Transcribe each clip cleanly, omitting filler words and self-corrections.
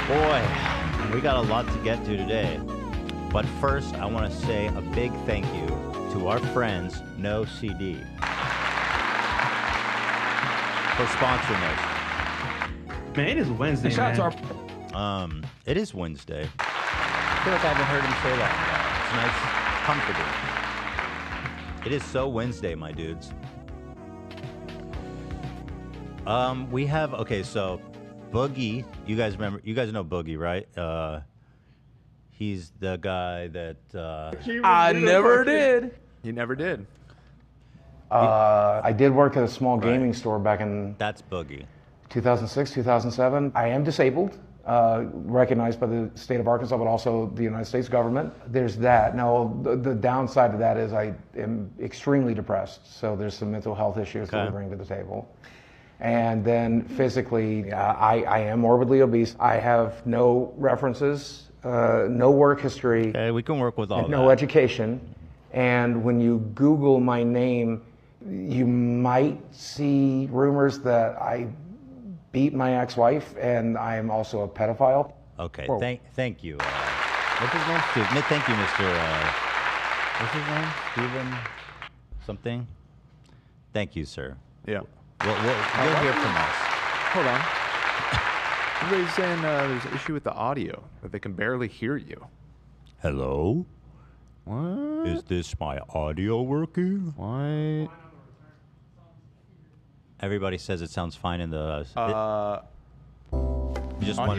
Boy, we got a lot to get to today. But first, I want to say a big thank you to our friends, No CD, for sponsoring us. Man, it is Wednesday, man. It is Wednesday. I feel like I haven't heard him say that. It's nice, comforting. It is so Wednesday, my dudes. We have, okay, so Boogie, you guys know Boogie, right? He's the guy that I never did. You never did. I did work at a small gaming store back in that's Boogie. 2006, 2007. I am disabled, recognized by the state of Arkansas, but also the United States government. There's that. Now, the downside to that is I am extremely depressed, so there's some mental health issues that we bring to the table. And then physically, I am morbidly obese. I have no references, no work history. Okay, we can work with all that. No education. And when you Google my name, you might see rumors that I beat my ex-wife and I am also a pedophile. Okay, thank you. What's his name? Steve. Thank you, Mr. What's his name? Steven something? Thank you, sir. Yeah. You'll hear from us. Hold on. Everybody's saying there's an issue with the audio, that they can barely hear you. Hello? What? Is this my audio working? What? Everybody says it sounds fine in the... audio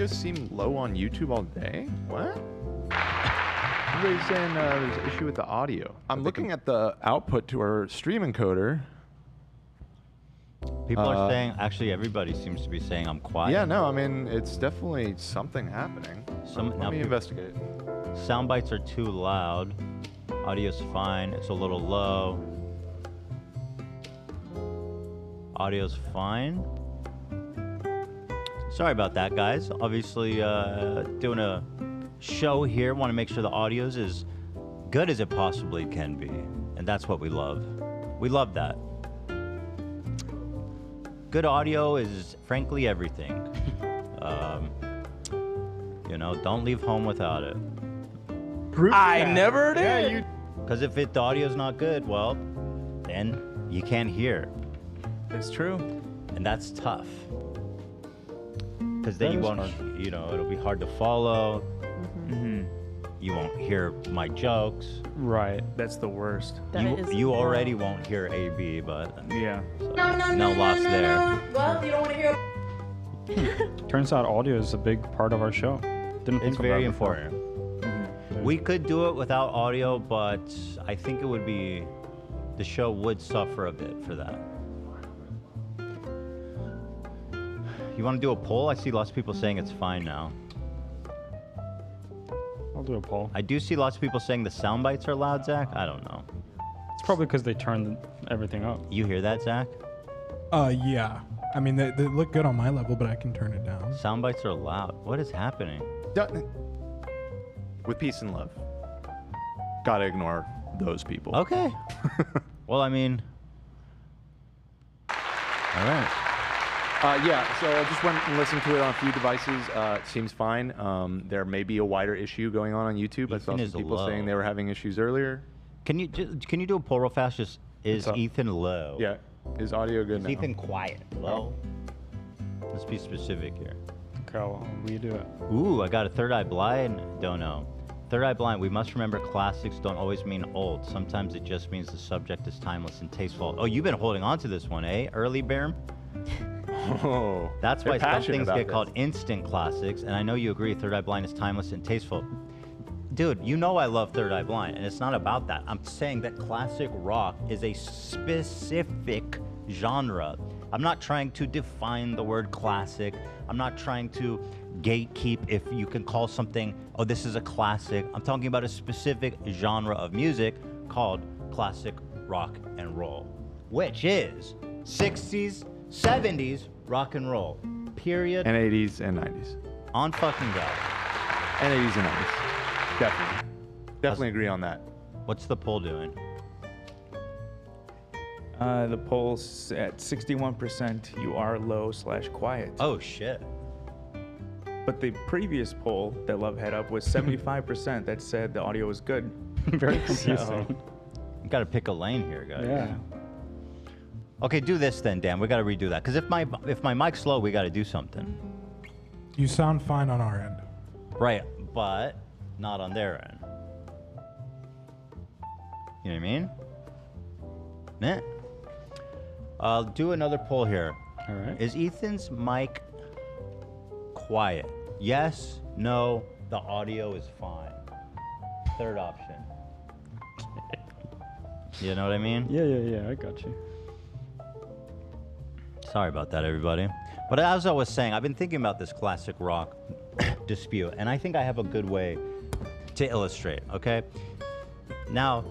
seemed low on YouTube all day? What? Everybody's saying there's an issue with the audio. I'm looking at the output to our stream encoder. People are saying, actually everybody seems to be saying I'm quiet. Yeah, no, I mean, it's definitely something happening. Let me investigate. Sound bites are too loud. Audio's fine, it's a little low. Audio's fine. Sorry about that, guys. Obviously, doing a show here. Want to make sure the audio's as good as it possibly can be. And that's what we love. We love that. Good audio is, frankly, everything. You know, don't leave home without it. I never did. Because if the audio's not good, well, then you can't hear. It's true. And that's tough. Because then you won't, you know, it'll be hard to follow. Mm-hmm. You won't hear my jokes. Right. That's the worst. You already won't hear AB, but yeah. So no loss there. Well, you don't want to hear. Turns out audio is a big part of our show. Didn't think It's very about it before. important. We could do it without audio, but I think it would be, the show would suffer a bit for that. You want to do a poll? I see lots of people saying it's fine now. I'll do a poll. I do see lots of people saying the sound bites are loud, Zach. I don't know. It's probably because they turned everything up. You hear that, Zach? Yeah. I mean, they look good on my level, but I can turn it down. Sound bites are loud. What is happening? With peace and love. Gotta ignore those people. Okay. Well, I mean... All right. Yeah, so I just went and listened to it on a few devices. It seems fine. There may be a wider issue going on YouTube. I saw some people saying they were having issues earlier. Can you do a poll real fast? Just is Ethan low? Yeah. Is audio good now? Is Ethan quiet? Low? Let's be specific here. Okay, I'll redo it. Ooh, I got a Third Eye Blind. Don't know. Third Eye Blind. We must remember classics don't always mean old. Sometimes it just means the subject is timeless and tasteful. Oh, you've been holding on to this one, eh? Early Bear? Oh, that's why some things get called instant classics, and I know you agree Third Eye Blind is timeless and tasteful. Dude, you know I love Third Eye Blind, and it's not about that. I'm saying that classic rock is a specific genre. I'm not trying to define the word classic. I'm not trying to gatekeep if you can call something, oh, this is a classic. I'm talking about a specific genre of music called classic rock and roll, which is 60s, 70s rock and roll, period. And 80s and 90s. On fucking God. And 80s and 90s. Definitely. Definitely agree on that. What's the poll doing? The poll's at 61%. You are low/quiet. Oh, shit. But the previous poll that Love had up was 75% that said the audio was good. Very confusing. So, You got to pick a lane here, guys. Yeah. Okay, do this then, Dan. We got to redo that. Because if my mic's low, we got to do something. You sound fine on our end. Right, but not on their end. You know what I mean? Meh. I'll do another poll here. All right. Is Ethan's mic quiet? Yes, no, the audio is fine. Third option. You know what I mean? Yeah, I got you. Sorry about that, everybody. But as I was saying, I've been thinking about this classic rock dispute, and I think I have a good way to illustrate, okay? Now,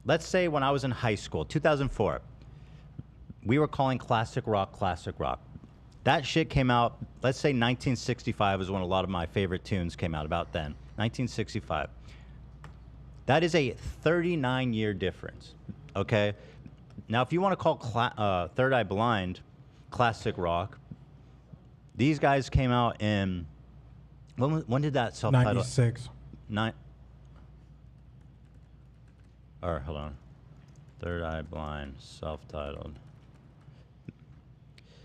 let's say when I was in high school, 2004, we were calling classic rock. That shit came out, let's say 1965 is when a lot of my favorite tunes came out, about then. 1965. That is a 39-year difference, okay? Now, if you want to call Third Eye Blind classic rock, these guys came out in, when did that self-titled? 96. Hold on. Third Eye Blind, self-titled.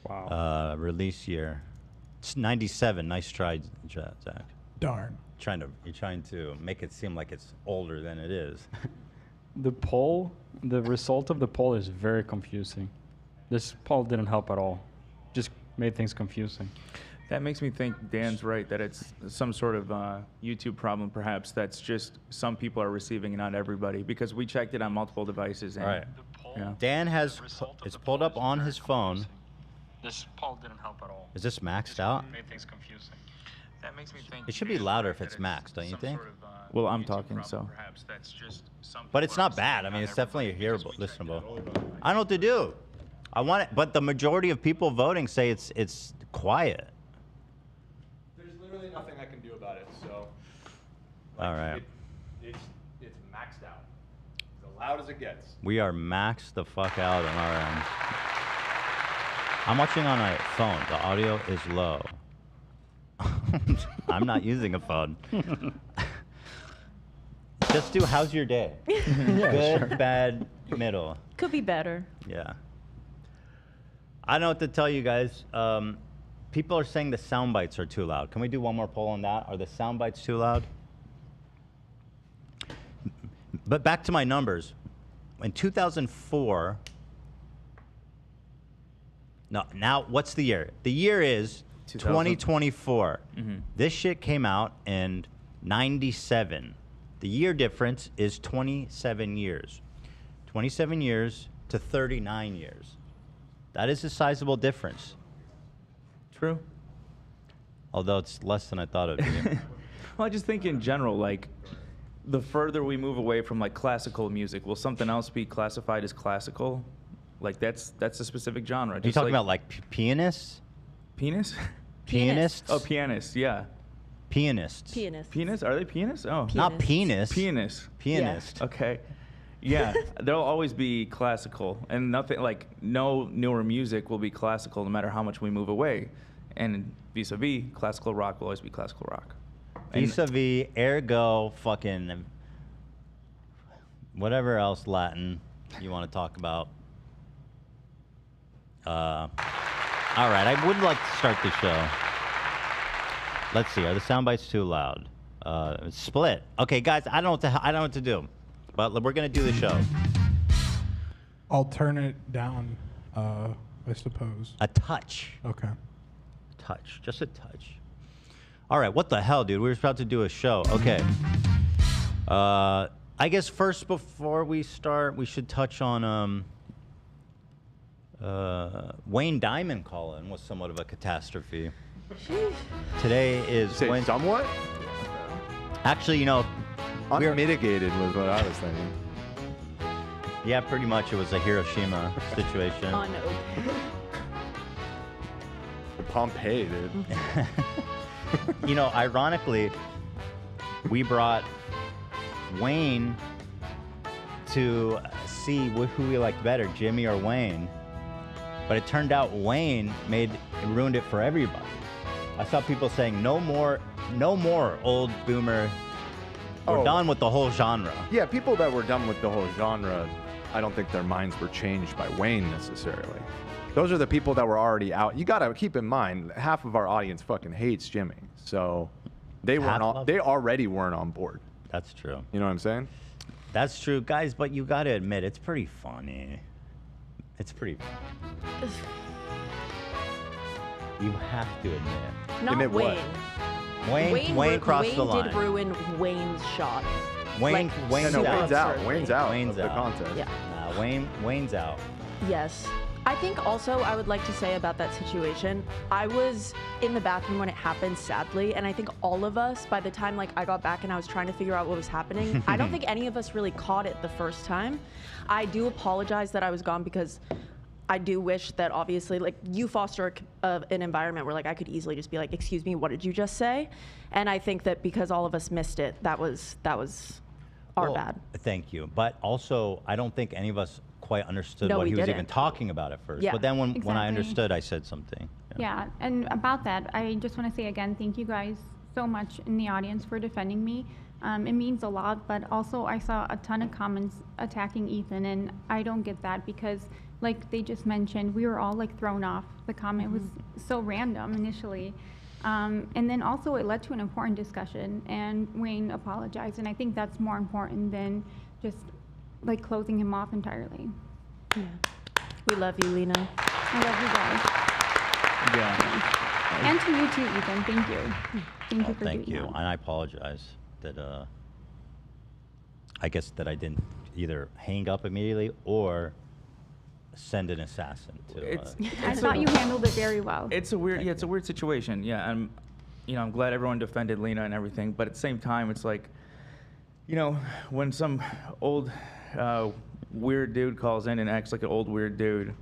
Wow. Release year. It's 97. Nice try, Zach. Darn. You're trying to make it seem like it's older than it is. The result of the poll is very confusing. This poll didn't help at all. Just made things confusing. that makes me think Dan's right, that it's some sort of YouTube problem, perhaps, that's just some people are receiving and not everybody, because we checked it on multiple devices. And, Right. Yeah. Dan has, it's pulled up on his phone. This poll didn't help at all. Is this maxed out? Made things confusing. That makes me think. It should be louder if it's maxed, don't you think? Well, I'm talking, so. But it's not bad. I mean, it's definitely hearable, listenable. I don't know what to do. I want it, but the majority of people voting say it's quiet. There's literally nothing I can do about it, so. All right. It's maxed out. As loud as it gets. We are maxed the fuck out on our end. I'm watching on a phone. The audio is low. I'm not using a phone. Just do how's your day? Good, bad, middle. Could be better. Yeah. I don't know what to tell you guys. People are saying the sound bites are too loud. Can we do one more poll on that? Are the sound bites too loud? But back to my numbers. In 2004, no, now what's the year? The year is 2024. Mm-hmm. This shit came out in 97. The year difference is 27 years. 27 years to 39 years. That is a sizable difference. True. Although it's less than I thought it would be. Well, I just think in general, like, the further we move away from, like, classical music, will something else be classified as classical? Like, that's a specific genre. Are you talking about, like, pianists? Penis? Pianists? Oh, pianists, yeah. Pianists. Pianist. Pianists? Are they pianists? Oh. Not penis. Pianists. Pianist. Okay. Yeah, there'll always be classical, and nothing, like, no newer music will be classical no matter how much we move away. And vis-a-vis, classical rock will always be classical rock. And Vis-a-vis, ergo, fucking, whatever else Latin you want to talk about. All right, I would like to start the show. Let's see, are the sound bites too loud? Split. Okay, guys, I don't know what to do, but we're gonna do the show. I'll turn it down, I suppose. A touch. Okay. Touch, just a touch. All right, what the hell, dude? We were about to do a show. Okay. I guess first, before we start, we should touch on Wayne Diamond calling was somewhat of a catastrophe. Today is Say somewhat? Actually, you know, Unmitigated was what I was thinking. yeah, pretty much it was a Hiroshima situation. On open. Pompeii, dude. You know, ironically, we brought Wayne to see who we liked better, Jimmy or Wayne. But it turned out Wayne ruined it for everybody. I saw people saying no more old boomer. We're done with the whole genre. Yeah, people that were done with the whole genre, I don't think their minds were changed by Wayne necessarily. Those are the people that were already out. You gotta keep in mind, half of our audience fucking hates Jimmy, so they already weren't on board. That's true. You know what I'm saying? That's true, guys. But you gotta admit, it's pretty funny. It's pretty. You have to admit. Not Admit what? Wayne. Wayne crossed the line. Wayne did ruin Wayne's shot. Wayne's Wayne's out. Wayne's Wayne's Wayne's out of the out. contest. Yeah. Nah, Wayne's out. Yes. I think also I would like to say about that situation, I was in the bathroom when it happened, sadly, and I think all of us, by the time like I got back and I was trying to figure out what was happening, I don't think any of us really caught it the first time. I do apologize that I was gone because I do wish that obviously like you foster an environment where like I could easily just be like, excuse me, what did you just say? And I think that because all of us missed it, that was our bad. Thank you. But also, I don't think any of us quite understood No, what we he was even didn't. talking about at first. Yeah. But then when I Exactly. understood, I said something. Yeah, and about that, I just want to say again, thank you guys so much in the audience for defending me. It means a lot, but also I saw a ton of comments attacking Ethan, and I don't get that because, like they just mentioned, we were all like thrown off. The comment was so random initially. And then also it led to an important discussion, and Wayne apologized, and I think that's more important than just like closing him off entirely. Yeah. We love you, Lena. I love you guys. Yeah. And to you too, Ethan. Thank you. Thank you for Thank doing you. that. And I apologize that I guess that I didn't either hang up immediately or send an assassin to. I thought you handled it very well. It's a weird, it's a weird situation. Yeah, I'm glad everyone defended Lena and everything, but at the same time, it's like, when some old weird dude calls in and acts like an old weird dude,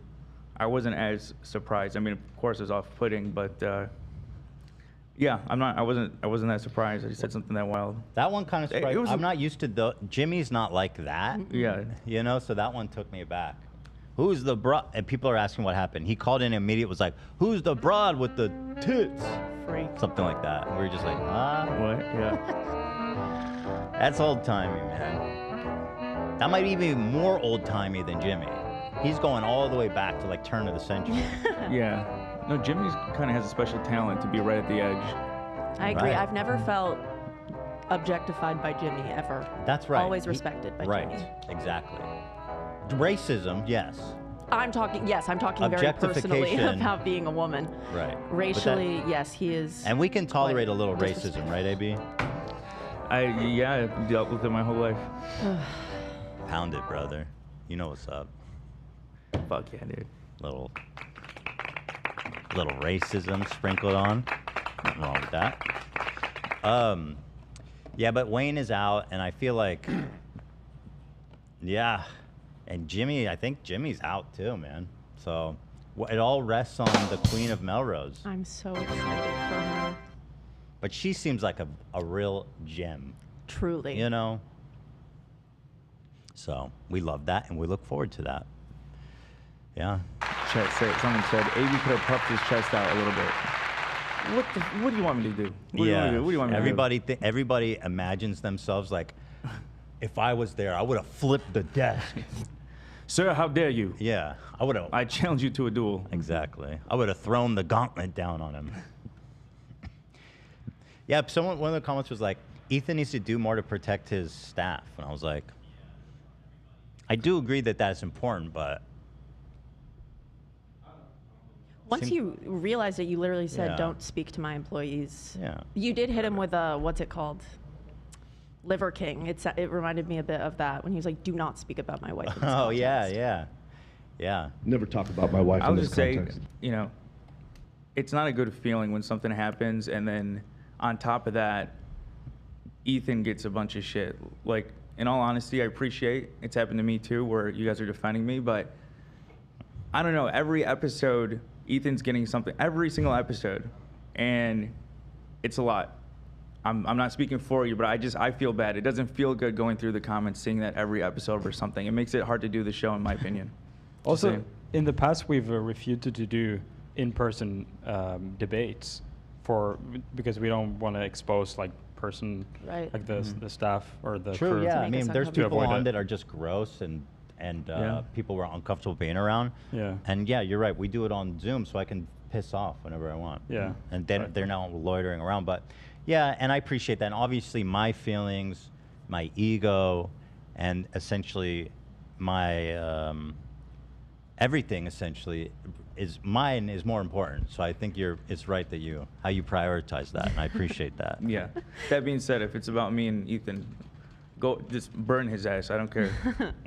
I wasn't as surprised. I mean, of course, it was off-putting, but yeah, I wasn't that surprised that he said something that wild. That one kind of surprised. was I'm not used to Jimmy's not like that. Yeah. So that one took me aback. Who's the broad? And people are asking what happened. He called in immediate, was like, who's the broad with the tits? Freak. Something like that. And we were just like, What? Yeah. That's old-timey, man. That might even be more old-timey than Jimmy. He's going all the way back to like turn of the century. Yeah. No, Jimmy's kind of has a special talent to be right at the edge. I agree. Right. I've never felt objectified by Jimmy ever. That's right. Always respected by right. Jimmy. Exactly. Racism, yes. I'm talking very personally Objectification. about being a woman. Right. Racially, yes, he is. And we can tolerate a little disrespectful. racism, right, AB? I've dealt with it my whole life. Pound it, brother. You know what's up. Fuck yeah, dude. Little racism sprinkled on. Nothing wrong with that. Yeah, but Wayne is out, and I feel like, yeah, and Jimmy, I think Jimmy's out too, man. So it all rests on the Queen of Melrose. I'm so excited for her. But she seems like a real gem. Truly. You know? So we love that, and we look forward to that. Yeah. Someone said, AB could have puffed his chest out a little bit. What do you want me to do? What do you want me to do? Everybody imagines themselves like, if I was there, I would have flipped the desk. Sir, how dare you? Yeah, I would have. I challenge you to a duel. Exactly. I would have thrown the gauntlet down on him. Yeah, one of the comments was like, Ethan needs to do more to protect his staff. And I was like, I do agree that that's important, but Once you realized it, you literally said, Yeah. don't speak to my employees. Yeah. You did hit him with what's it called? Liver King. It reminded me a bit of that when he was like, do not speak about my wife. In this oh yeah, context." yeah. Never talk about my wife I in would this just say, context. it's not a good feeling when something happens and then on top of that, Ethan gets a bunch of shit. Like, in all honesty, I appreciate it's happened to me too, where you guys are defending me, but I don't know, every episode, Ethan's getting something, every single episode, and it's a lot. I'm not speaking for you, but I feel bad. It doesn't feel good going through the comments, seeing that every episode or something. It makes it hard to do the show, in my opinion. Also, in the past, we've refuted to do in-person debates. because we don't want to expose like Right. like the staff or the True, crew. yeah. I make mean, us there's people uncomfortable. on that are just gross and Yeah. people were uncomfortable being around. Yeah. And yeah, you're right. We do it on Zoom so I can piss off whenever I want. Yeah. And then Right. they're not loitering around. But yeah, and I appreciate that. And obviously my feelings, my ego, and essentially my everything essentially is more important. So I think it's right that how you prioritize that, and I appreciate that. Yeah. That being said, if it's about me and Ethan, go just burn his ass. I don't care.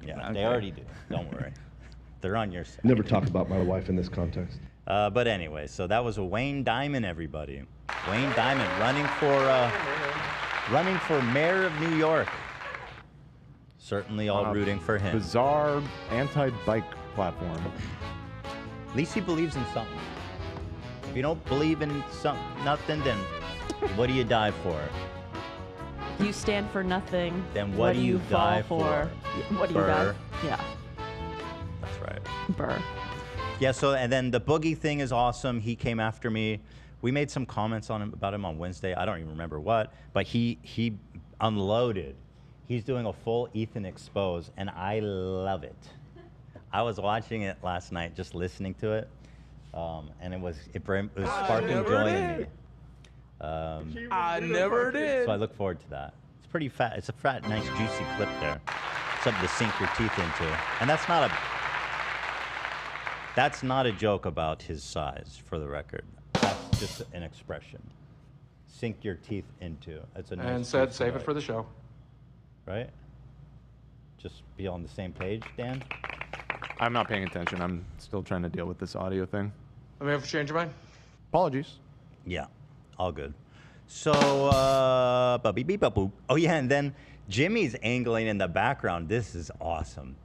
Yeah, Okay. they already do. Don't worry. They're on your side. Never talk about my wife in this context. But anyway, so that was a Wayne Diamond, everybody. Wayne Diamond running for mayor of New York. Certainly all rooting for him. Bizarre anti-bike platform. At least he believes in something. If you don't believe in nothing, then what do you die for? You stand for nothing. Then what do you die fall for? What do you die? Burr. Yeah. That's right. Burr. Yeah, so and then the Boogie thing is awesome. He came after me. We made some comments about him on Wednesday. I don't even remember what, but he unloaded. He's doing a full Ethan expose, and I love it. I was watching it last night, just listening to it, and it was sparking joy in me. I never did. So I look forward to that. It's pretty fat. It's a fat, nice, juicy clip there. Something to sink your teeth into, and that's not a joke about his size, for the record. That's just an expression. Sink your teeth into. That's a nice. And said, juicy save it bite. for the show. Right? Just be on the same page, Dan? I'm not paying attention. I'm still trying to deal with this audio thing. Let me have to change your mind. Apologies. Yeah, all good. So, oh yeah, and then Jimmy's angling in the background. This is awesome.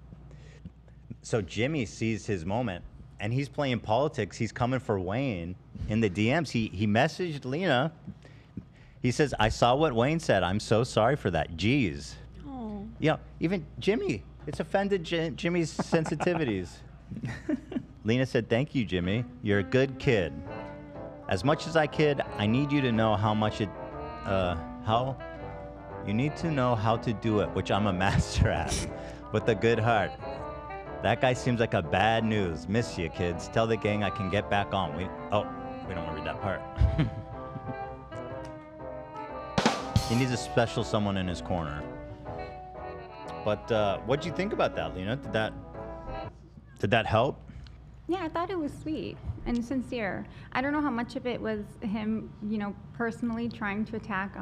So Jimmy sees his moment, and he's playing politics. He's coming for Wayne in the DMs. He messaged Lena. He says, I saw what Wayne said. I'm so sorry for that. Jeez. Oh. Yeah, even Jimmy. It's offended Jimmy's sensitivities. Lena said, thank you, Jimmy. You're a good kid. As much as I kid, I need you to know how much it, you need to know how to do it, which I'm a master at, with a good heart. That guy seems like a bad news. Miss you, kids. Tell the gang I can get back on. We don't want to read that part. He needs a special someone in his corner. But what'd you think about that, Lena? Did that help? Yeah, I thought it was sweet and sincere. I don't know how much of it was him, personally trying to attack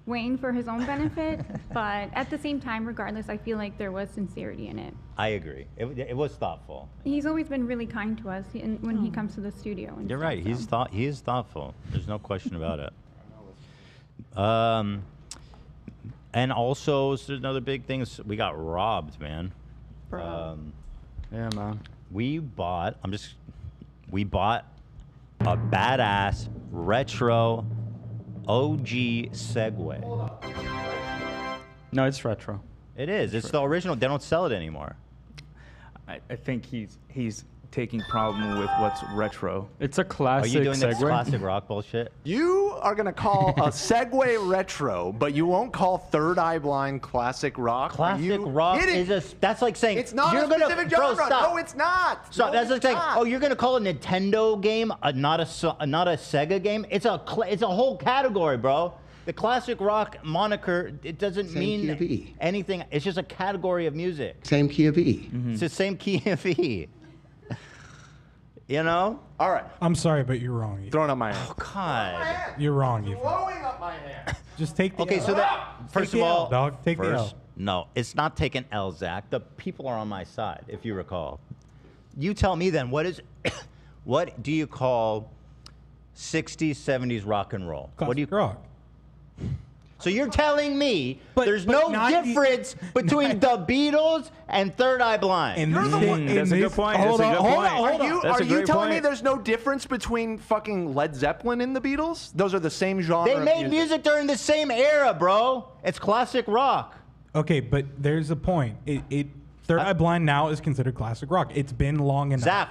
Wayne for his own benefit, but at the same time, regardless, I feel like there was sincerity in it. I agree. It was thoughtful. He's always been really kind to us when he comes to the studio. And You're stuff, right. so. He is thoughtful. There's no question about it. And also, so another big thing is we got robbed, man. Bro. Yeah, man. We bought a badass retro OG Segway. No, it's retro. It is. It's the original. They don't sell it anymore. I think he's taking problem with what's retro. It's a Are classic you doing this Segway. classic rock bullshit? You are going to call a Segway retro, but you won't call Third Eye Blind classic rock? Are Classic you rock kidding? that's like saying It's not you're a gonna, specific bro, genre. stop. No, it's not. So No, that's like it's saying, not. oh, you're gonna call a Nintendo game not a Sega game? It's a whole category, bro. The classic rock moniker, it doesn't Same key mean of E. anything. It's just a category of music. Same key of E. It's the same key of E. You know? All right. I'm sorry, but you're wrong. Ethan. Throwing up my hand. Oh, God. You're wrong, Ethan. Blowing up my hand. Just take the Okay, L. so that first Take of the all, L, dog. Take the L. no, it's not taking L, Zach. The people are on my side, if you recall. You tell me then, what do you call 60s, 70s rock and roll? What do you Classic rock. So you're telling me But there's no 90 difference between the Beatles and Third Eye Blind? In That's a good point. Hold That's a on, good hold point. on, hold on. That's Are a you great telling me point. there's no difference between fucking Led Zeppelin and the Beatles? Those are the same genre They of made music during the same era, bro. It's classic rock. Okay, but there's a point. Third Eye Blind now is considered classic rock. It's been long enough. Zach,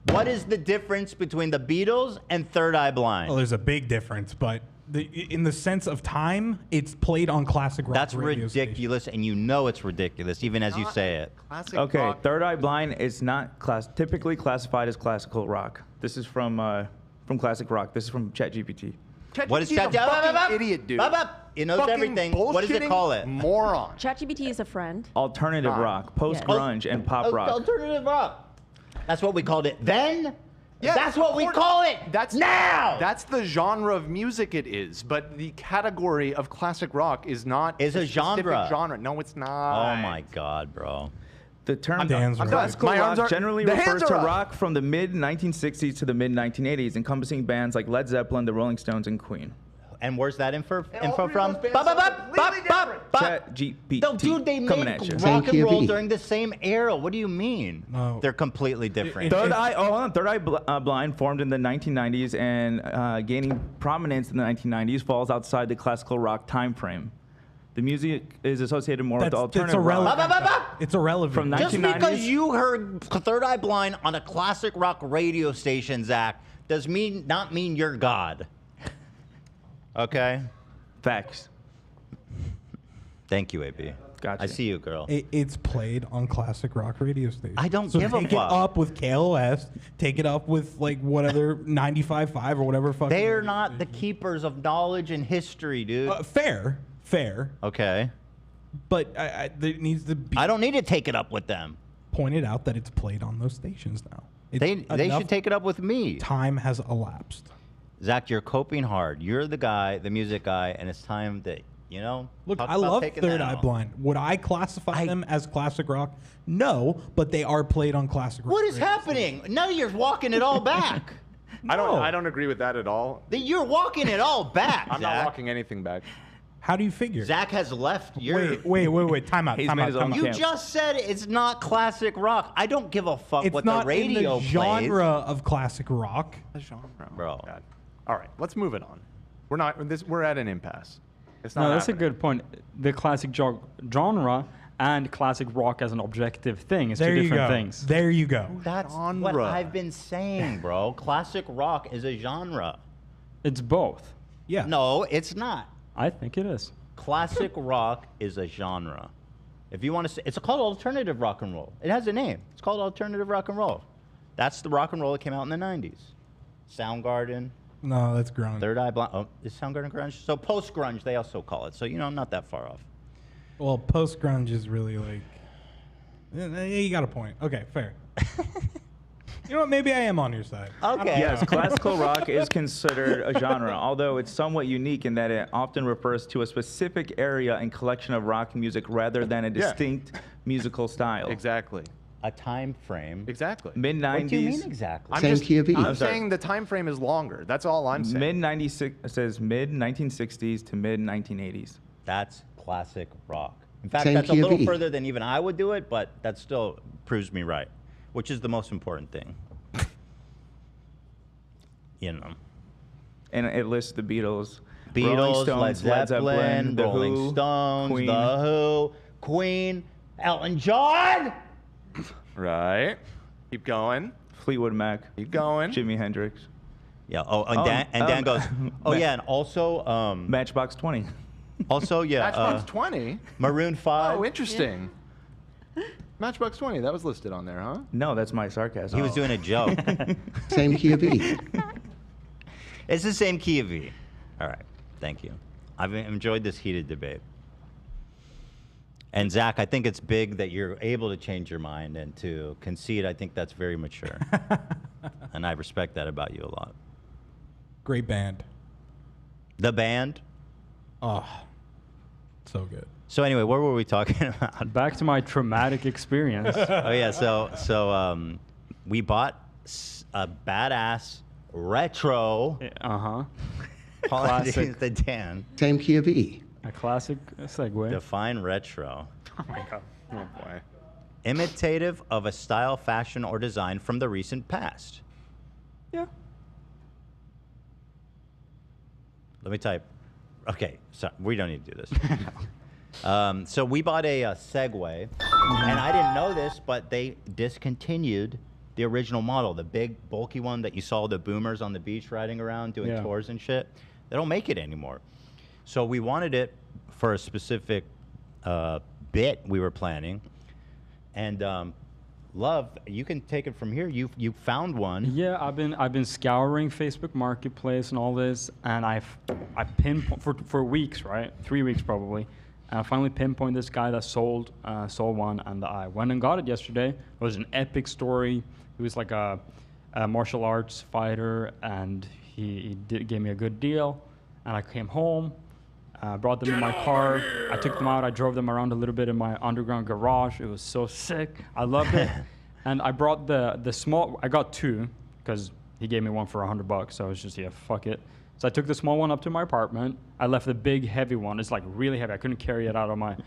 What is the difference between the Beatles and Third Eye Blind? Well, there's a big difference, but in the sense of time, it's played on classic rock That's radio ridiculous, and you know it's ridiculous, even as you say it. Okay, Third Eye Blind is not typically classified as classical rock. This is from classic rock. This is from ChatGPT. What is ChatGPT? Idiot, dude. It knows Fucking everything. What does it call it? Moron. ChatGPT is a friend. Alternative rock, post-grunge, and pop rock. Alternative rock. That's what we called it then. Yeah, that's what we call it. That's now. That's the genre of music it is, but the category of classic rock is not Is a specific genre. genre. No, it's not. Oh my God, bro. The term Hands are up. classical My arms rock are- generally the refers hands to are up. rock from the mid-1960s to the mid-1980s, encompassing bands like Led Zeppelin, the Rolling Stones, and Queen. And where's that info all from? three of those bands Bop, bop, sound bop, bop, completely bop, different. bop. ChatGPT. No, dude, they coming made at you. rock and roll KV. during the same era. What do you mean? No. They're completely different. Third Eye Blind formed in the 1990s and gaining prominence in the 1990s falls outside the classical rock time frame. The music is associated more with That's alternative irrelevant. rock. Bop, bop, bop. It's irrelevant. From Just 1990s? because you heard Third Eye Blind on a classic rock radio station, Zach, does not mean you're God. Okay? Facts. Thank you, AB. Gotcha. I see you, girl. It's played on classic rock radio stations. I don't so give a take fuck. it up with KLOS. Take it up with like whatever 95.5 or whatever fucking. They're not the keepers of knowledge and history, dude. Fair. Okay. But it needs to be I don't need to take it up with them. pointed out that it's played on those stations now. They Enough should take it up with me. Time has elapsed. Zach, you're coping hard. You're the guy, the music guy, and it's time that, you know, Look, talk I about love taking Third that Eye on. Blind. Would I classify them as classic rock? No, but they are played on classic rock. What is radio happening? Now you're walking it all back. I don't agree with that at all. You're walking it all back, I'm Zach. not walking anything back. How do you figure? Zach has left your... Wait. Time out. He's Time made out. his Time own out. You camp. just said it's not classic rock. I don't give a fuck It's what not the radio in the genre plays. of classic rock. Bro. God. All right, let's move it on. We're at an impasse. It's not No, that's a happening. good point. The classic genre and classic rock as an objective thing is There two you different go. things. There you go. That's what Genre. I've been saying, bro. Classic rock is a genre. It's both. Yeah. No, it's not. I think it is. Classic rock is a genre. If you want to say, it's called alternative rock and roll. It has a name. It's called alternative rock and roll. That's the rock and roll that came out in the 90s. Soundgarden, No, that's grunge. Third Eye Blind. Oh, is Soundgarden grunge? So post grunge, they also call it. So, you know, I'm not that far off. Well, post grunge is really like. Yeah, you got a point. Okay, fair. You know what? Maybe I am on your side. Okay. Yes, classical rock is considered a genre, although it's somewhat unique in that it often refers to a specific area and collection of rock music rather than a distinct musical style. Exactly. A time frame. Exactly. Mid-90s. What do you mean exactly? I'm Same just, key of E. I'm I'm sorry. saying the time frame is longer. That's all I'm saying. Mid-96, it says mid-1960s to mid-1980s. That's classic rock. In fact, Same that's a key of little E. further than even I would do it, but that still proves me right, which is the most important thing. You know. And it lists the Beatles, Beatles, Rolling Stones, Led Zeppelin, The Rolling Who, Stones, Queen. The Who, Queen, Elton John. Right. Keep going. Fleetwood Mac, Keep going. Jimi Hendrix, Yeah. Oh, and Dan goes. Oh yeah, and also Matchbox 20. also yeah, Matchbox 20. Maroon 5. Oh, interesting. Matchbox 20. That was listed on there, huh? No, that's my sarcasm. He was doing a joke. Same key of E. It's the same key of E. All right. Thank you. I've enjoyed this heated debate. And Zach, I think it's big that you're able to change your mind and to concede. I think that's very mature. And I respect that about you a lot. Great band. The band. Oh, so good. So anyway, what were we talking about? Back to my traumatic experience. Oh yeah, so we bought a badass retro. Uh-huh. Apologies Classic. to Dan. Same key of E. A classic segue. Define retro. Oh my god. Oh, boy. Imitative of a style, fashion, or design from the recent past. Yeah. Let me type. Okay, so we don't need to do this. So we bought a Segway, and I didn't know this, but they discontinued the original model, the big bulky one that you saw the boomers on the beach riding around doing tours and shit. They don't make it anymore. So we wanted it for a specific bit we were planning. And Love, you can take it from here. You found one. Yeah, I've been scouring Facebook Marketplace and all this, and I pinpoint for weeks, right? 3 weeks probably. And I finally pinpointed this guy that sold one, and I went and got it yesterday. It was an epic story. He was like a martial arts fighter, and he gave me a good deal. And I came home, brought them in my car. I took them out. I drove them around a little bit in my underground garage. It was so sick. I loved it. And I brought the small. I got two because he gave me one for $100. So I was just, yeah, fuck it. So I took the small one up to my apartment. I left the big heavy one. It's like really heavy. I couldn't carry it out of my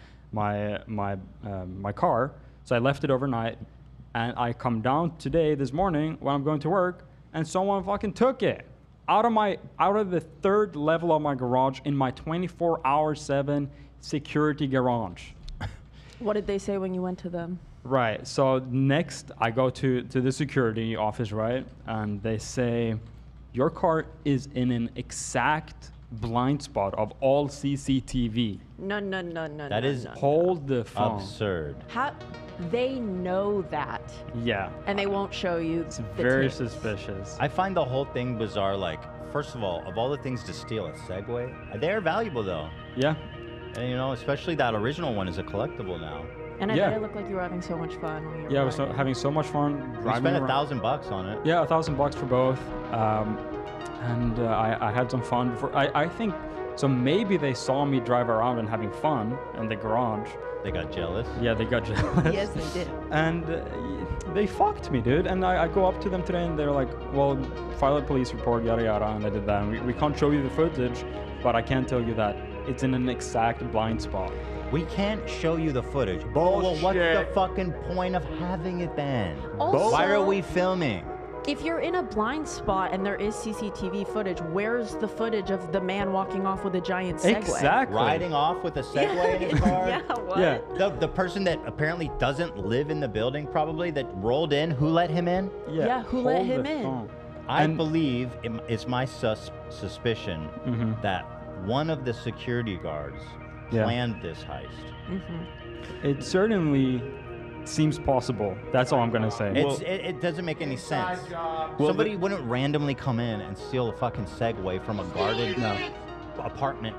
car. So I left it overnight. And I come down today, this morning, when I'm going to work, and someone fucking took it out of the third level of my garage in my 24/7 security garage. What did they say when you went to them? Right. So next, I go to the security office, right, and they say, your car is in an exact blind spot of all CCTV. No. That is Hold the phone. absurd. How they know that, Yeah. and they won't show you. It's the very tips. suspicious. I find the whole thing bizarre. Like, first of all the things to steal, a Segway, they are valuable though. Yeah. And you know, especially that original one is a collectible now. And I Yeah. bet it looked like you were having so much fun when you were Yeah, I was riding. having so much fun. We driving spent around. $1,000 on it. Yeah, $1,000 for both. And I had some fun before. I think, so maybe they saw me drive around and having fun in the garage. They got jealous. Yeah, they got jealous. Yes, they did. And they fucked me, dude. And I go up to them today and they're like, well, file a police report, yada yada. And I did that. And we can't show you the footage, but I can tell you that it's in an exact blind spot. We can't show you the footage. Well, what's the Bullshit. fucking point of having it then? Also, Why are we filming? If you're in a blind spot and there is CCTV footage, where's the footage of the man walking off with a giant Segway? Exactly. Riding off with a Segway in his car? Yeah, what? Yeah. The person that apparently doesn't live in the building, probably, that rolled in, who let him in? Yeah, who let hold him the in? phone. I And- believe it's my suspicion that one of the security guards Yeah. planned this heist. It certainly seems possible. That's all I'm gonna say. It doesn't make any sense. Somebody wouldn't randomly come in and steal a fucking Segway from a guarded apartment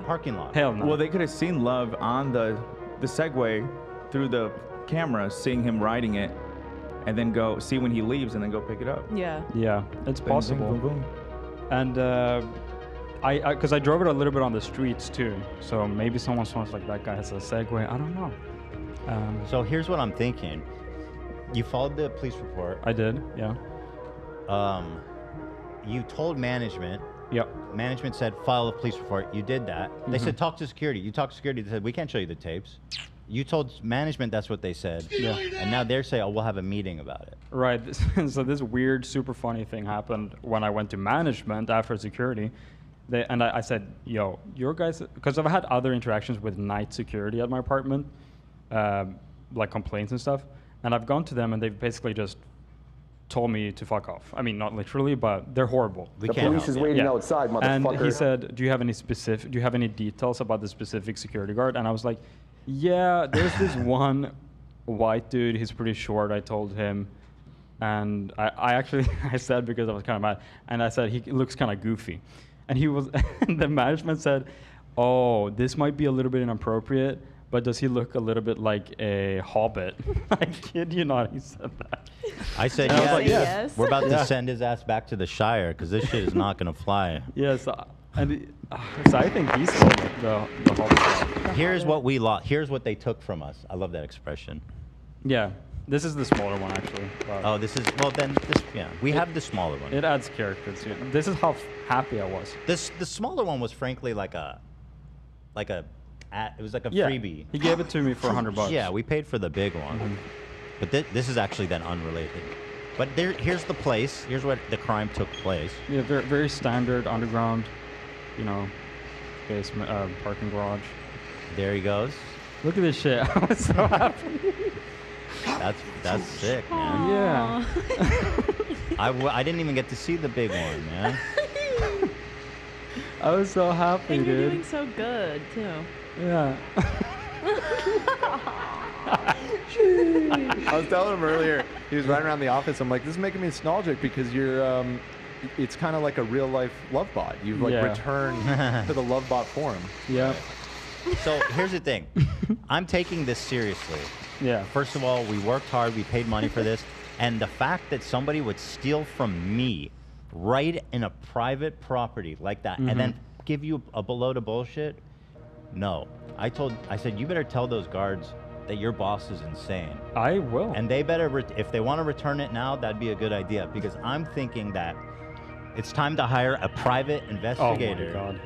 parking lot. Hell no. Well, they could have seen Love on the Segway through the camera, seeing him riding it, and then go see when he leaves, and then go pick it up. Yeah. Yeah, it's Bing, possible. bing, boom, boom. And because I drove it a little bit on the streets too, so maybe someone smells like that guy has a Segway. I don't know. So here's what I'm thinking. You followed the police report. I did, yeah. You told management. Yep. Management said, file a police report. You did that. They said, talk to security. You talked to security. They said, we can't show you the tapes. You told management that's what they said. Yeah. And now they're saying, oh, we'll have a meeting about it. Right. So this weird, super funny thing happened when I went to management after security. I said, yo, your guys, because I've had other interactions with night security at my apartment, like complaints and stuff. And I've gone to them and they've basically just told me to fuck off. I mean, not literally, but they're horrible. We The can't police help is you. waiting Yeah. outside, And motherfucker. he said, do you have any details about the specific security guard? And I was like, yeah, there's this one white dude, he's pretty short, I told him. And I actually, I said, because I was kind of mad, and I said, he looks kind of goofy. And he was, and the management said, oh, this might be a little bit inappropriate, but does he look a little bit like a hobbit? I kid you not, he said that. I said, And I was yeah, like, yes. we're about to send his ass back to the Shire because this shit is not going to fly. Yes, and so I think he's the hobbit. Here's what we lost. Here's what they took from us. I love that expression. Yeah, this is the smaller one actually. But Oh, this is, well then, this, yeah, we have the smaller one. it adds character to it. This is how happy I was. The smaller one was frankly it was like a Yeah, freebie. he gave it to me for $100. Yeah, we paid for the big one. But this is actually then unrelated. But here's the place. Here's where the crime took place. Yeah, very, very standard underground, basement, parking garage. There he goes. Look at this shit. I was so happy. That's sick, man. Yeah. I didn't even get to see the big one, man. I was so happy, And you're dude. doing so good too. Yeah. I was telling him earlier, he was right around the office. I'm like, this is making me nostalgic because you're, it's kind of like a real life love bot. You've like returned to the love bot form. Yeah. So here's the thing. I'm taking this seriously. Yeah. First of all, we worked hard. We paid money for this. And the fact that somebody would steal from me right in a private property like that and then give you a load of bullshit, no. I said, you better tell those guards that your boss is insane. I will. And they better, if they want to return it now, that'd be a good idea. Because I'm thinking that it's time to hire a private investigator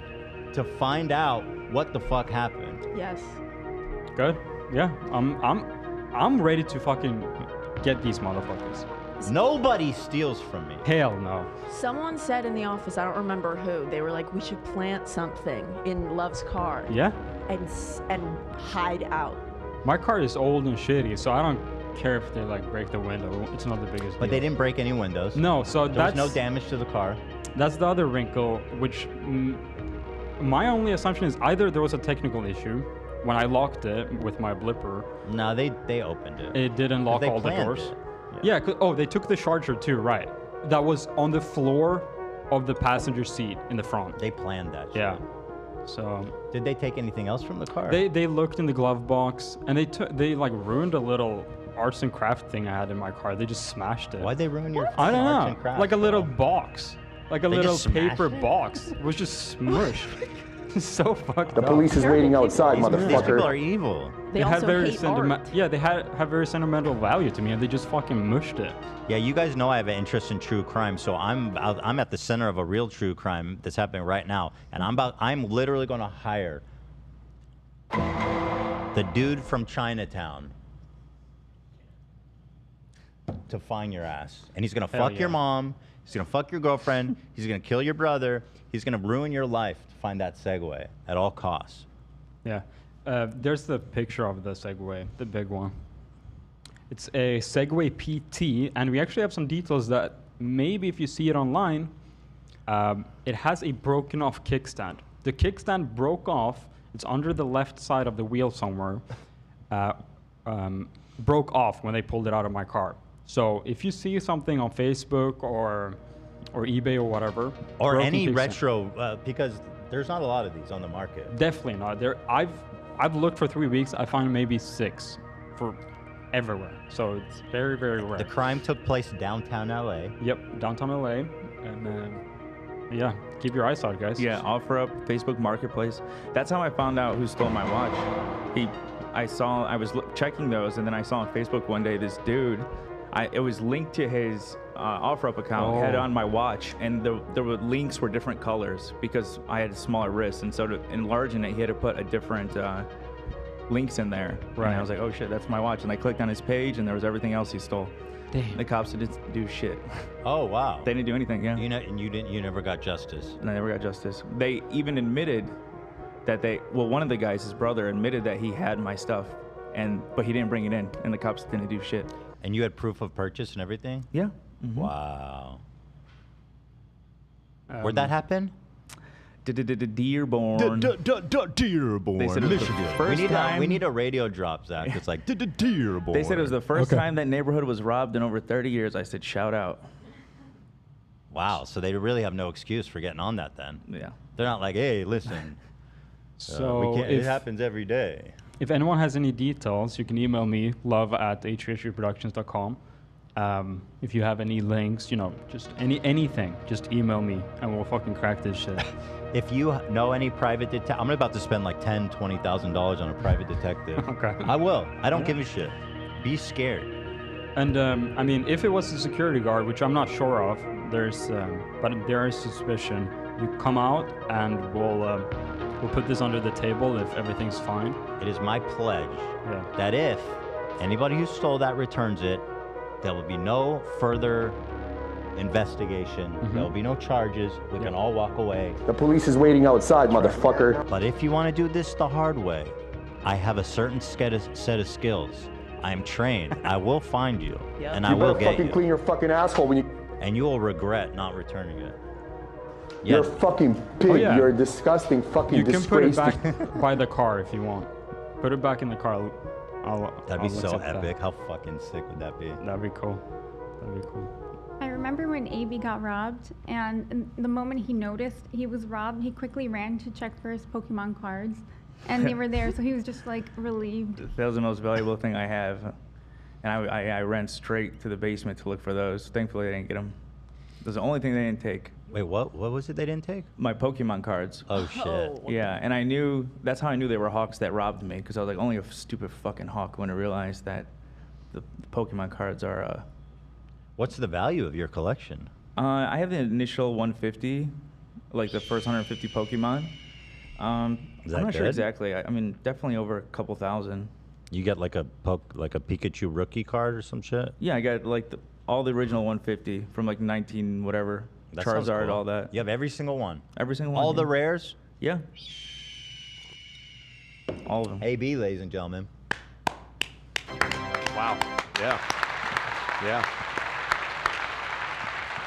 to find out what the fuck happened. Yes. Good. Yeah. I'm ready to fucking get these motherfuckers. Nobody steals from me. Hell no. Someone said in the office, I don't remember who, they were like, we should plant something in Love's car. Yeah. And hide out. My car is old and shitty, so I don't care if they like break the window. It's not the biggest deal. But they didn't break any windows. No, so there was no damage to the car. That's the other wrinkle, which my only assumption is either there was a technical issue when I locked it with my blipper. No, they opened it. It didn't lock all the doors. Yeah. Oh, they took the charger too, right? That was on the floor of the passenger seat in the front. They planned that shit. Yeah. So did they take anything else from the car? They looked in the glove box and they like ruined a little arts and craft thing I had in my car. They just smashed it. Why'd they ruin your I don't arts know. and crafts, Like a little box. Like a They little just smashed paper it? box. It was just smushed. So fucked up. The police is waiting outside, These people motherfucker. are evil. They had also very hate art. Yeah, they have very sentimental value to me, and they just fucking mushed it. Yeah, you guys know I have an interest in true crime, so I'm at the center of a real true crime that's happening right now, and I'm literally going to hire the dude from Chinatown to find your ass, and he's gonna fuck your mom. He's gonna fuck your girlfriend. He's gonna kill your brother. He's gonna ruin your life to find that Segway at all costs. Yeah. There's the picture of the Segway, the big one. It's a Segway PT, and we actually have some details that maybe if you see it online, it has a broken off kickstand. The kickstand broke off. It's under the left side of the wheel somewhere. Broke off when they pulled it out of my car. So if you see something on Facebook or eBay or whatever, or broken any kickstand- retro, because there's not a lot of these on the market. Definitely not. I've looked for 3 weeks. I found maybe 6 for everywhere. So it's very, very rare. The crime took place downtown LA. Yep, downtown LA, and yeah, keep your eyes out, guys. Yeah, OfferUp, Facebook Marketplace. That's how I found out who stole my watch. I was checking those, and then I saw on Facebook one day this dude. It was linked to his OfferUp account, had on my watch, and the links were different colors because I had a smaller wrist, and so to enlarge it, he had to put a different links in there. Right. And I was like, oh shit, that's my watch, and I clicked on his page, and there was everything else he stole. Damn. The cops didn't do shit. Oh wow. They didn't do anything. Yeah. You never got justice. And I never got justice. They even admitted that one of the guys, his brother, admitted that he had my stuff, but he didn't bring it in, and the cops didn't do shit. And you had proof of purchase and everything? Yeah. Mm-hmm. Wow. Where'd that happen? Dearborn. Dearborn. They said it was the first time. We need a radio drop, Zach. It's like Dearborn. They said it was the first time that neighborhood was robbed in over 30 years. I said, shout out. Wow. So they really have no excuse for getting on that then. Yeah. They're not like, hey, listen. So it happens every day. If anyone has any details, you can email me, love@hhreproductions.com. If you have any links, just anything, just email me and we'll fucking crack this shit. If you know any private detective, I'm about to spend like $10,000, $20,000 on a private detective. Okay. I will. I don't give a shit. Be scared. And I mean, if it was a security guard, which I'm not sure of, but there is suspicion. You come out and we'll put this under the table if everything's fine. It is my pledge that if anybody who stole that returns it, there will be no further investigation. There will be no charges. We can all walk away. The police is waiting outside, motherfucker. But if you want to do this the hard way, I have a certain set of skills. I'm trained. I will find you, and I You will better get fucking you. clean your fucking asshole when you. And you will regret not returning it. You're a fucking pig. Oh, yeah. You're a disgusting fucking You can put it disgrace. back by the car if you want. Put it back in the car. That'd be I'll so accept epic. that. How fucking sick would that be? That'd be cool. That'd be cool. I remember when AB got robbed, and the moment he noticed he was robbed, he quickly ran to check for his Pokemon cards, and they were there, so he was just like relieved. That was the most valuable thing I have. And I ran straight to the basement to look for those. Thankfully, I didn't get them. That was the only thing they didn't take. Wait, what? What was it they didn't take? My Pokemon cards. Oh, shit. Yeah, and I knew, that's how I knew they were hawks that robbed me, because I was like, only a stupid fucking hawk wouldn't realize that the Pokemon cards are... What's the value of your collection? I have the initial 150, like the first 150 Pokemon. I'm not sure exactly. I mean, definitely over a couple thousand. You get like a Pikachu rookie card or some shit? Yeah, I got like all the original 150 from like 19 whatever. That sounds Charizard, cool. all that. You have every single one? Every single one. All yeah. the rares? Yeah. All of them. AB, ladies and gentlemen. Wow. Yeah. Yeah.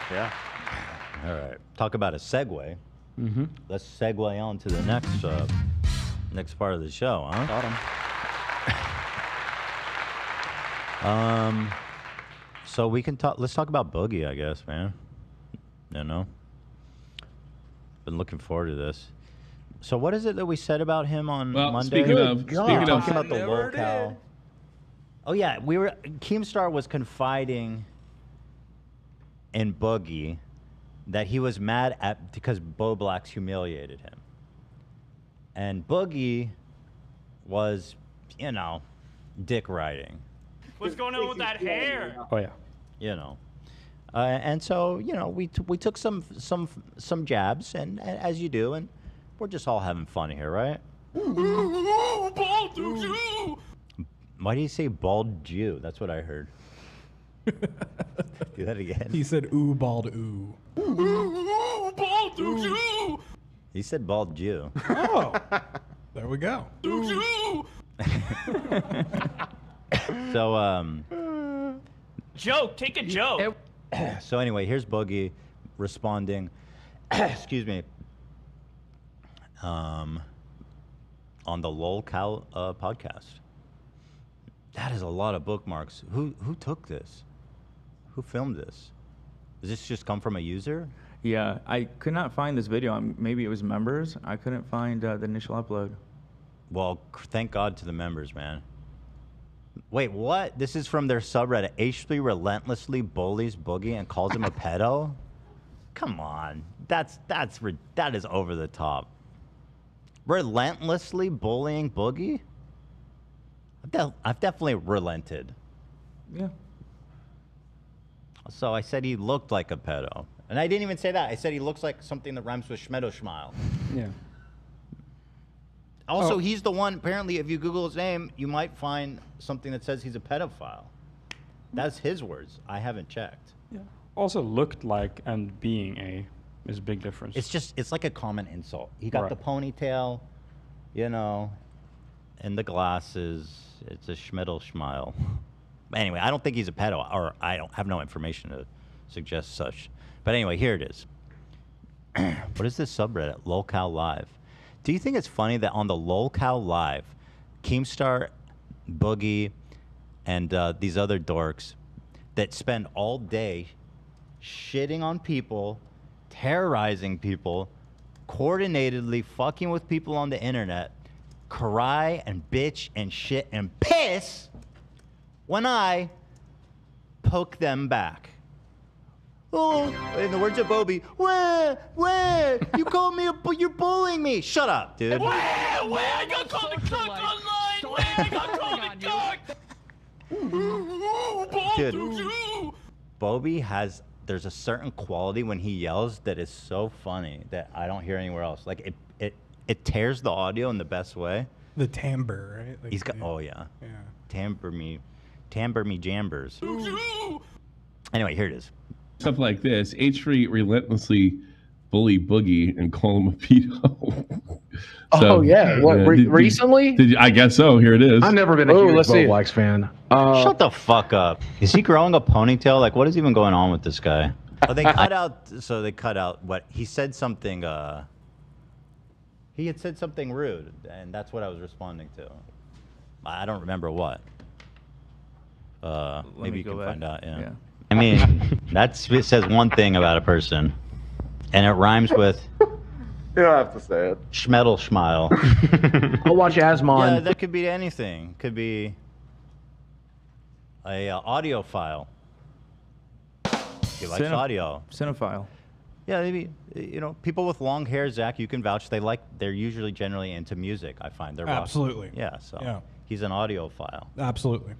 Yeah. All right. Talk about a segue. Mm-hmm. Let's segue on to the next part of the show, huh? Got him. So we can talk. Let's talk about Boogie, I guess, man. You know, been looking forward to this. So what is it that we said about him on Monday? Speaking of, talking about the locale. Oh yeah, Keemstar was confiding in Boogie that he was mad because Bo Black's humiliated him, and Boogie was, you know, dick riding. What's going on with that hair? Oh yeah. You know, and so you know we took some jabs, and as you do, and we're just all having fun here, right? Bald Jew. Why do you say bald Jew? That's what I heard. Do that again. He said ooh, bald ooh. Bald Jew. He said bald Jew. Oh, there we go. So Joke. Take a joke. so anyway, here's Boogie responding. Excuse me. On the LOLCal podcast. That is a lot of bookmarks. Who took this? Who filmed this? Does this just come from a user? Yeah, I could not find this video. Maybe it was members. I couldn't find the initial upload. Well, thank God to the members, man. Wait, what? This is from their subreddit. H3 relentlessly bullies Boogie and calls him a pedo? Come on. That is over the top. Relentlessly bullying Boogie? I've definitely relented. Yeah. So I said he looked like a pedo. And I didn't even say that. I said he looks like something that rhymes with Schmedo Schmile. Yeah. Also, he's the one, apparently, if you Google his name, you might find something that says he's a pedophile. That's his words. I haven't checked. Yeah. Also looked like and being is a big difference. It's like a common insult. He got Right. the ponytail, you know, and the glasses. It's a Schmeddle Schmile. Anyway, I don't think he's a pedo, or I don't have no information to suggest such. But anyway, here it is. What is this subreddit? LOLCal Live. Do you think it's funny that on the LOLCal Live, Keemstar, Boogie, and these other dorks that spend all day shitting on people, terrorizing people, coordinatedly fucking with people on the internet, cry and bitch and shit and piss when I poke them back? Oh, in the words of Bobby, where, you called me you're bullying me. Shut up, dude. Where? I got called a cuck online. Where? I got called a cuck. Dude, Bobby there's a certain quality when he yells that is so funny that I don't hear anywhere else. Like it tears the audio in the best way. The timbre, right? Like, He's got, oh yeah. Yeah. Timbre me jambers. Anyway, here it is. Stuff like this. H3 relentlessly bully Boogie and call him a pedo. Oh yeah, what recently? Did you, I guess so. Here it is. I've never been a huge ImAllexx fan. Shut the fuck up. Is he growing a ponytail? Like, what is even going on with this guy? Oh, they cut out. So they cut out what he said. Something. He had said something rude, and that's what I was responding to. I don't remember what. Maybe you can find out. Yeah. I mean, it says one thing about a person, and it rhymes with. You don't have to say it. Schmeddle schmile. I'll watch Asmon. Yeah, that could be anything. Could be a audio file. He likes audio. Cinephile. Yeah, maybe people with long hair, Zach, you can vouch. They're usually generally into music. I find they're Absolutely. Yeah, so he's an audiophile. Absolutely.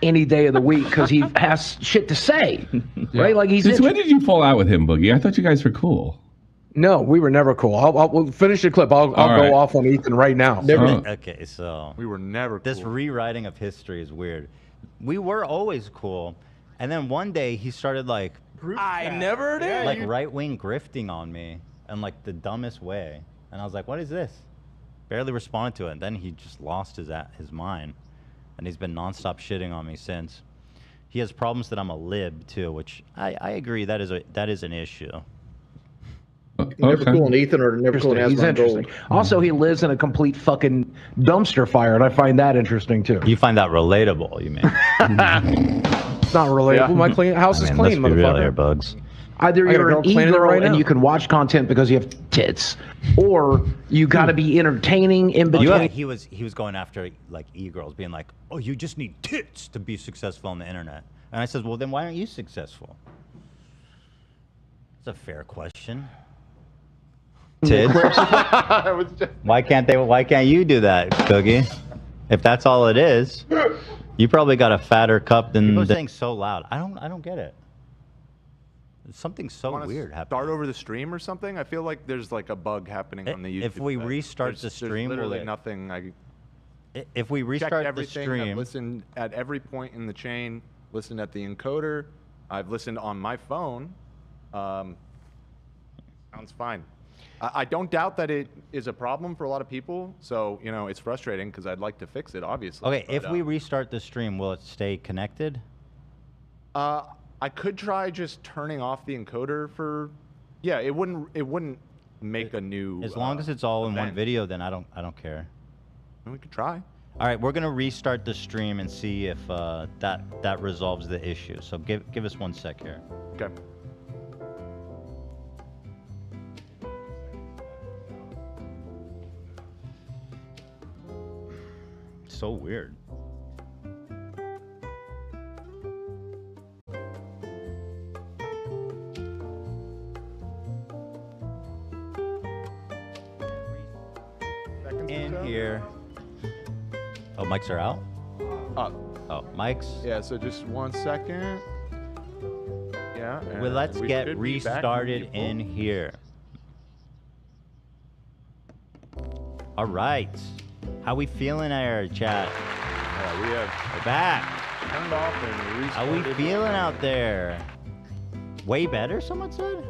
Any day of the week because he has shit to say, right? Like he's. Since when did you fall out with him, Boogie? I thought you guys were cool. No, we were never cool. We'll finish the clip. I'll go off on Ethan right now. Okay, so we were never cool. This rewriting of history is weird. We were always cool, and then one day he started like. I never did. Like right-wing grifting on me in like the dumbest way, and I was like, "What is this?" Barely responded to it. And then he just lost his mind, and he's been nonstop shitting on me since. He has problems that I'm a lib too, which I agree that is an issue. Never cool on Ethan or never cool on He's interesting. Also, he lives in a complete fucking dumpster fire, and I find that interesting too. You find that relatable? You mean? It's not relatable. My house is clean, let's be real motherfucker. here, Bugs. Either you're an e-girl and you can watch content because you have tits, or you got to be entertaining in between. He was going after like e-girls, being like, "Oh, you just need tits to be successful on the internet." And I said, "Well, then why aren't you successful?" It's a fair question. Tits. Why can't you do that, Boogie? If that's all it is, you probably got a fatter cup than. People are saying so loud. I don't get it. Something so weird happening. Start over the stream or something? I feel like there's like a bug happening on the YouTube. If we restart the stream, there's literally nothing. If we restart the stream, I've listened at every point in the chain. Listened at the encoder. I've listened on my phone. Sounds fine. I don't doubt that it is a problem for a lot of people. So it's frustrating because I'd like to fix it, obviously. Okay, but, if we restart the stream, will it stay connected? I could try just turning off the encoder for. Yeah, it wouldn't make a new. As long as it's all in one video, then I don't care. And we could try. All right, we're gonna restart the stream and see if that resolves the issue. So give us 1 sec here. Okay. So weird. In here. Oh, mics are out? Oh, mics. Yeah, so just 1 second. Yeah. Well, let's get restarted in here. All right. How we feeling there, chat? Yeah, we're back. Turned off and restarted. How we feeling out there? Way better, someone said?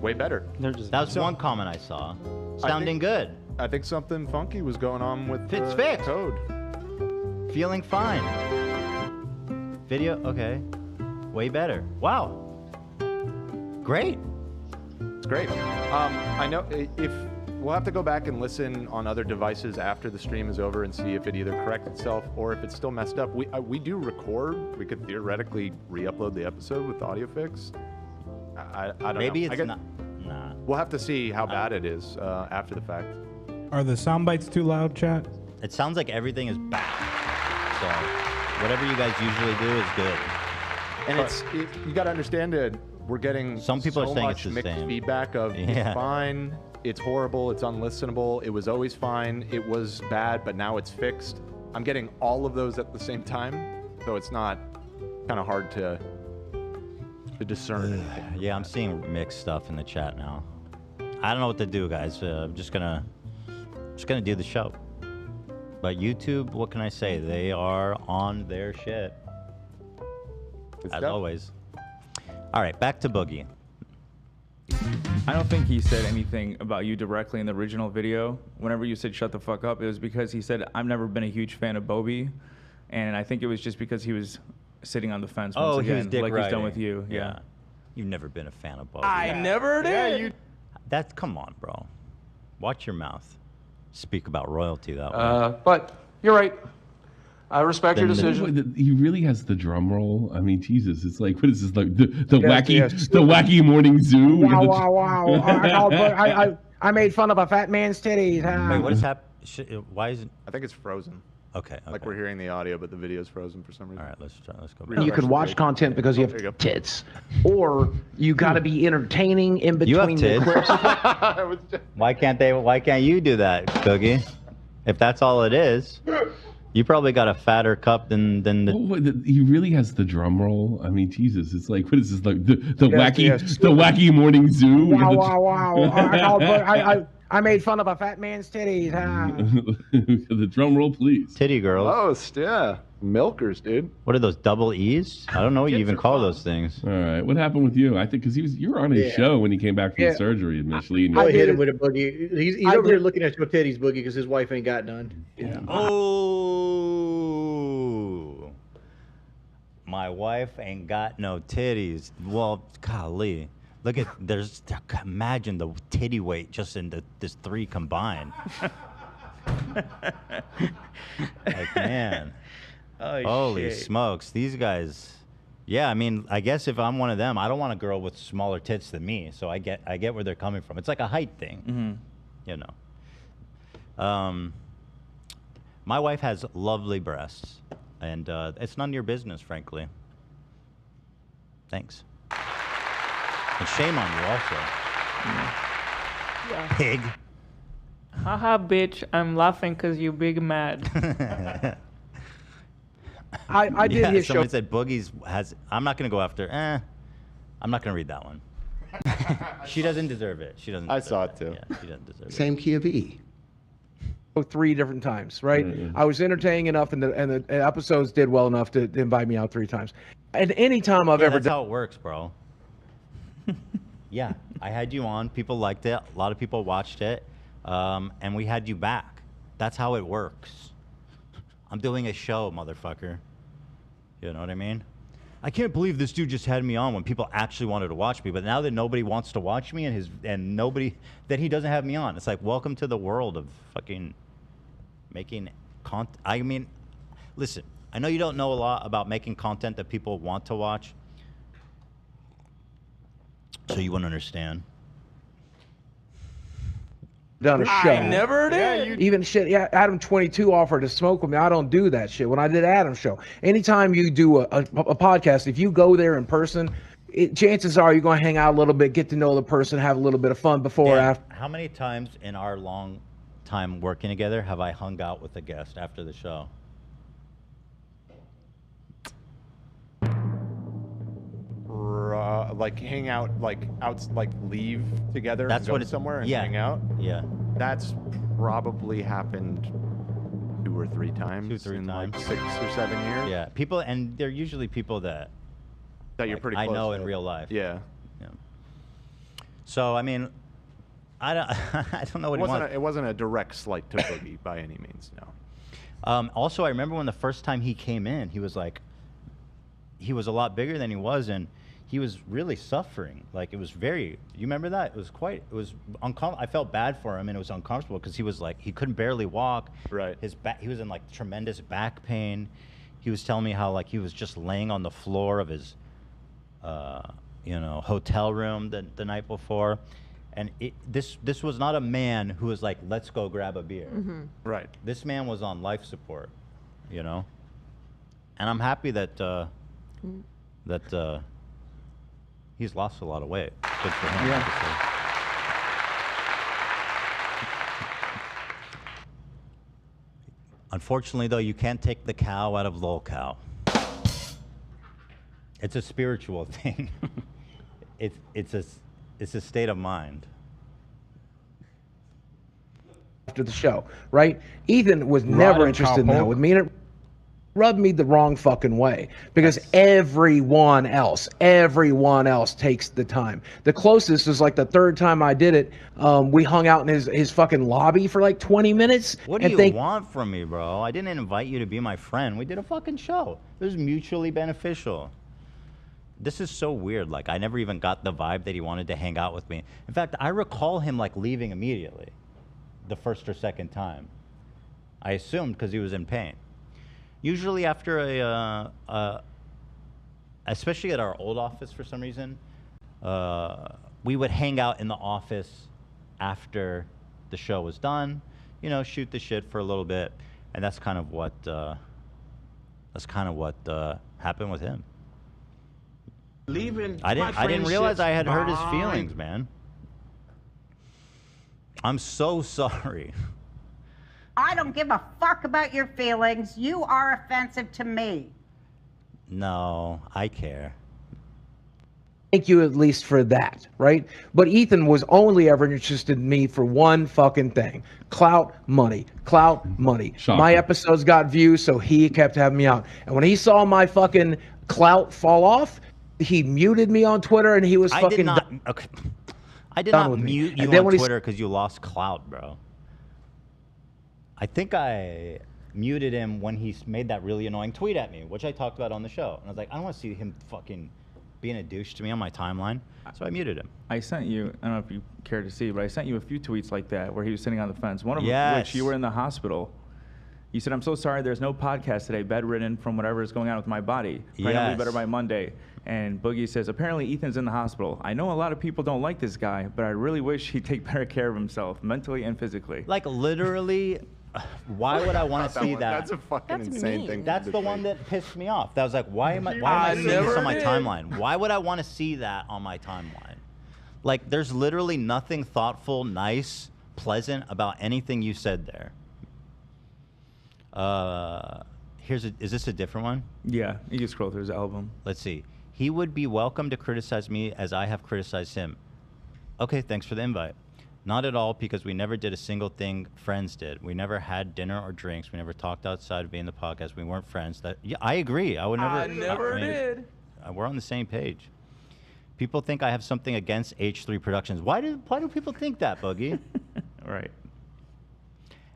Way better. That was one comment I saw. Sounding good. I think something funky was going on with the fixed. code. Feeling fine. Video, okay. Way better. Wow. Great. It's great. I know if we'll have to go back and listen on other devices after the stream is over and see if it either corrects itself or if it's still messed up. We do record. We could theoretically re-upload the episode with the audio fix. I don't know. Maybe it's not. Nah. We'll have to see how bad it is after the fact. Are the sound bites too loud, chat? It sounds like everything is back. So whatever you guys usually do is good. And you got to understand that we're getting some people so are saying much it's the mixed same feedback of it's fine, it's horrible, it's unlistenable, it was always fine, it was bad, but now it's fixed. I'm getting all of those at the same time, so it's not kind of hard to discern. Yeah, I'm seeing mixed stuff in the chat now. I don't know what to do, guys. I'm just gonna do the show. But YouTube, what can I say? They are on their shit. As always. All right, back to Boogie. I don't think he said anything about you directly in the original video. Whenever you said shut the fuck up, it was because he said, I've never been a huge fan of Bobby. And I think it was just because he was sitting on the fence once again, he was dick like he's done riding. with you. Yeah. You've never been a fan of Bobby. I never did. Come on, bro. Watch your mouth. Speak about royalty that way. But you're right. I respect your decision. He really has the drum roll. I mean, Jesus, it's like, what is this, like the Yes, wacky, yes. the wacky morning zoo? Wow, wow, wow. I made fun of a fat man's titties. Wait, what is happening? Why is it? I think it's frozen. Okay. Like we're hearing the audio, but the video's frozen for some reason. All right, let's go back. You can watch content because you have tits, or you got to be entertaining in You have between the tits. clips. Why can't you do that, Boogie? If that's all it is, you probably got a fatter cup than the. He really has the drum roll. I mean, Jesus, it's like, what is this, like the wacky, yes. the wacky morning zoo? Wow, wow, wow. I made fun of a fat man's titties. The drum roll, please. Titty girls. Oh, yeah. Milkers, dude. What are those, double E's? I don't know what you even call those things. All right, what happened with you? I think because you were on his show when he came back from surgery initially. And I hit him with a boogie. He's over here looking at your titties, Boogie, because his wife ain't got none. Yeah. Oh, my wife ain't got no titties. Well, golly. Look at, imagine the titty weight just in this 3 combined. Like, man. Holy smokes. These guys, yeah, I mean, I guess if I'm one of them, I don't want a girl with smaller tits than me. So I get where they're coming from. It's like a height thing, you know. My wife has lovely breasts, and it's none of your business, frankly. Thanks. And shame on you also. Yeah. Pig. Haha, bitch, I'm laughing because you big mad. I did his show. Someone said Boogie's has. I'm not gonna go after. I'm not gonna read that one. She doesn't deserve it. She doesn't. I saw it too. Yeah, she doesn't deserve it. Same key of E. 3 different times, right? I was entertaining enough, and the episodes did well enough to invite me out 3 times. And any time I've ever That's done. how it works, bro. Yeah, I had you on. People liked it. A lot of people watched it, and we had you back. That's how it works. I'm doing a show, motherfucker. You know what I mean? I can't believe this dude just had me on when people actually wanted to watch me. But now that nobody wants to watch me and nobody, that he doesn't have me on. It's like, welcome to the world of fucking making content. I mean, listen, I know you don't know a lot about making content that people want to watch. So you wouldn't understand. Done a show. I never did. Even shit, yeah, Adam 22 offered to smoke with me. I don't do that shit. When I did Adam's show, anytime you do a podcast, if you go there in person, chances are you're going to hang out a little bit, get to know the person, have a little bit of fun before or after. How many times in our long time working together have I hung out with a guest after the show? Like hang out, like leave together. That's and go what it's somewhere and yeah. hang out. Yeah. That's probably happened 2 or 3 times. 2 or 3 in times. like 6 or 7 years. Yeah. People, and they're usually people that you're pretty I close know with. in real life. Yeah. Yeah. So I mean, I don't I don't know what he wants. It wasn't a direct slight to Boogie by any means. No. Also, I remember when the first time he came in, he was a lot bigger than he was, and he was really suffering. Like, it was very, you remember that? It was uncomfortable. I felt bad for him, and it was uncomfortable because he was like, he couldn't barely walk. Right. His back, he was in like tremendous back pain. He was telling me how like he was just laying on the floor of his, hotel room the night before. And this was not a man who was like, let's go grab a beer. Mm-hmm. Right. This man was on life support, you know? And I'm happy that, he's lost a lot of weight. Good for him. Yeah. Unfortunately, though, you can't take the cow out of lolcow. It's a spiritual thing. It's a state of mind. After the show, right? Ethan was never interested in that with me. rubbed me the wrong fucking way because everyone else takes the time. The closest is like the third time I did it. We hung out in his fucking lobby for like 20 minutes. What do you want from me, bro? I didn't invite you to be my friend. We did a fucking show. It was mutually beneficial. This is so weird. Like, I never even got the vibe that he wanted to hang out with me. In fact, I recall him like leaving immediately the first or second time. I assumed because he was in pain. Usually after especially at our old office for some reason, we would hang out in the office after the show was done, you know, shoot the shit for a little bit, and that's kind of what happened with him. I didn't realize I had hurt his feelings, man. I'm so sorry. I don't give a fuck about your feelings. You are offensive to me. No, I care. Thank you at least for that, right? But Ethan was only ever interested in me for one fucking thing. Clout, money. Clout, money. Shocking. My episodes got views, so he kept having me out. And when he saw my fucking clout fall off, he muted me on Twitter and he was fucking... I did not mute you on Twitter because you lost clout, bro. I think I muted him when he made that really annoying tweet at me, which I talked about on the show. And I was like, I don't want to see him fucking being a douche to me on my timeline. So I muted him. I sent you, I don't know if you care to see, but I sent you a few tweets like that where he was sitting on the fence. One of them, which you were in the hospital. You said, I'm so sorry, there's no podcast today, bedridden from whatever is going on with my body. Praying I'll be better by Monday. And Boogie says, apparently Ethan's in the hospital. I know a lot of people don't like this guy, but I really wish he'd take better care of himself, mentally and physically. Like, literally... Why would I want to see that? That's a fucking insane thing. That's the one that pissed me off. That was like, why am I seeing this on my timeline? Why would I want to see that on my timeline? Like, there's literally nothing thoughtful, nice, pleasant about anything you said there. Is this a different one? Yeah, you can scroll through his album. Let's see. He would be welcome to criticize me as I have criticized him. Okay, thanks for the invite. Not at all, because we never did a single thing friends did. We never had dinner or drinks. We never talked outside of being the podcast. We weren't friends. Yeah, I agree. I would never. I never did. We're on the same page. People think I have something against H3 Productions. Why do people think that, Boogie? Right.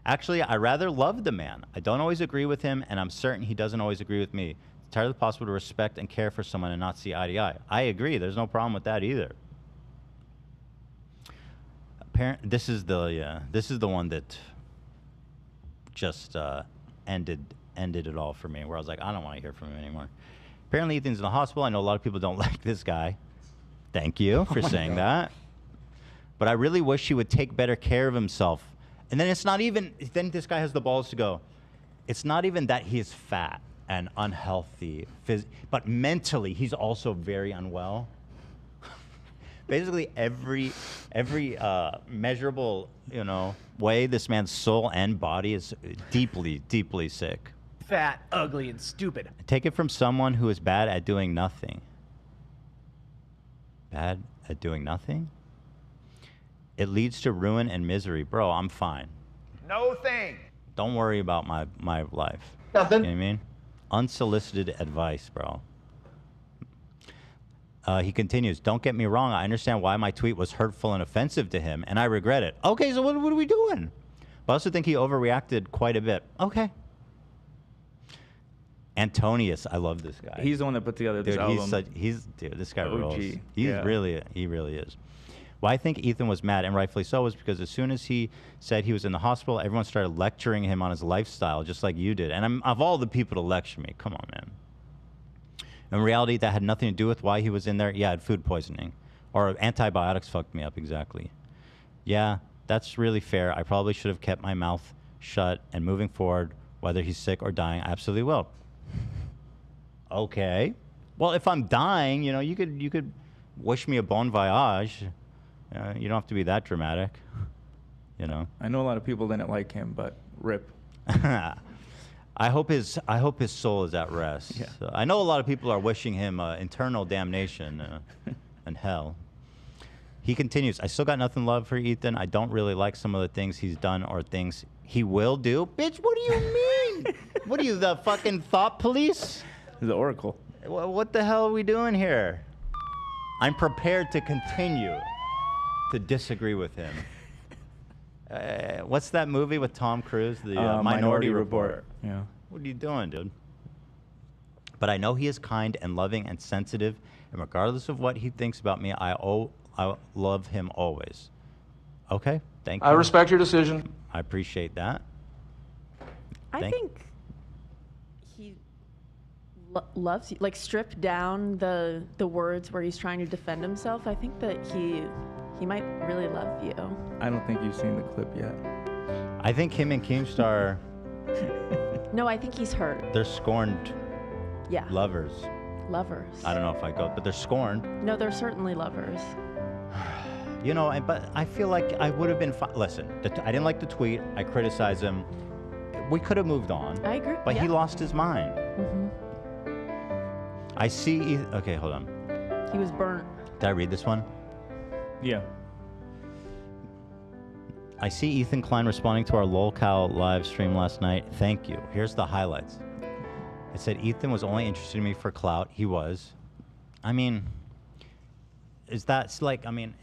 Actually, I rather love the man. I don't always agree with him, and I'm certain he doesn't always agree with me. It's entirely possible to respect and care for someone and not see eye to eye. I agree. There's no problem with that either. This is the one that just ended it all for me, where I was like, I don't want to hear from him anymore. Apparently Ethan's in the hospital. I know a lot of people don't like this guy. Thank you for saying that. But I really wish he would take better care of himself. And then it's not even, then this guy has the balls to go, it's not even that he is fat and unhealthy, but mentally he's also very unwell. Basically every measurable, way this man's soul and body is deeply, deeply sick. Fat, ugly, and stupid. Take it from someone who is bad at doing nothing. Bad at doing nothing? It leads to ruin and misery. Bro, I'm fine. No thing. Don't worry about my life. Nothing. You know what I mean? Unsolicited advice, bro. He continues, don't get me wrong, I understand why my tweet was hurtful and offensive to him, and I regret it. Okay, so what are we doing? But I also think he overreacted quite a bit. Okay. Antonius, I love this guy. He's the one that put together this album. Dude, this guy OG. rolls. He really is. Why I think Ethan was mad, and rightfully so, was because as soon as he said he was in the hospital, everyone started lecturing him on his lifestyle, just like you did. And of all the people to lecture me, come on, man. In reality, that had nothing to do with why he was in there. Yeah, I had food poisoning. Or antibiotics fucked me up, exactly. Yeah, that's really fair. I probably should have kept my mouth shut, and moving forward, whether he's sick or dying, I absolutely will. Okay. Well, if I'm dying, you could wish me a bon voyage. You don't have to be that dramatic, I know a lot of people didn't like him, but rip. I hope his soul is at rest. Yeah. So I know a lot of people are wishing him eternal damnation and hell. He continues, I still got nothing love for Ethan. I don't really like some of the things he's done or things he will do. Bitch, what do you mean? What are you, the fucking thought police? The Oracle. What the hell are we doing here? I'm prepared to continue to disagree with him. What's that movie with Tom Cruise? The Minority Report. Yeah. What are you doing, dude? But I know he is kind and loving and sensitive, and regardless of what he thinks about me, I love him always. Okay, thank you. I respect your decision. I appreciate that. I think he loves you. Like, strip down the words where he's trying to defend himself. I think that he might really love you. I don't think you've seen the clip yet. I think him and Keemstar, No, I think he's hurt. they're scorned Yeah. lovers. Lovers. I don't know if I go, but they're scorned. No, they're certainly lovers. You know, but I feel like I would have been listen, I didn't like the tweet. I criticized him. We could have moved on. I agree. But he yeah. lost his mind. I see. Okay, hold on. He was burnt. Did I read this one? Yeah. I see Ethan Klein responding to our LolCow live stream last night. Thank you. Here's the highlights. It said Ethan was only interested in me for clout. He was. I mean, is that like? I mean,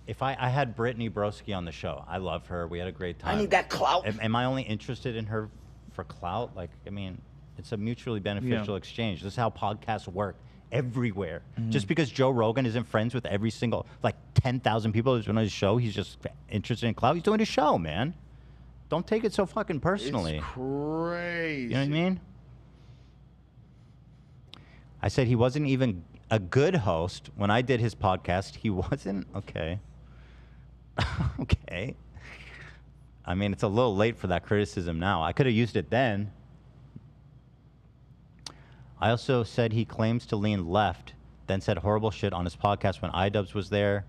if I had Brittany Broski on the show, I love her. We had a great time. I need that clout. Am I only interested in her for clout? Like, I mean, it's a mutually beneficial exchange. This is how podcasts work everywhere. Just because Joe Rogan isn't friends with every single, like 10,000 people who's on his show, he's just interested in clout. He's doing his show, man. Don't take it so fucking personally. It's crazy. You know what I mean? I said he wasn't even a good host when I did his podcast. He wasn't? Okay. Okay. I mean, it's a little late for that criticism now. I could have used it then. I also said he claims to lean left, then said horrible shit on his podcast when iDubbbz was there.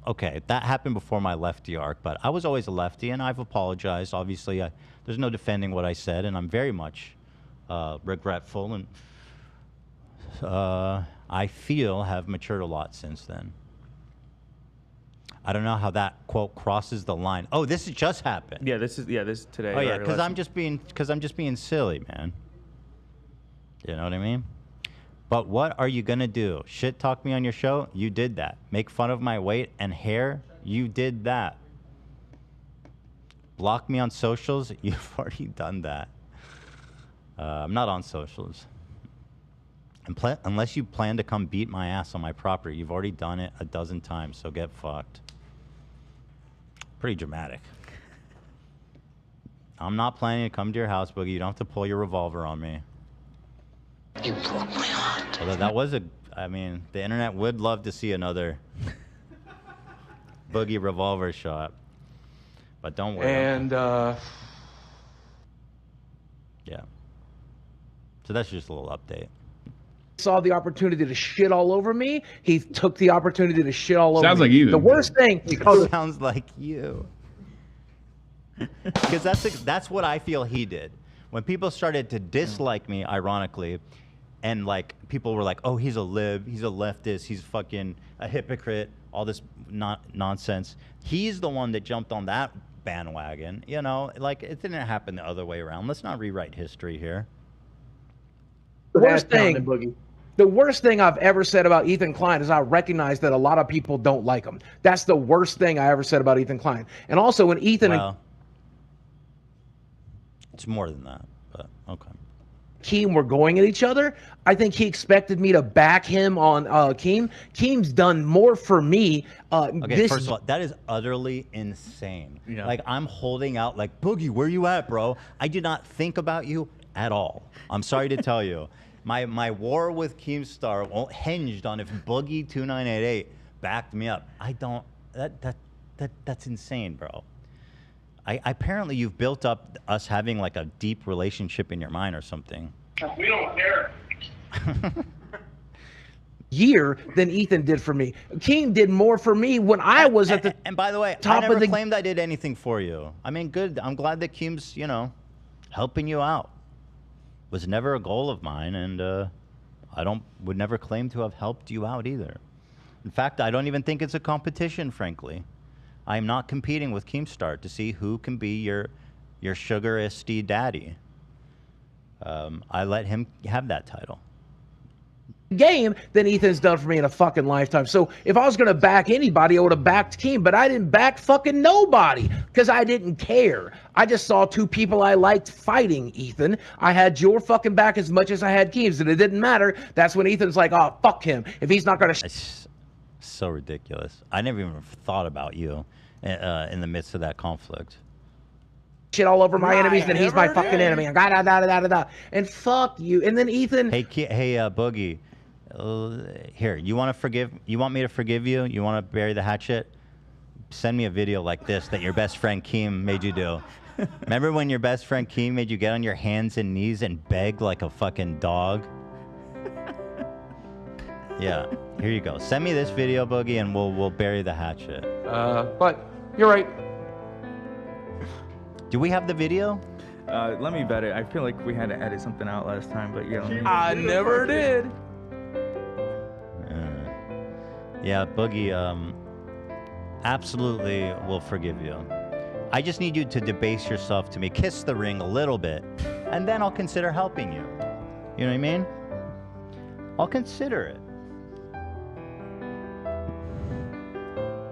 Okay, that happened before my lefty arc, but I was always a lefty, and I've apologized. Obviously, there's no defending what I said, and I'm very much regretful, and I feel have matured a lot since then. I don't know how that quote crosses the line. Oh, this just happened. Yeah, this is today. Oh yeah, because I'm just being silly, man. You know what I mean? But what are you gonna do? Shit talk me on your show? You did that. Make fun of my weight and hair? You did that. Block me on socials? You've already done that. I'm not on socials. Unless you plan to come beat my ass on my property, you've already done it a dozen times, so get fucked. Pretty dramatic. I'm not planning to come to your house, Boogie. You don't have to pull your revolver on me. You broke my heart. Although that was I mean, the internet would love to see another Boogie revolver shot. But don't worry. And, yeah. So that's just a little update. Saw the opportunity to shit all over me. He took the opportunity to shit all over me. Sounds like you. The worst thing. Sounds like you. Because that's what I feel he did. When people started to dislike me, ironically, and like people were like, "Oh, he's a lib, he's a leftist, he's fucking a hypocrite," all this nonsense. He's the one that jumped on that bandwagon. You know, like it didn't happen the other way around. Let's not rewrite history here. The worst thing I've ever said about Ethan Klein is I recognize that a lot of people don't like him. That's the worst thing I ever said about Ethan Klein. And also when Ethan and it's more than that, but okay. Keem were going at each other, I think he expected me to back him on Keem. Keem's done more for me. Okay, first of all, that is utterly insane. Yeah. Like, I'm holding out like, Boogie, where you at, bro? I did not think about you at all. I'm sorry to tell you. My war with Keemstar hinged on if Boogie2988 backed me up. I don't, that's insane, bro. Apparently you've built up us having like a deep relationship in your mind or something. We don't care. Year than Ethan did for me. Keem did more for me when I was at the and by the way, top I never of the claimed I did anything for you. I mean, good. I'm glad that Keem's, you know, helping you out. Was never a goal of mine, and would never claim to have helped you out either. In fact, I don't even think it's a competition, frankly. I am not competing with Keemstar to see who can be your sugar SD daddy. I let him have that title. Game than Ethan's done for me in a fucking lifetime. So if I was gonna back anybody, I would have backed Keem, but I didn't back fucking nobody because I didn't care. I just saw two people I liked fighting, Ethan. I had your fucking back as much as I had Keem's, and it didn't matter. That's when Ethan's like, oh, fuck him. If he's not gonna So ridiculous. I never even thought about you in the midst of that conflict. Shit all over my enemies, then he's my fucking enemy. And fuck you. And then Ethan. Hey, Boogie. Here, you want me to forgive you? You want to bury the hatchet? Send me a video like this that your best friend Keem made you do. Remember when your best friend Keem made you get on your hands and knees and beg like a fucking dog? Yeah, here you go. Send me this video, Boogie, and we'll bury the hatchet. But you're right. Do we have the video? Let me vet it. I feel like we had to edit something out last time, but yeah. I never did. Yeah, Boogie, absolutely will forgive you. I just need you to debase yourself to me, kiss the ring a little bit, and then I'll consider helping you. You know what I mean? I'll consider it.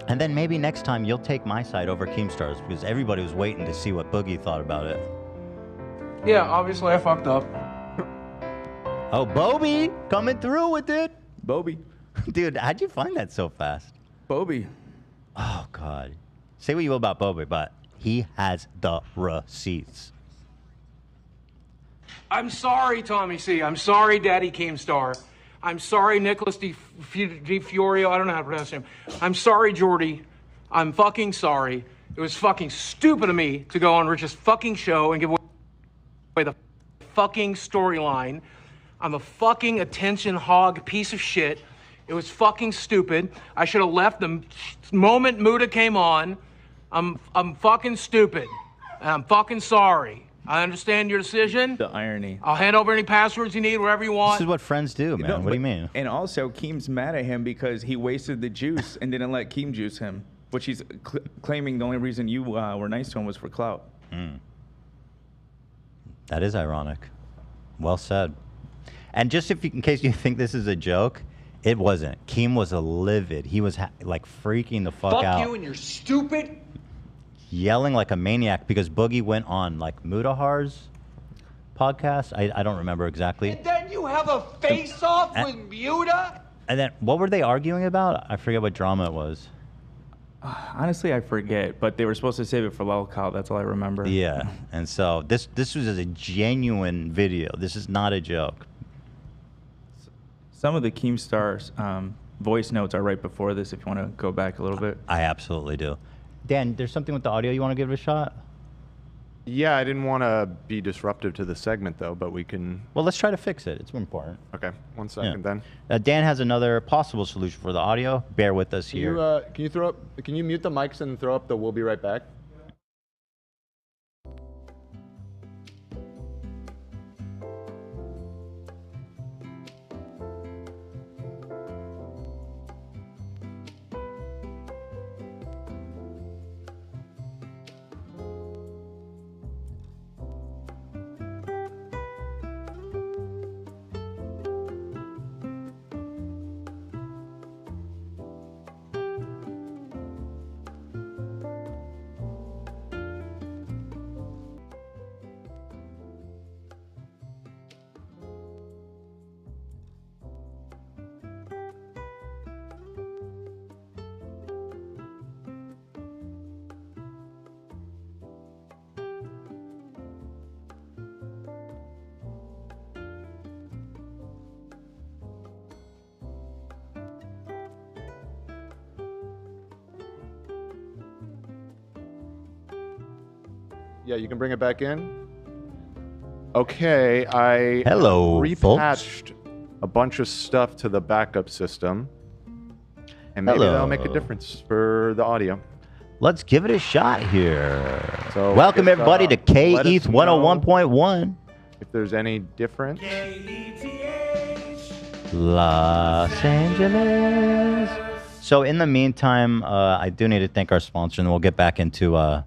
And then maybe next time you'll take my side over Keemstar's because everybody was waiting to see what Boogie thought about it. Yeah, obviously I fucked up. Oh, Bobby coming through with it. Bobby. Dude, how'd you find that so fast? Bobby. Oh, God. Say what you will about Bobby, but he has the receipts. I'm sorry, Tommy C. I'm sorry, Daddy Keemstar. I'm sorry, Nicholas Di Fiorio. I don't know how to pronounce him. I'm sorry, Jordy. I'm fucking sorry. It was fucking stupid of me to go on Rich's fucking show and give away the fucking storyline. I'm a fucking attention hog piece of shit. It was fucking stupid. I should have left the moment Muda came on. I'm fucking stupid. And I'm fucking sorry. I understand your decision. The irony. I'll hand over any passwords you need, wherever you want. This is what friends do, man. No, what do you mean? And also, Keem's mad at him because he wasted the juice and didn't let Keem juice him, which he's claiming the only reason you were nice to him was for clout. That is ironic. Well said. And just in case you think this is a joke, it wasn't. Keem was livid. He was like freaking the fuck out. Fuck you and your stupid. Yelling like a maniac because Boogie went on like Mudahar's podcast. I don't remember exactly. And then you have a face-off with Muda? And then what were they arguing about? I forget what drama it was. Honestly, I forget, but they were supposed to save it for Lolcow. That's all I remember. Yeah, and so this was a genuine video. This is not a joke. Some of the Keemstar's voice notes are right before this if you want to go back a little bit. I absolutely do. Dan, there's something with the audio you want to give it a shot? Yeah, I didn't want to be disruptive to the segment, though, but we can... Well, let's try to fix it. It's important. Okay, 1 second then. Dan has another possible solution for the audio. Bear with us here. Can you mute the mics and throw up the "We'll be right back"? Yeah, you can bring it back in. Okay, I repatched a bunch of stuff to the backup system, and maybe that'll make a difference for the audio. Let's give it a shot here. So welcome everybody to KETH 101.1. If there's any difference. Los Angeles. So in the meantime, I do need to thank our sponsor, and then we'll get back into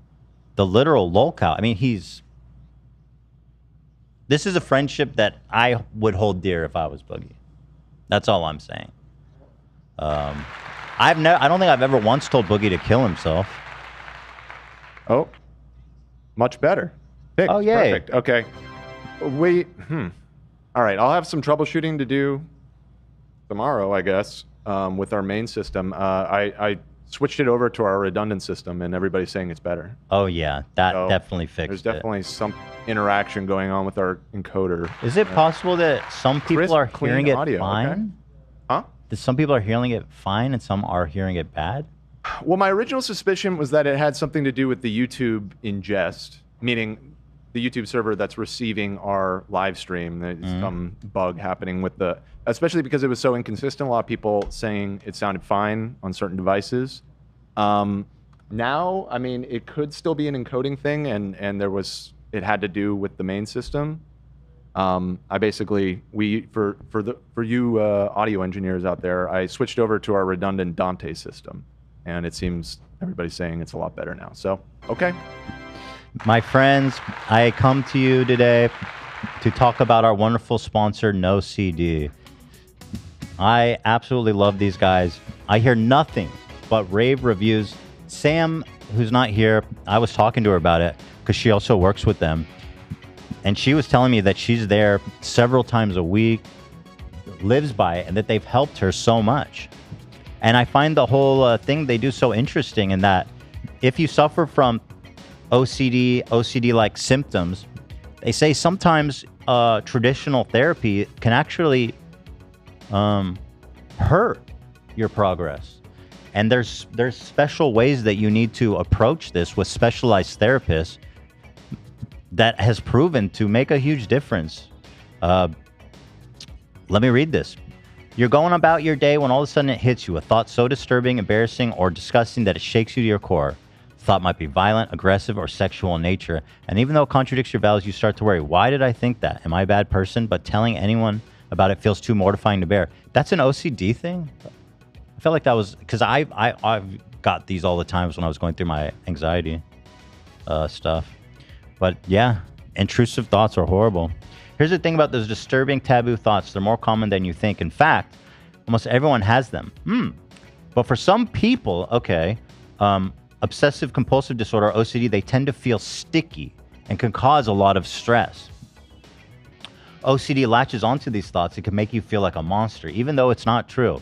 the literal lolcow. I mean, he's This is a friendship that I would hold dear if I was Boogie. That's all I'm saying. I don't think I've ever once told Boogie to kill himself. Oh, much better. Fixed. Oh, yay. Perfect. Okay. All right, I'll have some troubleshooting to do tomorrow, I guess, with our main system. I switched it over to our redundant system, and everybody's saying it's better. Oh, yeah. That definitely fixed There's definitely some interaction going on with our encoder. Is it possible that some people are clean hearing it audio, fine? okay. Huh? That some people are hearing it fine and some are hearing it bad? Well, my original suspicion was that it had something to do with the YouTube ingest, meaning the YouTube server that's receiving our live stream. There's some bug happening with especially because it was so inconsistent. A lot of people saying it sounded fine on certain devices. Now, I mean, it could still be an encoding thing, and it had to do with the main system. I basically, for you audio engineers out there, I switched over to our redundant Dante system, and it seems everybody's saying it's a lot better now. So, okay. My friends, I come to you today to talk about our wonderful sponsor, No CD. I absolutely love these guys. I hear nothing but rave reviews. Sam, who's not here, I was talking to her about it because she also works with them. And she was telling me that she's there several times a week, lives by it, and that they've helped her so much. And I find the whole thing they do so interesting in that if you suffer from OCD-like symptoms, they say sometimes traditional therapy can actually hurt your progress. And there's special ways that you need to approach this with specialized therapists that has proven to make a huge difference. Let me read this. You're going about your day when all of a sudden it hits you, a thought so disturbing, embarrassing, or disgusting that it shakes you to your core. The thought might be violent, aggressive, or sexual in nature. And even though it contradicts your values, you start to worry, why did I think that? Am I a bad person? But telling anyone about it feels too mortifying to bear. That's an OCD thing? I felt like that was, because I've got these all the times when I was going through my anxiety stuff. But yeah, intrusive thoughts are horrible. Here's the thing about those disturbing taboo thoughts. They're more common than you think. In fact, almost everyone has them. But for some people, obsessive compulsive disorder, OCD, they tend to feel sticky and can cause a lot of stress. OCD latches onto these thoughts. It can make you feel like a monster, even though it's not true.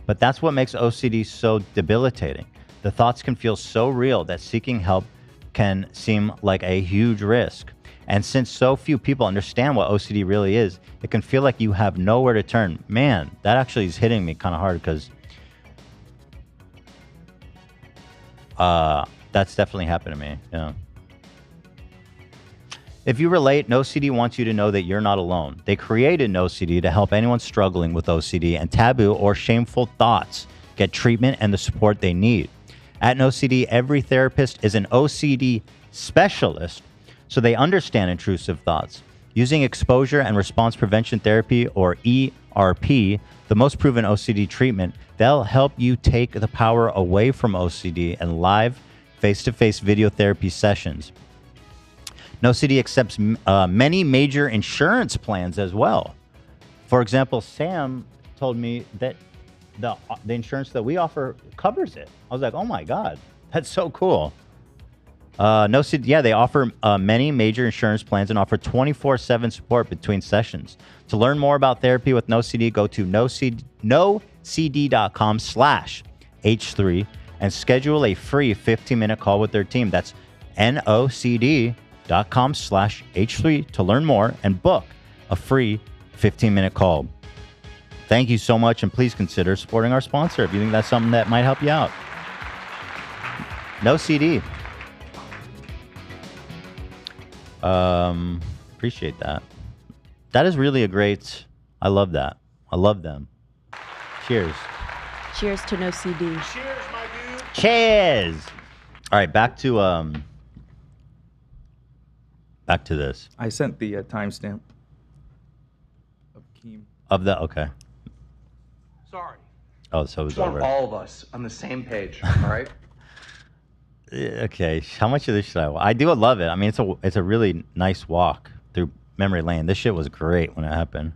But that's what makes OCD so debilitating. The thoughts can feel so real that seeking help can seem like a huge risk. And since so few people understand what OCD really is, it can feel like you have nowhere to turn. Man, that actually is hitting me kind of hard because that's definitely happened to me. Yeah. If you relate, NoCD wants you to know that you're not alone. They created NoCD to help anyone struggling with OCD and taboo or shameful thoughts get treatment and the support they need. At NoCD, every therapist is an OCD specialist, so they understand intrusive thoughts. Using exposure and response prevention therapy, or ERP, the most proven OCD treatment, they'll help you take the power away from OCD and live face-to-face video therapy sessions. NoCD accepts many major insurance plans as well. For example, Sam told me that the insurance that we offer covers it. I was like, oh my God, that's so cool. NoCD, yeah, they offer many major insurance plans and offer 24/7 support between sessions. To learn more about therapy with NoCD, go to nocd.com/H3 and schedule a free 15-minute call with their team. That's nocd.com/H3 to learn more and book a free 15-minute call. Thank you so much, and please consider supporting our sponsor if you think that's something that might help you out. NoCD. Appreciate that. That is really a great, I love that. I love them. Cheers. Cheers to NoCD. Cheers, my dude. Cheers. All right, back to this. I sent the timestamp of Keem. Of the, okay. Sorry. Oh, so it's I want over. all of us on the same page, all right? Okay, how much of this should I do love it. I mean, it's a really nice walk through memory lane. This shit was great when it happened.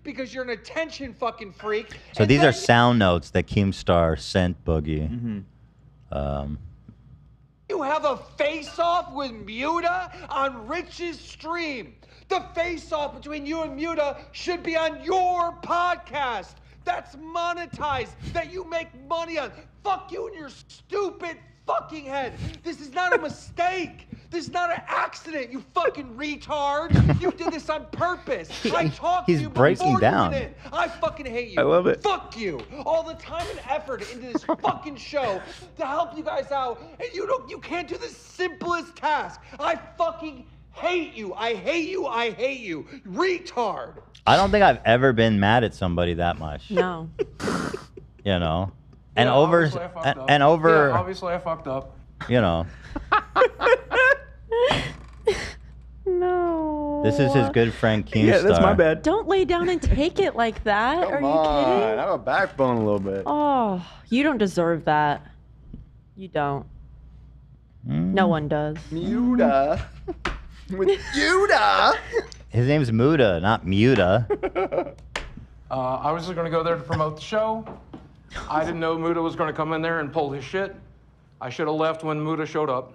Because you're an attention fucking freak. So these are sound notes that Keemstar sent Boogie. You have a face-off with Muta on Rich's stream. The face-off between you and Muta should be on your podcast. That's monetized, that you make money on. Fuck you and your stupid fucking head. This is not a mistake. This is not an accident, you fucking retard. You did this on purpose. I talked to you breaking before down. you went in. I fucking hate you. I love it. Fuck you. All the time and effort into this fucking show to help you guys out, and you can't do the simplest task. I fucking hate you. I hate you. I hate you. Retard. I don't think I've ever been mad at somebody that much. No. You know, and Yeah, over obviously I fucked up. and over. Yeah, obviously I fucked up. You know. No. This is his good friend Keemstar. Yeah, that's my bad. Don't lay down and take it like that. Are you kidding? I have a backbone a little bit. Oh, you don't deserve that. You don't. No one does. Muta. With Muta. His name's Muta, not Muta. I was just going to go there to promote the show. I didn't know Muta was going to come in there and pull his shit. I should have left when Muta showed up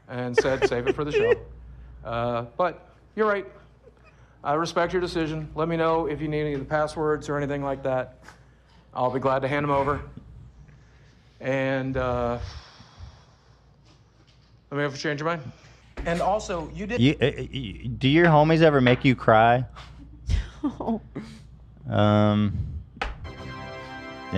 and said, save it for the show. But you're right. I respect your decision. Let me know if you need any of the passwords or anything like that. I'll be glad to hand them over. And let me know if you change your mind. And also, you did. Do your homies ever make you cry? You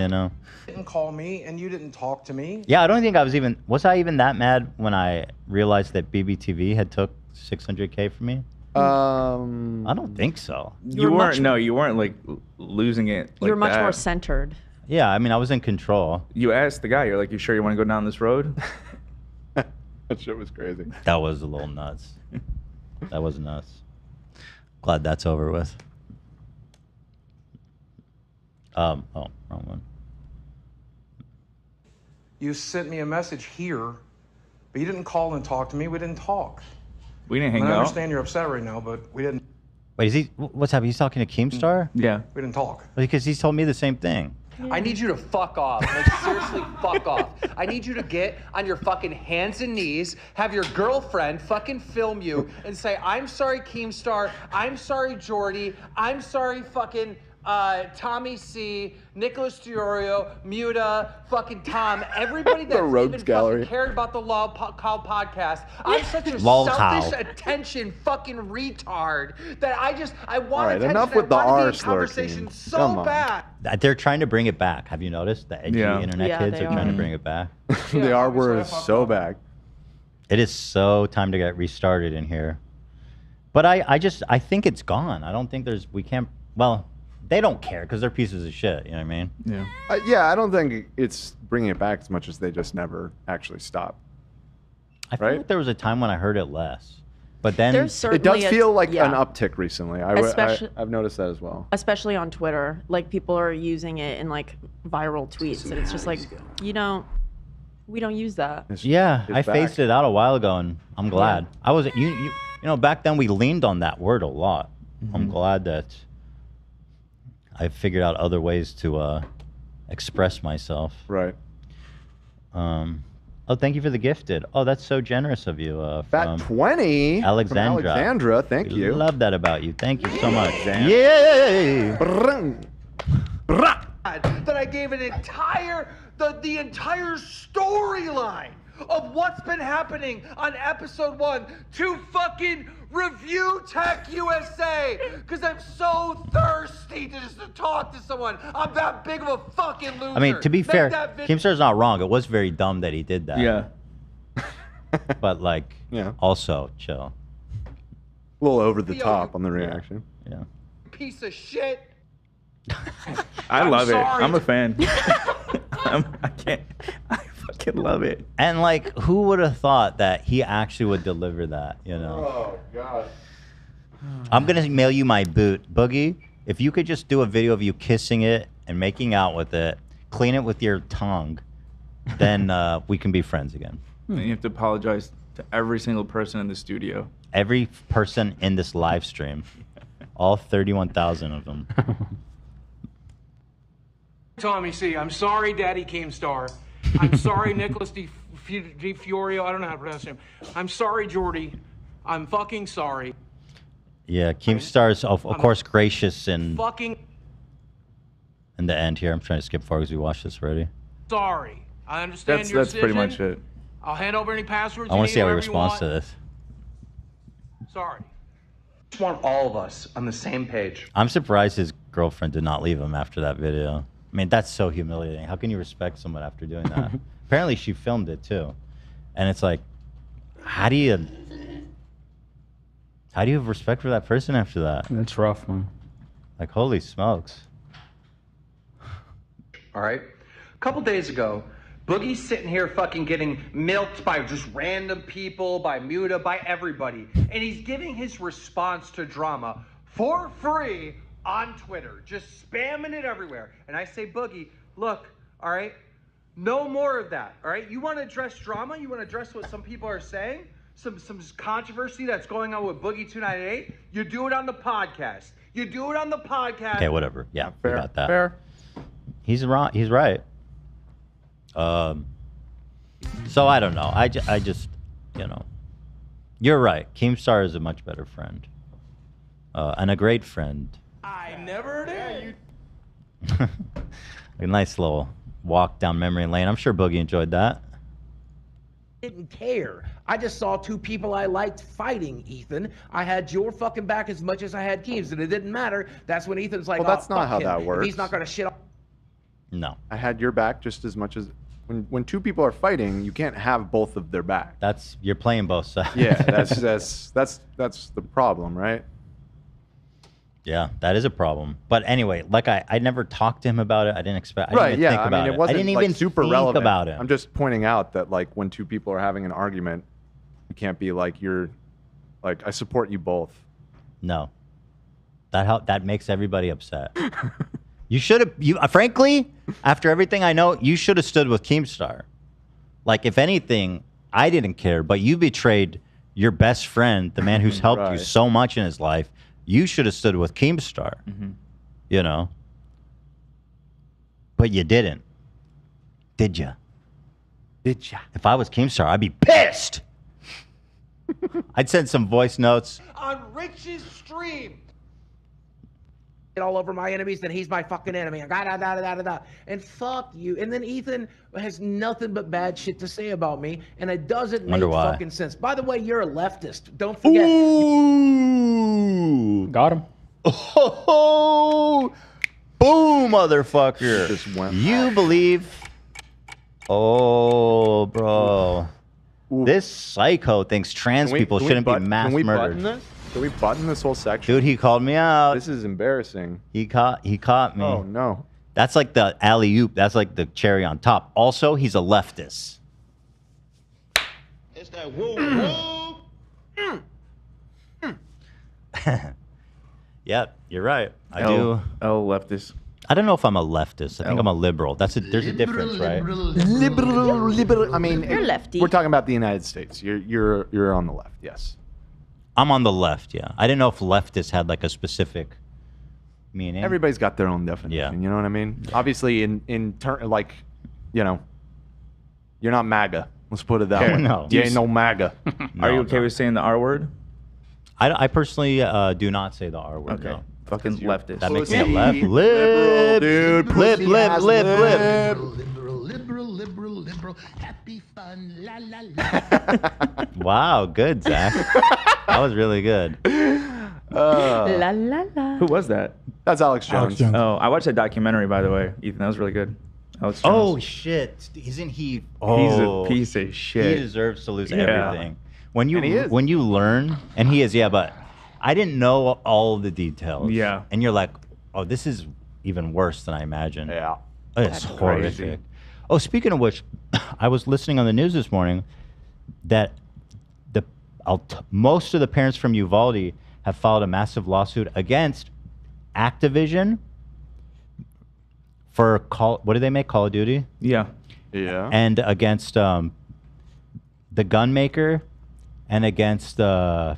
know. Didn't call me and you didn't talk to me. Yeah, I don't think I was I even that mad when I realized that BBTV had took 600K from me? I don't think so. You weren't like losing it. Like You were much that. more centered. Yeah, I mean, I was in control. You asked the guy, you're like, you sure you want to go down this road? That shit was crazy. That was a little nuts. That was nuts. Glad that's over with. Oh, wrong one. You sent me a message here, but you didn't call and talk to me. We didn't talk. We didn't I hang mean, I out. understand you're upset right now, but we didn't. Wait, is he? What's happening? He's talking to Keemstar? Yeah. We didn't talk. Because he's told me the same thing. I need you to fuck off. Like, seriously, fuck off. I need you to get on your fucking hands and knees, have your girlfriend fucking film you, and say, I'm sorry, Keemstar. I'm sorry, Jordy. I'm sorry, fucking Tommy C, Nicholas Diorio, Muta, fucking Tom, everybody that's even fucking cared about the Lol Cow podcast. I'm such a Lol selfish Cow. attention fucking retard that I want All right, attention. enough with the I wanna be R in slur, conversation Keem. so Come on. bad. They're trying to bring it back. Have you noticed? The edgy internet Yeah, kids they are trying to are. bring it back. The R word is so back. It is so time to get restarted in here. But I think it's gone. I don't think we can't, well, they don't care because they're pieces of shit. You know what I mean? Yeah. Yeah, I don't think it's bringing it back as much as they just never actually stop. I feel like there was a time when I heard it less. But then There's It does certainly feel like yeah. an uptick recently. Especially- I've noticed that as well. Especially on Twitter. Like, people are using it in, like, viral tweets. And it's just like, we don't use that. Yeah, It's I phased it out a while ago, and I'm glad. I was, you know, back then we leaned on that word a lot. I'm glad that I figured out other ways to express myself. Right. Oh, thank you for the gifted. Oh, that's so generous of you. Fat 20 Alexandra. from Alexandra, thank We you. Love that about you. Thank you so much. Alexandra. Yay! That I gave the entire storyline of what's been happening on episode 1 to fucking review Tech USA because I'm so thirsty to just to talk to someone. I'm that big of a fucking loser. I mean, to be Make fair, that vid- Keemstar's not wrong. It was very dumb that he did that. Yeah. But like, also chill. A little over the top on the reaction. Yeah. piece of shit. I love it. sorry. I'm a fan. I fucking love it. And like, who would have thought that he actually would deliver that? You know. Oh God. I'm gonna mail you my boot, Boogie. If you could just do a video of you kissing it and making out with it, clean it with your tongue, then we can be friends again. And you have to apologize to every single person in the studio. Every person in this live stream. All 31,000 of them. Tommy C, I'm sorry, Daddy Keemstar. I'm sorry, Nicholas DeFiorio. I don't know how to pronounce him. I'm sorry, Jordy. I'm fucking sorry. Yeah, Keemstar's of course gracious in Fucking the end here. I'm trying to skip forward because we watched this already. sorry. I understand your That's pretty decision. much it. I'll hand over any passwords. I want to you see how he need, whatever you responds to want. this. I Sorry. just want all of us on the same page. I'm surprised his girlfriend did not leave him after that video. I mean, that's so humiliating. How can you respect someone after doing that? Apparently, she filmed it too, and it's like, how do you have respect for that person after that? That's rough, man. Like, holy smokes. All right. A couple days ago, Boogie's sitting here fucking getting milked by just random people, by Muta, by everybody. And he's giving his response to drama for free on Twitter, just spamming it everywhere. And I say, Boogie, look, all right, no more of that, all right? You want to address drama? You want to address what some people are saying? Some controversy that's going on with Boogie2988? You do it on the podcast. You do it on the podcast. Okay, whatever. Yeah, we got that. Fair. He's wrong. He's right. So I don't know. I just, you know, you're right. Keemstar is a much better friend, and a great friend. I never did. A nice little walk down memory lane. I'm sure Boogie enjoyed that. Didn't care. I just saw two people I liked fighting, Ethan. I had your fucking back as much as I had Keem's, and it didn't matter. That's when Ethan's like, Well, that's oh, not fuck how him. that If works. he's not gonna shit on. No. I had your back just as much as when two people are fighting, you can't have both of their back. That's you're playing both sides. Yeah, that's the problem, right? Yeah, that is a problem. But anyway, like I never talked to him about it. I didn't expect. I Right, didn't even yeah. think I about mean, it. it wasn't I didn't like even super think relevant. about it. I'm just pointing out that like when two people are having an argument, you can't be like I support you both. No. That makes everybody upset. You should have. Frankly, after everything I know, you should have stood with Keemstar. Like, if anything, I didn't care, but you betrayed your best friend, the man who's helped you Right. so much in his life. You should have stood with Keemstar. You know. But you didn't. Did you? Did ya? If I was Keemstar, I'd be pissed. I'd send some voice notes. On Rich's stream. All over my enemies, then he's my fucking enemy. And fuck you. And then Ethan has nothing but bad shit to say about me, and it doesn't make Wonder why. fucking sense. By the way, you're a leftist. Don't forget. Ooh. Got him. Oh, boom, motherfucker. Just went You believe? Oh, bro. This psycho thinks trans people shouldn't be mass murdered. Button this? Can we button this whole section? Dude, he called me out. This is embarrassing. He caught me. Oh no. That's like the alley-oop. That's like the cherry on top. Also, he's a leftist. It's that woo woo. Yep, you're right. I do. leftist. I don't know if I'm a leftist. I think I'm a liberal. There's a difference, right? Liberal. I mean, You're lefty. We're talking about the United States. You're on the left. Yes. I'm on the left, yeah. I didn't know if leftist had like a specific meaning. Everybody's got their own definition. Yeah. You know what I mean? Obviously, in turn, like, you know, you're not MAGA. Let's put it that Okay. way. No. You ain't no MAGA. Are you okay with saying the R word? I personally do not say the R word. Okay. No. Fucking leftist. That makes me a Pussy. left. Liberal, dude. Lip, Pussy lip, ass lip, lip. Liberal, happy fun, la la la. Wow, good, Zach. That was really good. La la la. Who was that? That's Alex Jones. Jones. Oh, I watched that documentary, by the way, Ethan. That was really good. Alex Oh Jones. shit! Isn't he? He's Oh, a piece of he shit. deserves to lose Yeah. everything. When And he you is. when you learn, and he is, yeah. But I didn't know all the details. Yeah. And you're like, oh, this is even worse than I imagined. Yeah. It's horrific. crazy. Oh, speaking of which, I was listening on the news this morning that most of the parents from Uvalde have filed a massive lawsuit against Activision for what do they make, Call of Duty? Yeah. Yeah. And against the gun maker and against fuck,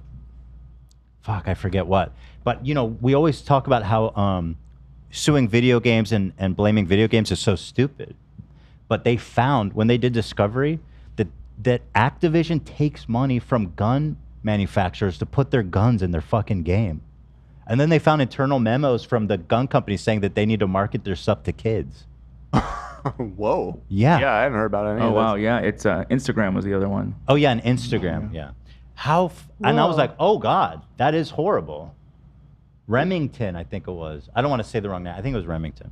I forget what. But you know, we always talk about how suing video games and blaming video games is so stupid. But they found when they did discovery that Activision takes money from gun manufacturers to put their guns in their fucking game. And then they found internal memos from the gun companies saying that they need to market their stuff to kids. Whoa. Yeah. Yeah, I hadn't heard about any Oh of wow, this. yeah. It's Instagram was the other one. Oh yeah, and Instagram, yeah. And I was Whoa. like, oh God, that is horrible. Remington, I think it was. I don't want to say the wrong name. I think it was Remington.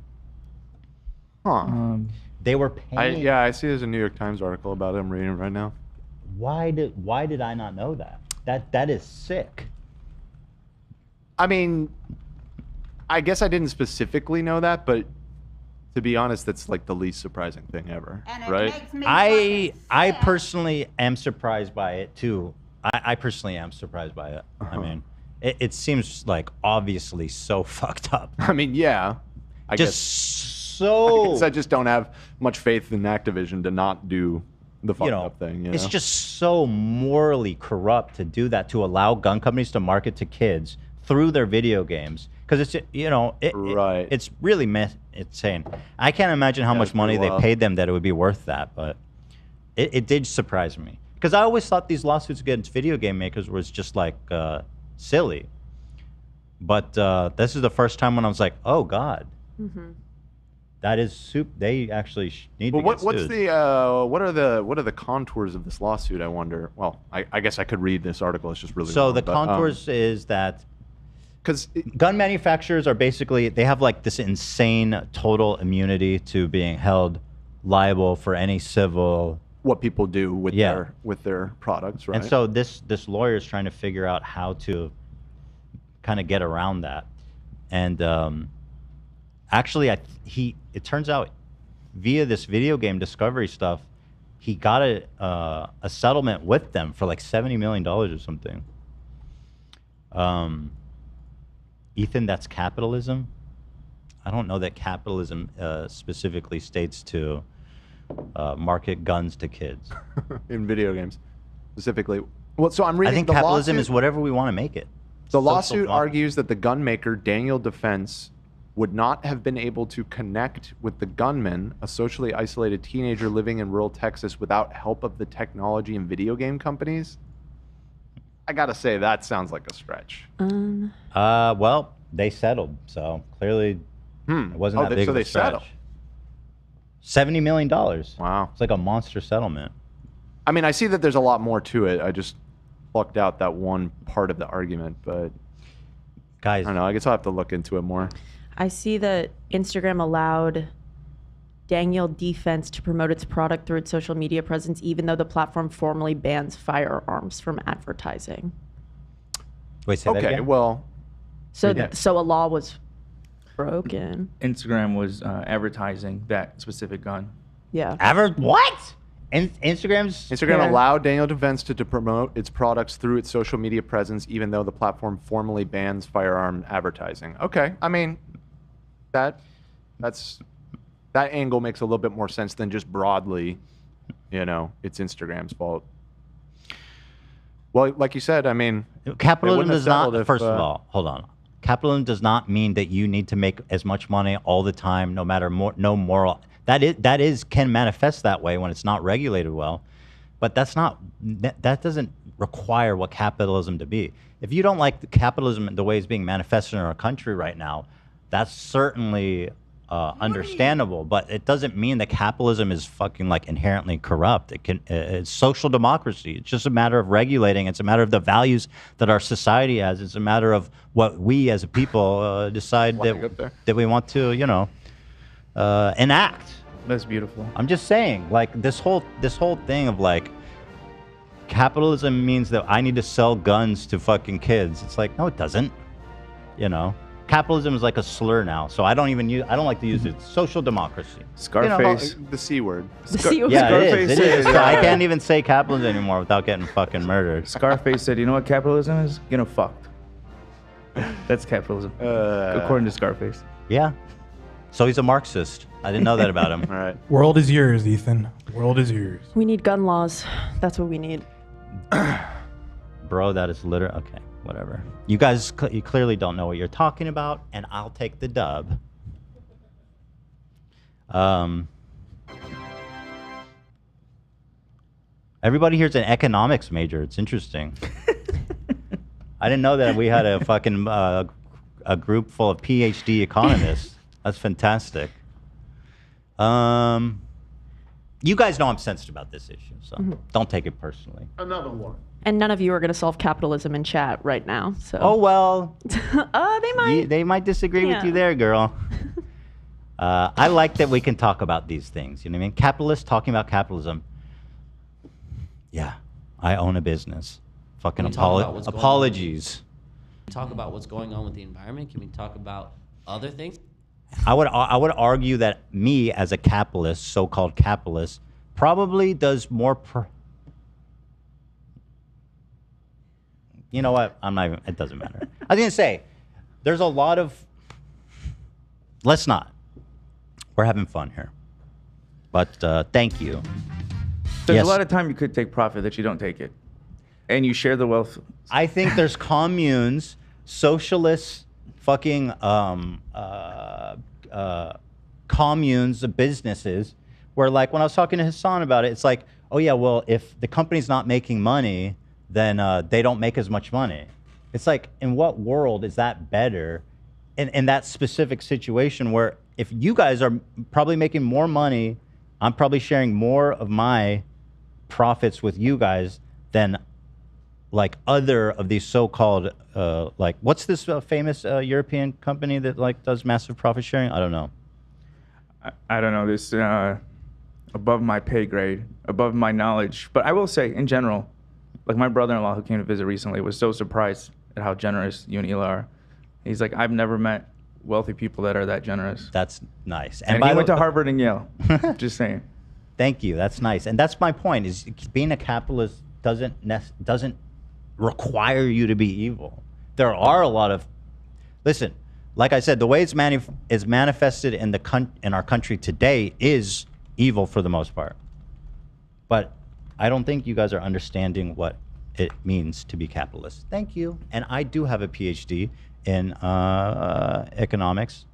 Huh. They were paying. I see there's a New York Times article about it. I'm reading it right now. Why did I not know that? That is sick. I mean, I guess I didn't specifically know that, but to be honest, that's like the least surprising thing ever, right? I personally am surprised by it too. I personally am surprised by it. I mean, it seems like obviously so fucked up. I mean, yeah. I guess I just don't have much faith in Activision to not do the fucked up thing. It's just so morally corrupt to do that, to allow gun companies to market to kids through their video games, because it's it's really insane. I can't imagine how much money they paid them that it would be worth that, but it did surprise me, because I always thought these lawsuits against video game makers was just like silly, but this is the first time when I was like, oh God. That is soup. They actually need to get what's sued. what are the contours of this lawsuit? I wonder. Well, I guess I could read this article. It's just really so long, the but, contours is that because gun manufacturers are basically, they have like this insane total immunity to being held liable for any civil what people do with their products, right? And so this lawyer is trying to figure out how to kind of get around that, and actually, it turns out via this video game discovery stuff, he got a settlement with them for like $70 million or something. Ethan, that's capitalism. I don't know that capitalism specifically states to market guns to kids in video games specifically. Well, so I'm reading. I think the capitalism lawsuit, is whatever we want to make it. The lawsuit argues that the gun maker Daniel Defense would not have been able to connect with the gunman, a socially isolated teenager living in rural Texas, without help of the technology and video game companies. I gotta say, that sounds like a stretch. Well, they settled, so clearly it wasn't that big of a stretch. Settled. $70 million. Wow. It's like a monster settlement. I mean, I see that there's a lot more to it. I just plucked out that one part of the argument, but guys, I don't know. I guess I'll have to look into it more. I see that Instagram allowed Daniel Defense to promote its product through its social media presence, even though the platform formally bans firearms from advertising. Wait, say that again? Well, so a law was broken. Instagram was advertising that specific gun. Yeah. What? Instagram allowed Daniel Defense to promote its products through its social media presence, even though the platform formally bans firearm advertising. Okay, I mean, that angle makes a little bit more sense than just broadly, it's Instagram's fault. Well, like you said, I mean, capitalism does not. First of all, hold on. Capitalism does not mean that you need to make as much money all the time, no matter no moral. That can manifest that way when it's not regulated well, but that doesn't require what capitalism to be. If you don't like the capitalism the way it's being manifested in our country right now, that's certainly understandable. But it doesn't mean that capitalism is fucking like inherently corrupt. It's social democracy. It's just a matter of regulating. It's a matter of the values that our society has. It's a matter of what we as a people decide that we want to, enact. That's beautiful. I'm just saying, like this whole thing of like capitalism means that I need to sell guns to fucking kids. It's like, no, it doesn't. Capitalism is like a slur now, so I don't like to use it. Social democracy. Scarface. The C word. Yeah, it is. So I can't even say capitalism anymore without getting fucking murdered. Scarface said, "You know what capitalism is? Getting fucked." That's capitalism, according to Scarface. Yeah. So he's a Marxist. I didn't know that about him. All right. World is yours, Ethan. World is yours. We need gun laws. That's what we need. Bro, that is literally... Okay, whatever. You guys, you clearly don't know what you're talking about, and I'll take the dub. Everybody here's an economics major. It's interesting. I didn't know that we had a fucking a group full of PhD economists. That's fantastic. You guys know I'm sensitive about this issue, so don't take it personally. Another one. And none of you are going to solve capitalism in chat right now. So. Oh well. They might. They might disagree with Yeah. you there, girl. I like that we can talk about these things. You know what I mean? Capitalists talking about capitalism. Yeah, I own a business. Fucking Can we talk about what's going on? apologies. Talk about what's going on with the environment. Can we talk about other things? I would argue that me as a capitalist, so-called capitalist, probably does more. You know what? I'm not even. It doesn't matter. I was gonna say, there's a lot of. Let's not. We're having fun here. But thank you. There's Yes. a lot of time you could take profit that you don't take it, and you share the wealth. I think there's communes, socialist, fucking communes of businesses, where like when I was talking to Hassan about it, it's like, oh yeah, well if the company's not making money, then they don't make as much money. It's like, in what world is that better? In that specific situation where if you guys are probably making more money, I'm probably sharing more of my profits with you guys than like other of these so-called like what's this famous European company that like does massive profit sharing? I don't know. I don't know, this above my pay grade, above my knowledge. But I will say, in general, like my brother-in-law who came to visit recently was so surprised at how generous you and Hila are. He's like, I've never met wealthy people that are that generous. That's nice. And he went to Harvard and Yale. Just saying. Thank you. That's nice. And that's my point, is being a capitalist doesn't require you to be evil. There are a lot of, listen, like I said, the way it's manifested in our country today is evil for the most part. But I don't think you guys are understanding what it means to be capitalist. Thank you. And I do have a PhD in economics.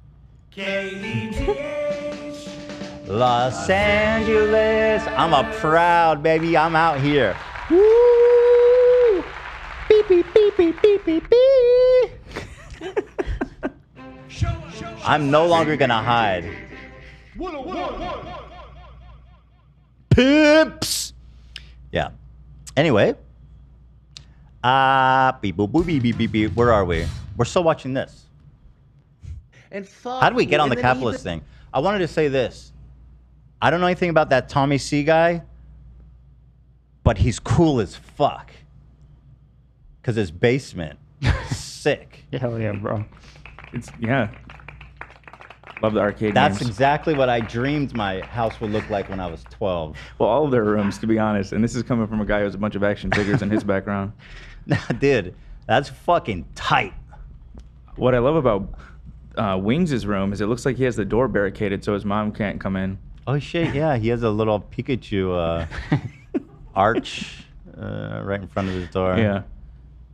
Los Angeles. I'm a proud baby. I'm out here. Woo! Beep, beep, beep, beep, beep, beep, beep. I'm no longer gonna hide. Pimps. Yeah. Anyway. Beep, boop, boop, beep, beep, beep, beep. Where are we? We're still watching this. And fuck How do we you. get on And the then capitalist thing? I wanted to say this. I don't know anything about that Tommy C guy, but he's cool as fuck. Because his basement, sick. Hell yeah, bro. Yeah. Love the arcade That's games. exactly what I dreamed my house would look like when I was 12. Well, all of their rooms, to be honest. And this is coming from a guy who has a bunch of action figures in his background. Dude, that's fucking tight. What I love about Wings' room is it looks like he has the door barricaded so his mom can't come in. Oh shit, yeah, he has a little Pikachu arch right in front of his door. Yeah.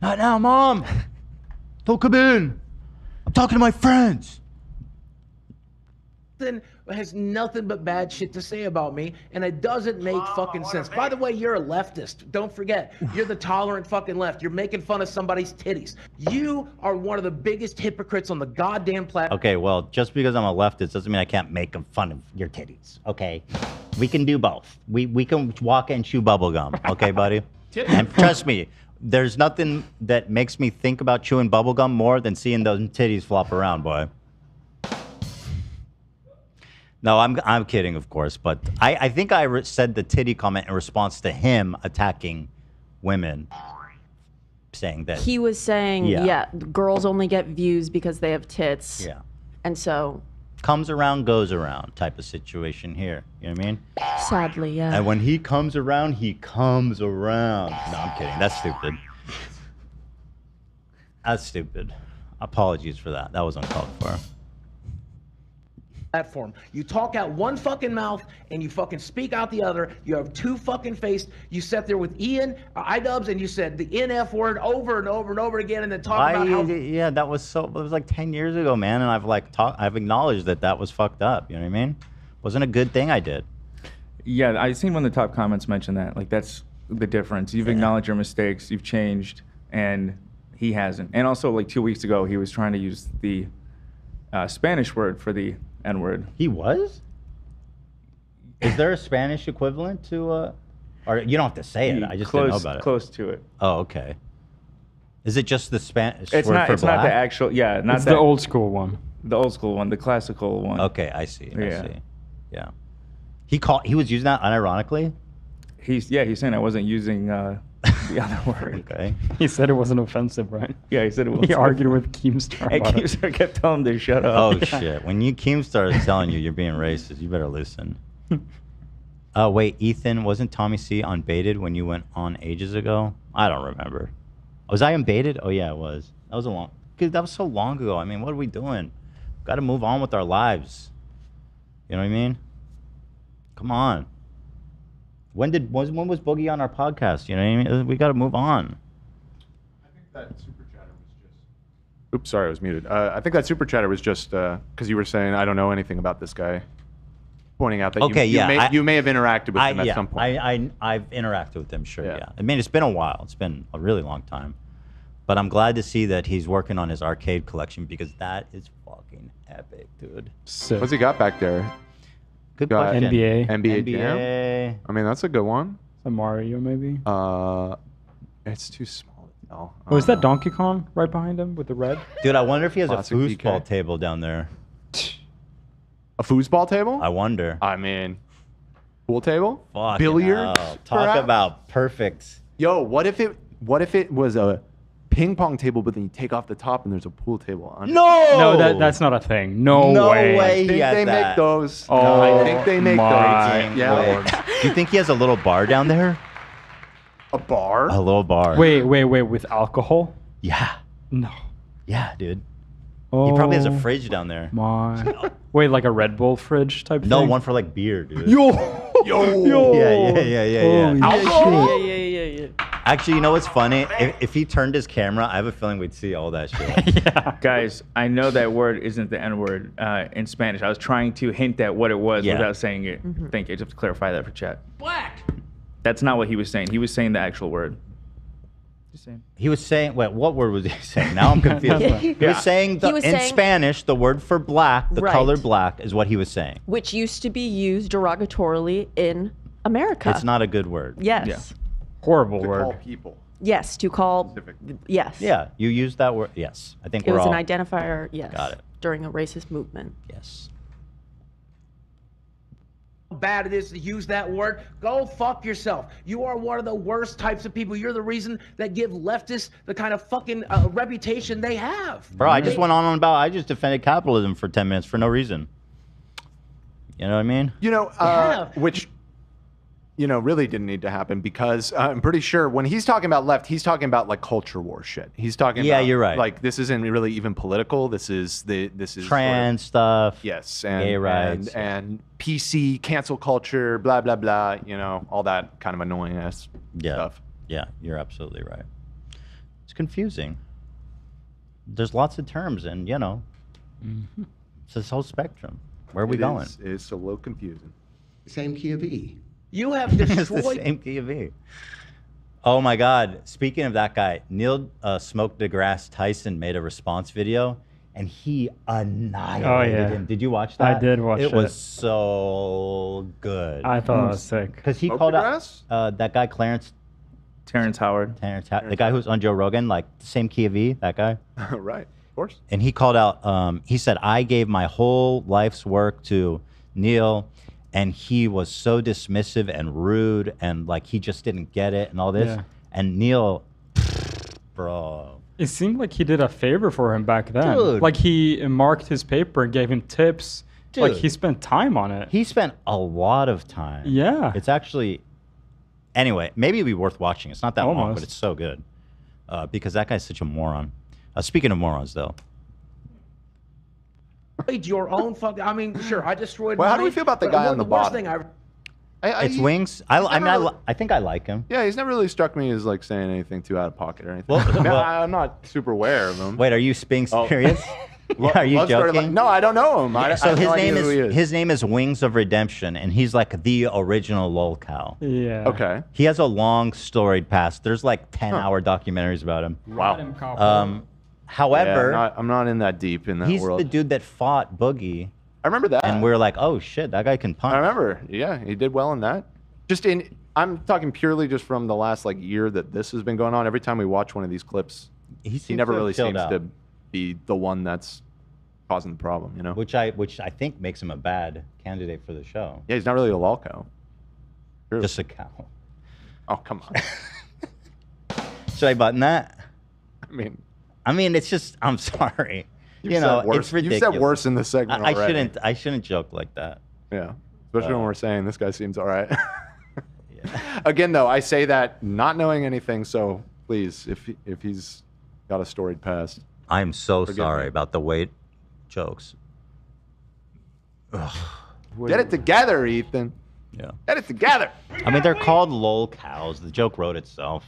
Not now, Mom! Don't come in! I'm talking to my friends! has nothing but bad shit to say about me, and it doesn't make fucking sense. By the way, you're a leftist. Don't forget, you're the tolerant fucking left. You're making fun of somebody's titties. You are one of the biggest hypocrites on the goddamn planet. Okay, well, just because I'm a leftist doesn't mean I can't make fun of your titties, okay? We can do both. We can walk and chew bubble gum, okay, buddy? And trust me, there's nothing that makes me think about chewing bubble gum more than seeing those titties flop around, boy. No, I'm kidding, of course, but I think I said the titty comment in response to him attacking women, saying that He was saying, yeah, girls only get views because they have tits. Yeah. And so, comes around, goes around type of situation here. You know what I mean? sadly, yeah. And when he comes around, he comes around. No, I'm kidding. That's stupid. That's stupid. Apologies for that. That was uncalled for. platform. You talk out one fucking mouth and you fucking speak out the other. You have two fucking faced. You sat there with Ian, iDubbbz, and you said the NF word over and over and over again, and then talk about how. Yeah, that was so. It was like 10 years ago, man, and I've acknowledged that was fucked up. You know what I mean? Wasn't a good thing I did. Yeah, I seen one of the top comments mention that. Like, that's the difference. You've acknowledged your mistakes. You've changed, and he hasn't. And also, like 2 weeks ago, he was trying to use the Spanish word for the N-word. He was? Is there a Spanish equivalent to, or you don't have to say it, I just didn't know about it. Close to it. Oh, okay. Is it just the Spanish It's word not. for It's black? not the actual. Yeah, not It's that, the old school one. The old school one, the classical one. Okay, I see. Yeah. I see. Yeah. He was using that unironically? He's saying I wasn't using the other word. Okay. He said it wasn't offensive, right? Yeah, he said it was. He argued with Keemstar. And about it. Keemstar kept telling him to shut up. Oh, shit. When Keemstar is telling you you're being racist, you better listen. Oh, wait, Ethan, wasn't Tommy C unbaited when you went on ages ago? I don't remember. Was I unbaited? Oh, yeah, it was. That was so long ago. I mean, what are we doing? Got to move on with our lives. You know what I mean? Come on. When was Boogie on our podcast? You know what I mean? We got to move on. I think that super chatter was just. Oops, sorry, I was muted. I think that super chatter was just because you were saying I don't know anything about this guy, pointing out that you may have interacted with him at some point. I've interacted with him, sure. Yeah. I mean, it's been a while. It's been a really long time, but I'm glad to see that he's working on his arcade collection because that is fucking epic, dude. Sick. What's he got back there? Good question. NBA. Jam? I mean, that's a good one. A Mario, maybe? It's too small. No. Oh, is that Donkey Kong right behind him with the red? Dude, I wonder if he has Classic a foosball DK. table down there. A foosball table? I wonder. I mean, pool table? Fucking Billiards? hell. Talk perhaps? about perfect. Yo, what if it was a ping pong table, but then you take off the top and there's a pool table on? No, that's not a thing. No way. I think they make those. Oh, I think they make those. Yeah. Do you think he has a little bar down there? A bar? A little bar. Wait, with alcohol? Yeah. No. Yeah, dude. Oh, He probably has a fridge down there. My. Wait, like a Red Bull fridge type thing? No, one for like beer, dude. Yo. Yeah. Holy Alcohol? Yeah. Actually, you know what's funny? If he turned his camera, I have a feeling we'd see all that shit. Guys, I know that word isn't the N-word in Spanish. I was trying to hint at what it was without saying it. Thank you. I just have to clarify that for chat. Black. That's not what he was saying. He was saying the actual word. Just saying. He was saying, wait, what word was he saying? Now I'm confused. He was saying, in Spanish, the word for black, the color black, is what he was saying. Which used to be used derogatorily in America. It's not a good word. Yes. Yeah. Horrible to word. call people. Yes, to call. Yes. Yeah, you used that word. Yes. I think It we're was all. an identifier, yes. Got it. During a racist movement. Yes. How bad it is to use that word. Go fuck yourself. You are one of the worst types of people. You're the reason that give leftists the kind of fucking reputation they have. Bro, I just went on about, I just defended capitalism for 10 minutes for no reason. You know what I mean? You know, which, you know, really didn't need to happen because I'm pretty sure when he's talking about left, he's talking about like culture war shit. He's talking about, you're right. Like this isn't really even political. This is Trans stuff. Yes, and gay rights. and PC cancel culture, blah blah blah. You know, all that kind of annoying ass stuff. Yeah, you're absolutely right. It's confusing. There's lots of terms, and you know, it's this whole spectrum. Where are we going? It's a little confusing. Same key of E. You have It's destroyed. the same key of E. Oh my God! Speaking of that guy, Neil Smoke DeGrasse Tyson made a response video, and he annihilated him. Did you watch that? I did watch it. It was so good. I thought it was sick. Because he Smoke called DeGrasse? out that guy Terrence Howard. the guy who's on Joe Rogan, like the same key of E. That guy. Right, of course. And he called out. He said, "I gave my whole life's work to Neil." And he was so dismissive and rude, and like he just didn't get it, and all this. Yeah. And Neil, bro, It seemed like he did a favor for him back then. Dude. Like he marked his paper and gave him tips. Like Dude. he spent time on it. he spent a lot of time. Yeah. It's actually, anyway, maybe it'd be worth watching. It's not that long, Almost. but it's so good. Because that guy's such a moron. Speaking of morons, though. destroyed your own fucking. I mean, sure, I destroyed. Well, how do we mine, feel about the but guy on the the worst bottom? thing It's Wings. I think I like him. Yeah, he's never really struck me as like saying anything too out of pocket or anything. Well, I mean, well- I'm not super aware of him. Wait, are you being Oh. serious? Are you Love started joking? like, no, I don't know him. I So have his no idea name who he is his name is Wings of Redemption, and he's like the original lolcow. Yeah. Okay. He has a long storied past. There's like 10-hour documentaries about him. Wow. However, Yeah, I'm not in that deep in that he's world. the dude that fought Boogie. I remember that. And we are like, oh shit, that guy can punch. I remember. Yeah, he did well in that. I'm talking purely just from the last like year that this has been going on. Every time we watch one of these clips, he seems never to have really chilled seems out. to be the one that's causing the problem, you know? Which I think makes him a bad candidate for the show. Yeah, he's not really a lolcow. Just a cow. Oh, come on. Should I button that? I mean, it's just. I'm sorry. You've You know, said worse. it's ridiculous. You've said worse in this segment I already. I shouldn't joke like that. Yeah, especially when we're saying this guy seems all right. Again, though, I say that not knowing anything. So please, if he's got a storied past, I'm so forgive sorry me. about the weight jokes. Get it together, Ethan. Yeah. Get it together. I mean, they're called lol cows. The joke wrote itself.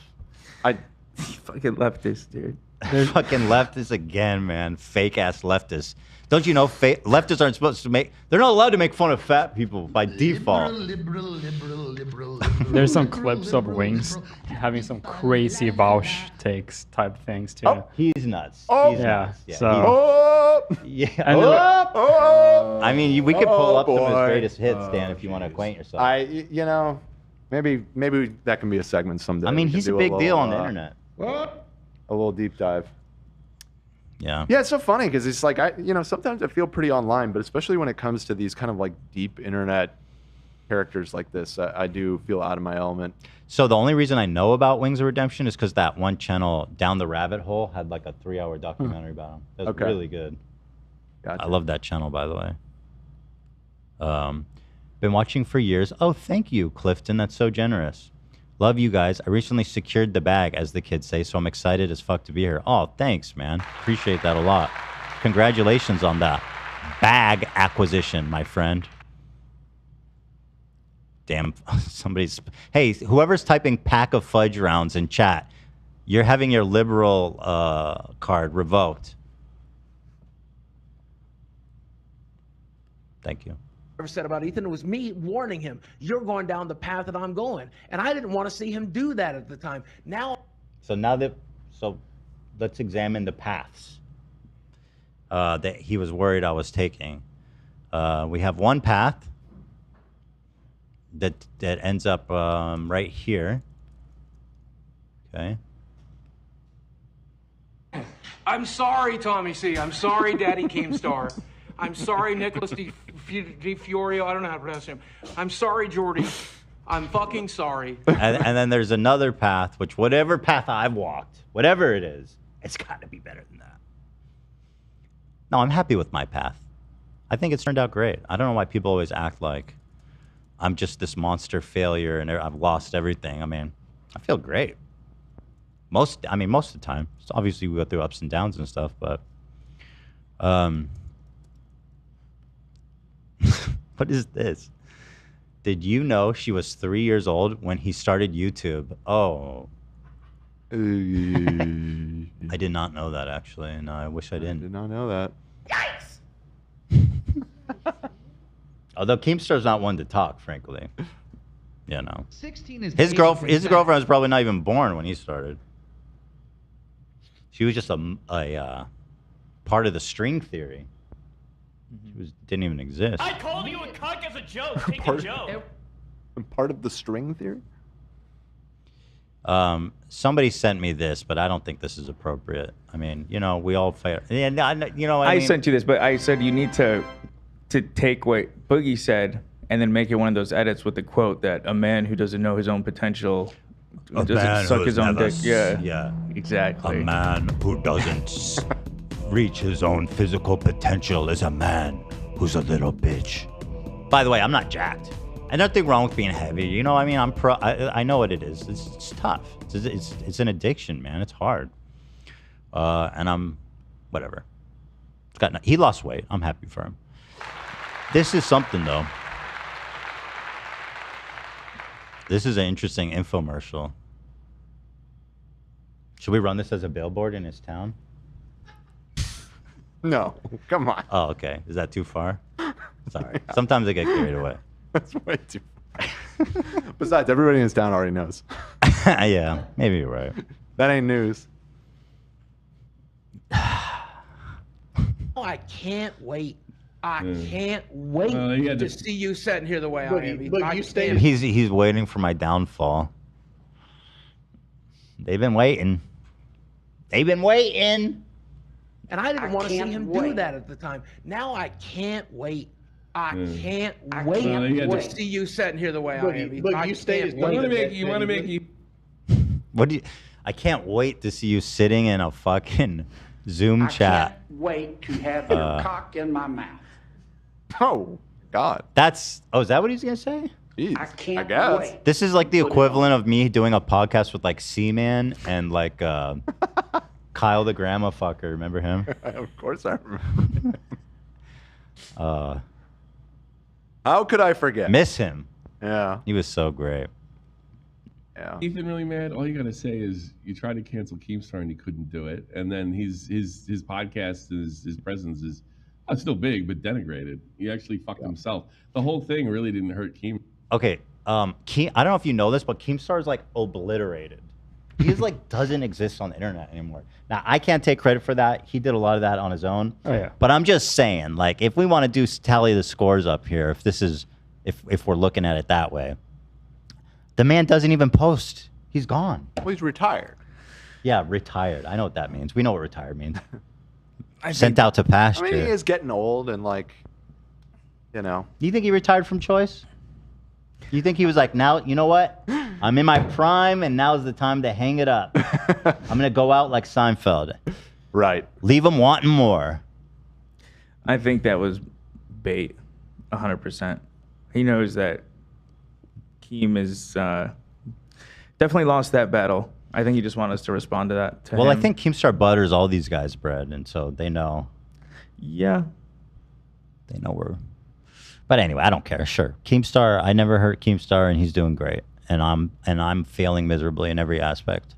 Fucking leftist, dude. They're fucking leftists again, man. Fake ass leftists. Don't you know leftists aren't supposed to make? They're not allowed to make fun of fat people by default. There's some clips of Wings having some crazy Vaush takes type things too. Oh, he's nuts. Oh. He's Yeah, nuts. Yeah. so- he's- Oh. Yeah. And Oh. I mean, we could pull Oh, up some of his boy. greatest hits, Dan, if you want to acquaint yourself. You know, maybe that can be a segment someday. I mean, We can he's a do big little, deal on the internet. A little deep dive. Yeah. Yeah, it's so funny because it's like sometimes I feel pretty online, but especially when it comes to these kind of like deep internet characters like this, I do feel out of my element. So the only reason I know about Wings of Redemption is because that one channel, Down the Rabbit Hole, had like a 3-hour documentary about him. That was Okay. really good. Gotcha. I love that channel, by the way. Been watching for years. Oh, thank you, Clifton. That's so generous. Love you guys. I recently secured the bag, as the kids say, so I'm excited as fuck to be here. Oh, thanks, man. Appreciate that a lot. Congratulations on that bag acquisition, my friend. Damn, somebody's... Hey, whoever's typing pack of fudge rounds in chat, you're having your liberal card revoked. Thank you. Ever said about Ethan, it was me warning him, you're going down the path that I'm going. And I didn't want to see him do that at the time. Now, So let's examine the paths that he was worried I was taking. We have one path that ends up right here. Okay. I'm sorry, Tommy C. I'm sorry, Daddy Keemstar. I'm sorry, Nicholas Di Fiorio. I don't know how to pronounce him. I'm sorry, Jordy. I'm fucking sorry. and then there's another path, which whatever path I've walked, whatever it is, it's got to be better than that. No, I'm happy with my path. I think it's turned out great. I don't know why people always act like I'm just this monster failure and I've lost everything. I mean, I feel great. Most of the time. So obviously we go through ups and downs and stuff, but what is this? Did you know she was 3 years old when he started YouTube? Oh. I did not know that, actually. No, I wish I didn't. Did not know that. Although Keemstar's not one to talk, frankly. You know. 16 is His girlfriend was probably not even born when he started. She was just a part of the string theory. She didn't even exist. I called you a cuck as a joke. Take a joke. Part of the string theory? Somebody sent me this, but I don't think this is appropriate. I mean, you know, we all fight. Yeah, you know what I mean? sent you this, but I said you need to take what Boogie said and then make it one of those edits with the quote that a man who doesn't know his own potential doesn't suck his own dick. Yeah, exactly. A man who doesn't reach his own physical potential is a man who's a little bitch. By the way, I'm not jacked. And nothing wrong with being heavy. You know what I mean? I know what it is. It's tough. It's an addiction, man. It's hard. And I'm whatever. He lost weight. I'm happy for him. This is something though. This is an interesting infomercial. Should we run this as a billboard in his town? No, come on. Oh, okay. Is that too far? Sorry. Sometimes I get carried away. That's way too far. Besides, everybody in his town already knows. Yeah, maybe you're right. That ain't news. Oh, I can't wait. I can't wait to see you sitting here the way I am. Look, you stay. He's waiting for my downfall. They've been waiting. They've been waiting. And I didn't want to see him do that at the time. Now I can't wait. I can't wait to see you sitting here the way I am. Look, you stay. You want to make you. What do you? I can't wait to see you sitting in a fucking Zoom chat. Wait to have your cock in my mouth. Oh God. That's. Oh, is that what he's gonna say? Jeez, I can't guess. wait. This is like the equivalent of me doing a podcast with like Seaman and like Kyle the grandma fucker. Remember him? Of course I remember. How could I forget? Miss him. Yeah. He was so great. Yeah. Ethan really mad. All you gotta say is you tried to cancel Keemstar and you couldn't do it, and then his podcast, his presence is still big but denigrated. He actually fucked himself. The whole thing really didn't hurt Keem. Okay. I don't know if you know this, but Keemstar is like obliterated. He is like doesn't exist on the internet anymore. Now I can't take credit for that. He did a lot of that on his own. Oh yeah. But I'm just saying, like, if we want to do tally the scores up here, if we're looking at it that way, the man doesn't even post. He's gone. Well, he's retired. Yeah, retired. I know what that means. We know what retired means. Sent out to pasture. I mean, he is getting old and like, you know. Do you think he retired from choice? You think he was like, now, you know what? I'm in my prime, and now's the time to hang it up. I'm going to go out like Seinfeld. Right. Leave him wanting more. I think that was bait, 100%. He knows that Keem is definitely lost that battle. I think he just wanted us to respond to that. Well, I think Keemstar butters all these guys' bread, and so they know. Yeah. They know we're... But anyway, I don't care. Sure. Keemstar, I never hurt Keemstar, and he's doing great. And I'm failing miserably in every aspect.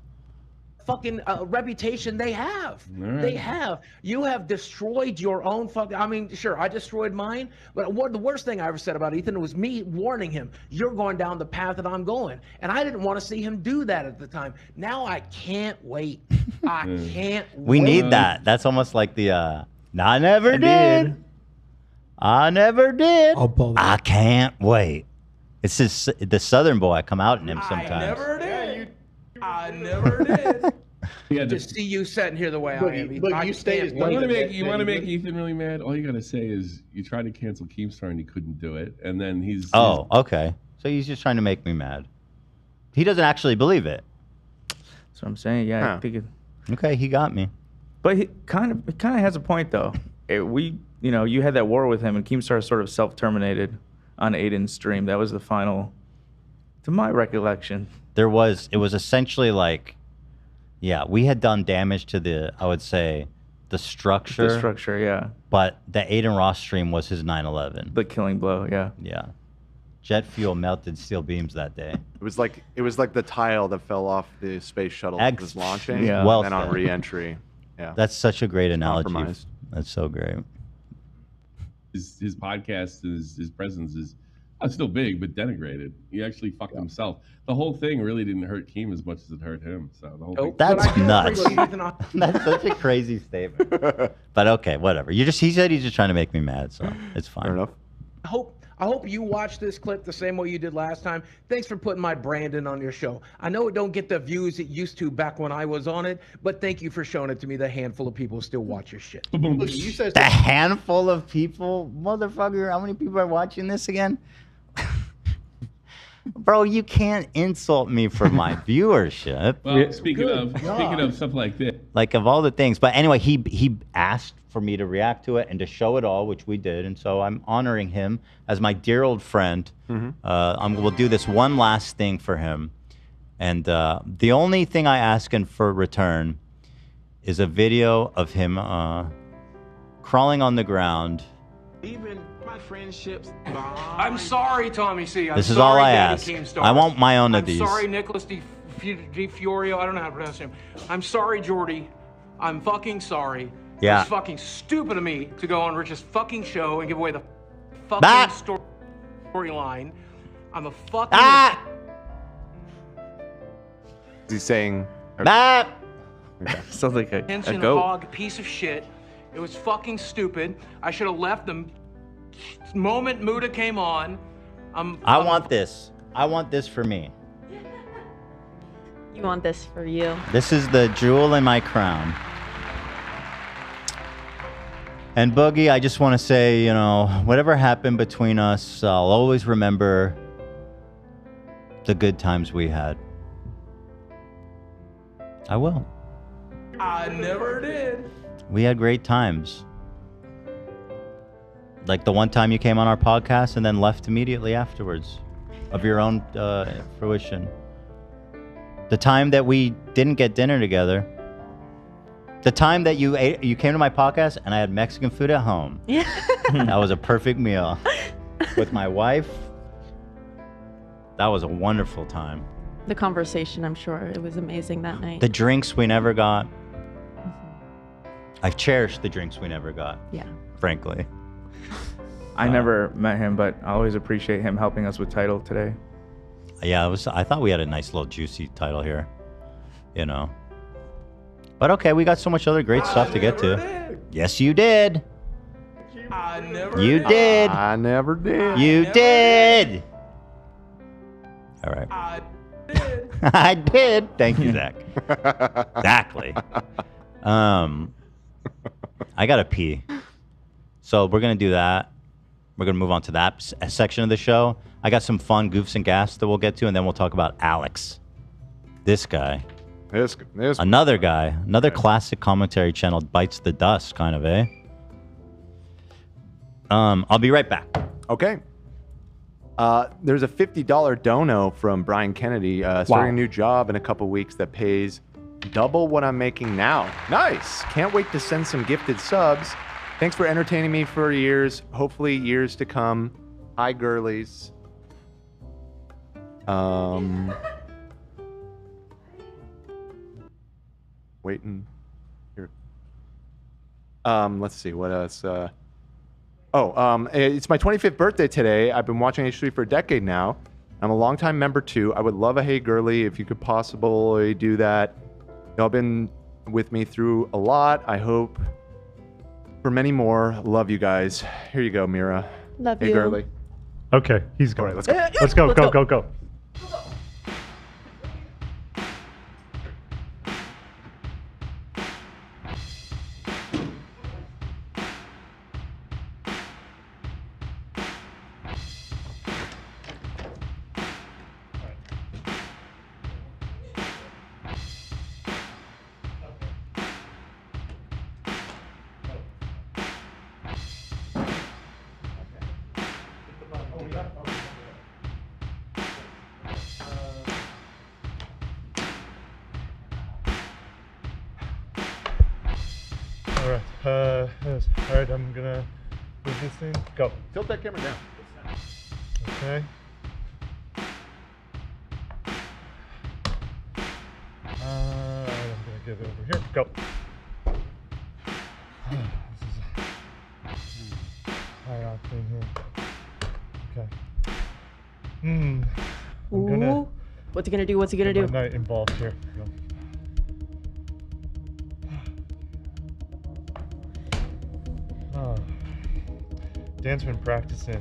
Fucking reputation they have. Right. They have. You have destroyed your own fucking. I mean, sure, I destroyed mine, but the worst thing I ever said about Ethan was me warning him, "You're going down the path that I'm going," and I didn't want to see him do that at the time. Now I can't wait. I can't. We need that. That's almost like the. I never did. I never did. I can't wait. It's just the Southern boy. I come out in him sometimes. I never did. I never did. To see you sitting here the way I am. Look, you stayed. You want to make Ethan really mad? All you gotta say is you tried to cancel Keemstar and you couldn't do it, and then he's. Oh, okay. So he's just trying to make me mad. He doesn't actually believe it. That's what I'm saying. Yeah, I think it, okay, he got me. But he kind of has a point though. You had that war with him, and Keemstar sort of self-terminated on Aiden's stream. That was the final, to my recollection. It was essentially like, yeah, we had done damage to I would say, the structure. The structure, yeah. But the Aiden Ross stream was his 9/11. The killing blow, yeah. Yeah. Jet fuel melted steel beams that day. It was like the tile that fell off the space shuttle that was launching, yeah. Well and on re-entry. Yeah. That's such a great analogy. Compromised. That's so great. His podcast, his presence is still big but denigrated. He actually fucked himself. The whole thing really didn't hurt Keem as much as it hurt him. So the whole thing. That's nuts. That's such a crazy statement. But okay, whatever. He said he's just trying to make me mad, so it's fine. Fair enough. I hope you watch this clip the same way you did last time. Thanks for putting my brand in on your show. I know it don't get the views it used to back when I was on it, but thank you for showing it to me. The handful of people still watch your shit. Look, you said The handful of people, motherfucker. How many people are watching this again? Bro, you can't insult me for my viewership. Well, speaking of stuff like this, like of all the things. But anyway, he asked for me to react to it and to show it all, which we did. And so I'm honoring him as my dear old friend. We'll do this one last thing for him. And the only thing I ask him for return is a video of him crawling on the ground. Even my friendships. I'm sorry, Tommy C. I'm This is sorry, all I Danny ask. Keemstar. I want my own of I'm these. sorry, Nicholas Di Fiorio. I don't know how to pronounce him. I'm sorry, Jordy. I'm fucking sorry. Yeah. It's fucking stupid of me to go on Rich's fucking show and give away the fucking storyline. I'm a fucking. Is he saying? Sounds like a Attention goat. hog piece of shit. It was fucking stupid. I should have left the moment Muda came on. I want this. I want this for me. You want this for you. This is the jewel in my crown. And Boogie, I just want to say, you know, whatever happened between us, I'll always remember the good times we had. I will. I never did. We had great times. Like the one time you came on our podcast and then left immediately afterwards of your own fruition. The time that we didn't get dinner together. The time that you came to my podcast and I had Mexican food at home. Yeah. That was a perfect meal. With my wife. That was a wonderful time. The conversation, I'm sure it was amazing that night. The drinks we never got. I've cherished the drinks we never got. Yeah. Frankly. I never met him, but I always appreciate him helping us with title today. Yeah, I thought we had a nice little juicy title here. You know. But okay, we got so much other great stuff to get to. Yes, you did. You did. I never did. You did. All right. I did. Thank you, Zach. Exactly. I gotta pee. So we're gonna do that. We're gonna move on to that section of the show. I got some fun goofs and gas that we'll get to, and then we'll talk about Alex. This guy. Another guy. Another classic commentary channel bites the dust, kind of, eh? I'll be right back. Okay. There's a $50 dono from Brian Kennedy, starting a new job in a couple weeks that pays double what I'm making now. Nice. Can't wait to send some gifted subs. Thanks for entertaining me for years. Hopefully years to come. Hi, girlies. Waiting here. Let's see what else. It's my 25th birthday today. I've been watching H3 for a decade now. I'm a longtime member too. I would love a Hey Girly if you could possibly do that. Y'all been with me through a lot. I hope for many more. Love you guys. Here you go, Mira. Love Hey you. Girly. Okay, he's going. All right, let's go. Let's go, go, go, go. All right, I'm gonna move this thing. Go. Tilt that camera down. Okay. I'm gonna get it over here. Go. This is high octane here. Okay. I'm gonna. What's he gonna do? What's he gonna do? I'm not involved here. Go. Dan's been practicing.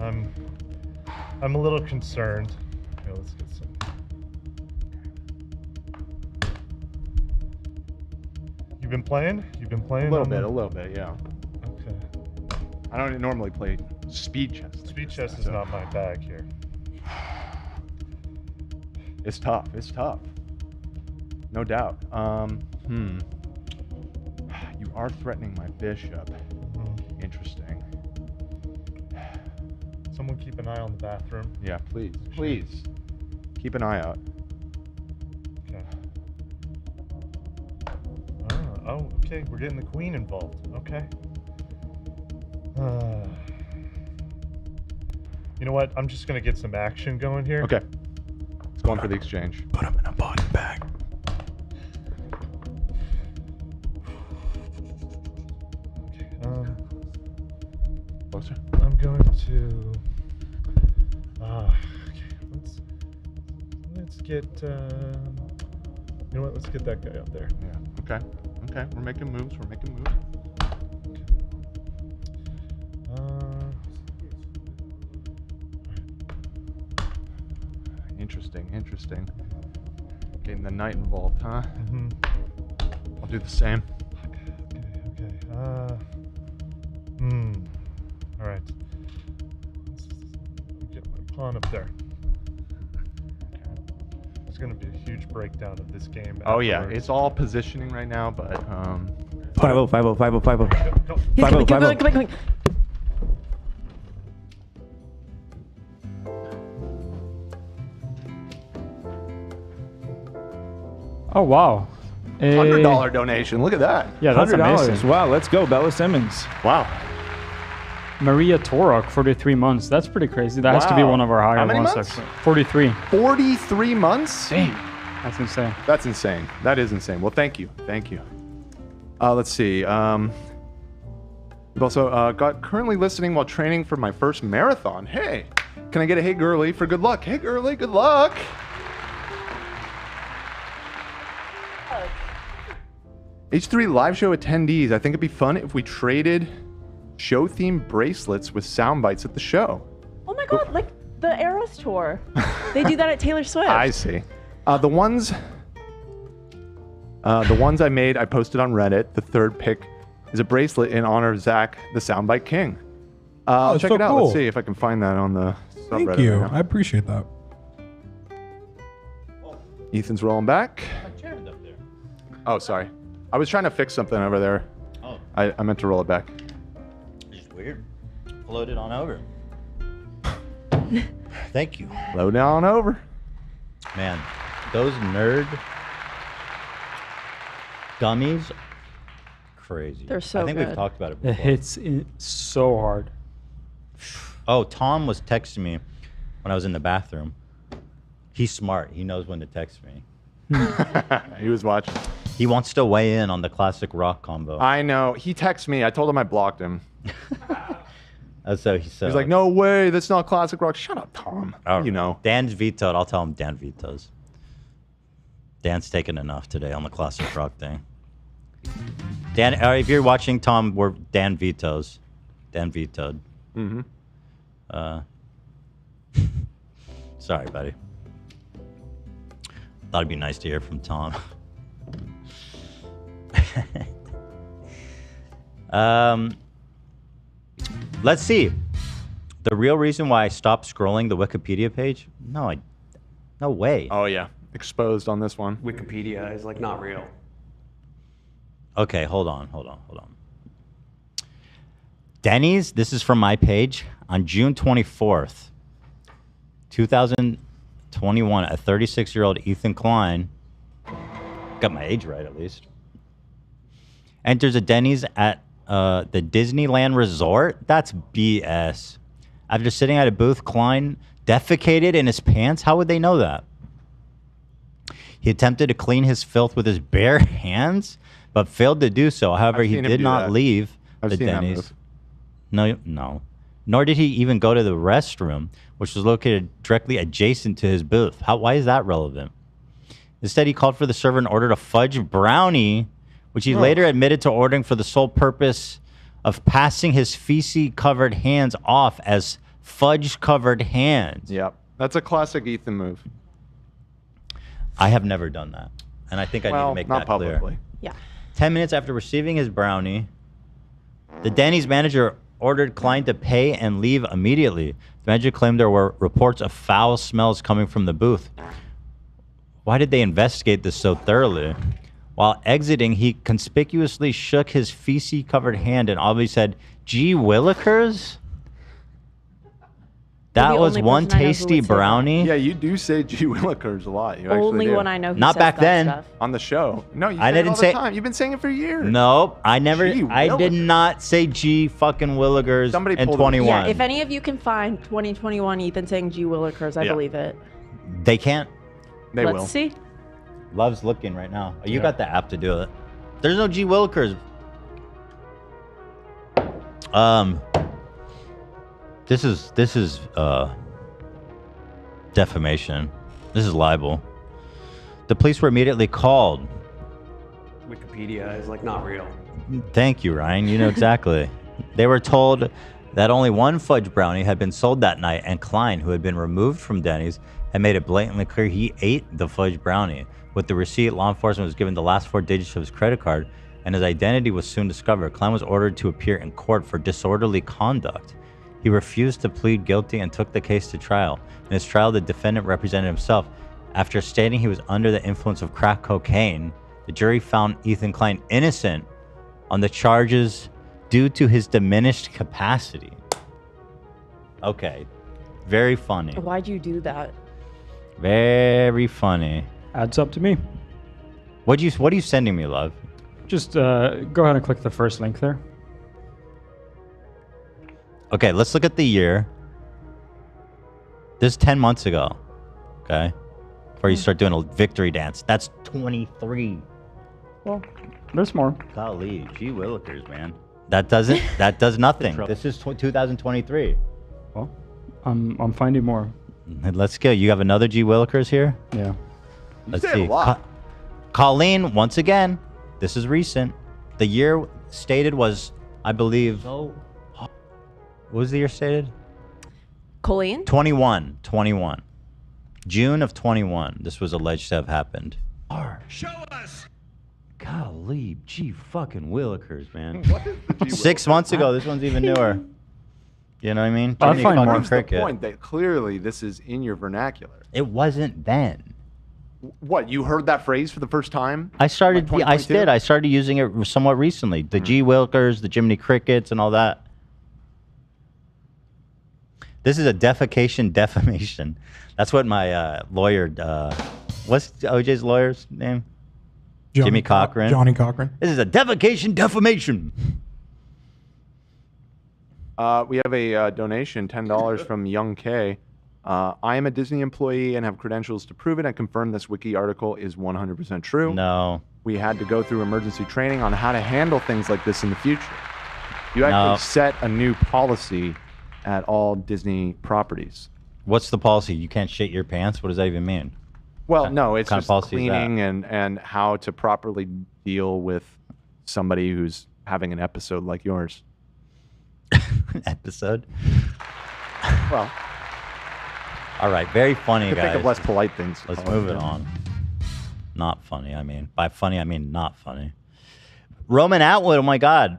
I'm a little concerned. Okay, let's get some. You've been playing? You've been playing? A little bit, yeah. Okay. I don't normally play speed chess. Speed chess is not my bag here. It's tough. It's tough. No doubt. You are threatening my bishop. Interesting. Someone keep an eye on the bathroom. Yeah, please. Please. Keep an eye out. Okay. Oh, okay. We're getting the queen involved. Okay. You know what? I'm just gonna get some action going here. Okay. Let's go on for the exchange. Put him in a body bag. Okay. Closer. I'm going to. Okay. Let's get. You know what? Let's get that guy up there. Yeah. Okay. Okay. We're making moves. We're making moves. Interesting. Interesting. Getting the knight involved, huh? Mm-hmm. I'll do the same. Okay. All right. Let's get my pawn up there. There's going to be a huge breakdown of this game. Oh yeah, afterwards. it's all positioning right now, but 5-0, 5-0, 5-0, 5-0. 5-0, 5-0. Come on. Oh wow. $100 donation. Look at that. Yeah, that's $100. amazing. Wow, let's go, Bella Simmons. Wow. Maria Torok, 43 months. That's pretty crazy. That has to be Wow. one of our higher How many ones. months? Actually. 43. 43 months? Damn. That's insane. That's insane. That is insane. Well, thank you. Thank you. Let's see. We've also got currently listening while training for my first marathon. Hey, can I get a hey girly for good luck? Hey girly, good luck. H3 live show attendees. I think it'd be fun if we traded show themed bracelets with sound bites at the show. Oh my god, like the Eras tour. They do that at Taylor Swift. I see. The ones I made, I posted on Reddit. The third pick is a bracelet in honor of Zach, the Soundbite King. I'll check so it out. cool. Let's see if I can find that on the subreddit. Thank you. right now. I appreciate that. Ethan's rolling back. Oh, sorry. I was trying to fix something over there. Oh. I meant to roll it back. Just weird. Float it on over. Thank you. Load it on over. Man, those nerd gummies, crazy. They're so I think good. we've talked about it It before. hits so hard. Oh, Tom was texting me when I was in the bathroom. He's smart. He knows when to text me. He was watching. He wants to weigh in on the classic rock combo. I know. He texted me. I told him I blocked him. So he said, He's like, no way. That's not classic rock. Shut up, Tom. You know. Dan's vetoed. I'll tell him Dan vetoes. Dan's taken enough today on the classic rock thing. Dan, if you're watching, Tom, Dan vetoes. Dan vetoed. Mm-hmm. Sorry, buddy. Thought it'd be nice to hear from Tom. Let's see. The real reason why I stopped scrolling the Wikipedia page? No way. Oh yeah, exposed on this one. Wikipedia is like not real. Okay, hold on. Denny's, this is from my page, on June 24th, 2021, a 36-year-old Ethan Klein, got my age right at least, enters a Denny's at the Disneyland Resort. That's BS. After sitting at a booth, Klein defecated in his pants. How would they know that? He attempted to clean his filth with his bare hands, but failed to do so. However, he did not leave the Denny's. No. Nor did he even go to the restroom, which was located directly adjacent to his booth. Why is that relevant? Instead, he called for the server and ordered a fudge brownie, which he later admitted to ordering for the sole purpose of passing his feces-covered hands off as fudge-covered hands. Yep. That's a classic Ethan move. I have never done that. And I think I need to make that clear. publicly. Yeah. 10 minutes after receiving his brownie, the Denny's manager ordered Klein to pay and leave immediately. The manager claimed there were reports of foul smells coming from the booth. Why did they investigate this so thoroughly? While exiting, he conspicuously shook his feces-covered hand and obviously said, "Gee Willikers?" That The was only one person I know who would tasty say that. brownie. Yeah, you do say G Willikers a lot. You Only actually do. one I know who Not says back that then. stuff. On the show. No, you I say it didn't all say- the time. You've been saying it for years. Nope, I never. Gee I did Willikers. not say G fucking Willikers Somebody in pulled it. 21. Yeah, if any of you can find 2021 Ethan saying G Willikers, I Yeah. believe it. They can't. They Let's will. see. Love's looking right now. Oh, you Yeah. got the app to do it. There's no G Willikers. This is defamation. This is libel. The police were immediately called. Wikipedia is like not real. Thank you, Ryan. You know exactly. They were told that only one fudge brownie had been sold that night, and Klein, who had been removed from Denny's, had made it blatantly clear he ate the fudge brownie. With the receipt, law enforcement was given the last 4 digits of his credit card, and his identity was soon discovered. Klein was ordered to appear in court for disorderly conduct. He refused to plead guilty and took the case to trial. In his trial, the defendant represented himself. After stating he was under the influence of crack cocaine, the jury found Ethan Klein innocent on the charges due to his diminished capacity. Okay. Very funny. Why'd you do that? Very funny. Adds up to me. What are you sending me, love? Just go ahead and click the first link there. Okay, let's look at the year. This is 10 months ago. Okay? Before you start doing a victory dance. That's 23. Well, there's more. Golly, gee willikers, man. That does nothing. This is 2023. Well, I'm finding more. Let's go. You have another G Willikers here? Yeah. Let's say see. a lot. Colleen, once again, this is recent. The year stated was, I believe, what was the year stated? Colleen? 21. June of 21. This was alleged to have happened. Show us. Golly, gee fucking Willikers, man. What is the G 6 months ago, this one's even newer. You know what I mean? I'll Jiminy find fucking more. What's the cricket. point that clearly this is in your vernacular? It wasn't then. What, you heard that phrase for the first time? I started. Like I 2022? did. I started using it somewhat recently. The G Wilkers, the Jiminy Crickets, and all that. This is a defamation. That's what my lawyer. What's OJ's lawyer's name? Jimmy Cochran. Johnny Cochran. This is a defamation. We have a donation, $10 from Young K. I am a Disney employee and have credentials to prove it and confirm this wiki article is 100% true. No. We had to go through emergency training on how to handle things like this in the future. You actually No. set a new policy at all Disney properties. What's the policy? You can't shit your pants? What does that even mean? Well, no, it's kind of just policy is that? cleaning and how to properly deal with somebody who's having an episode like yours. Episode? Well, All right. Very funny, I could guys. think of less polite things. to Let's call move it on. Not funny, I mean. By funny, I mean not funny. Roman Atwood, oh my God.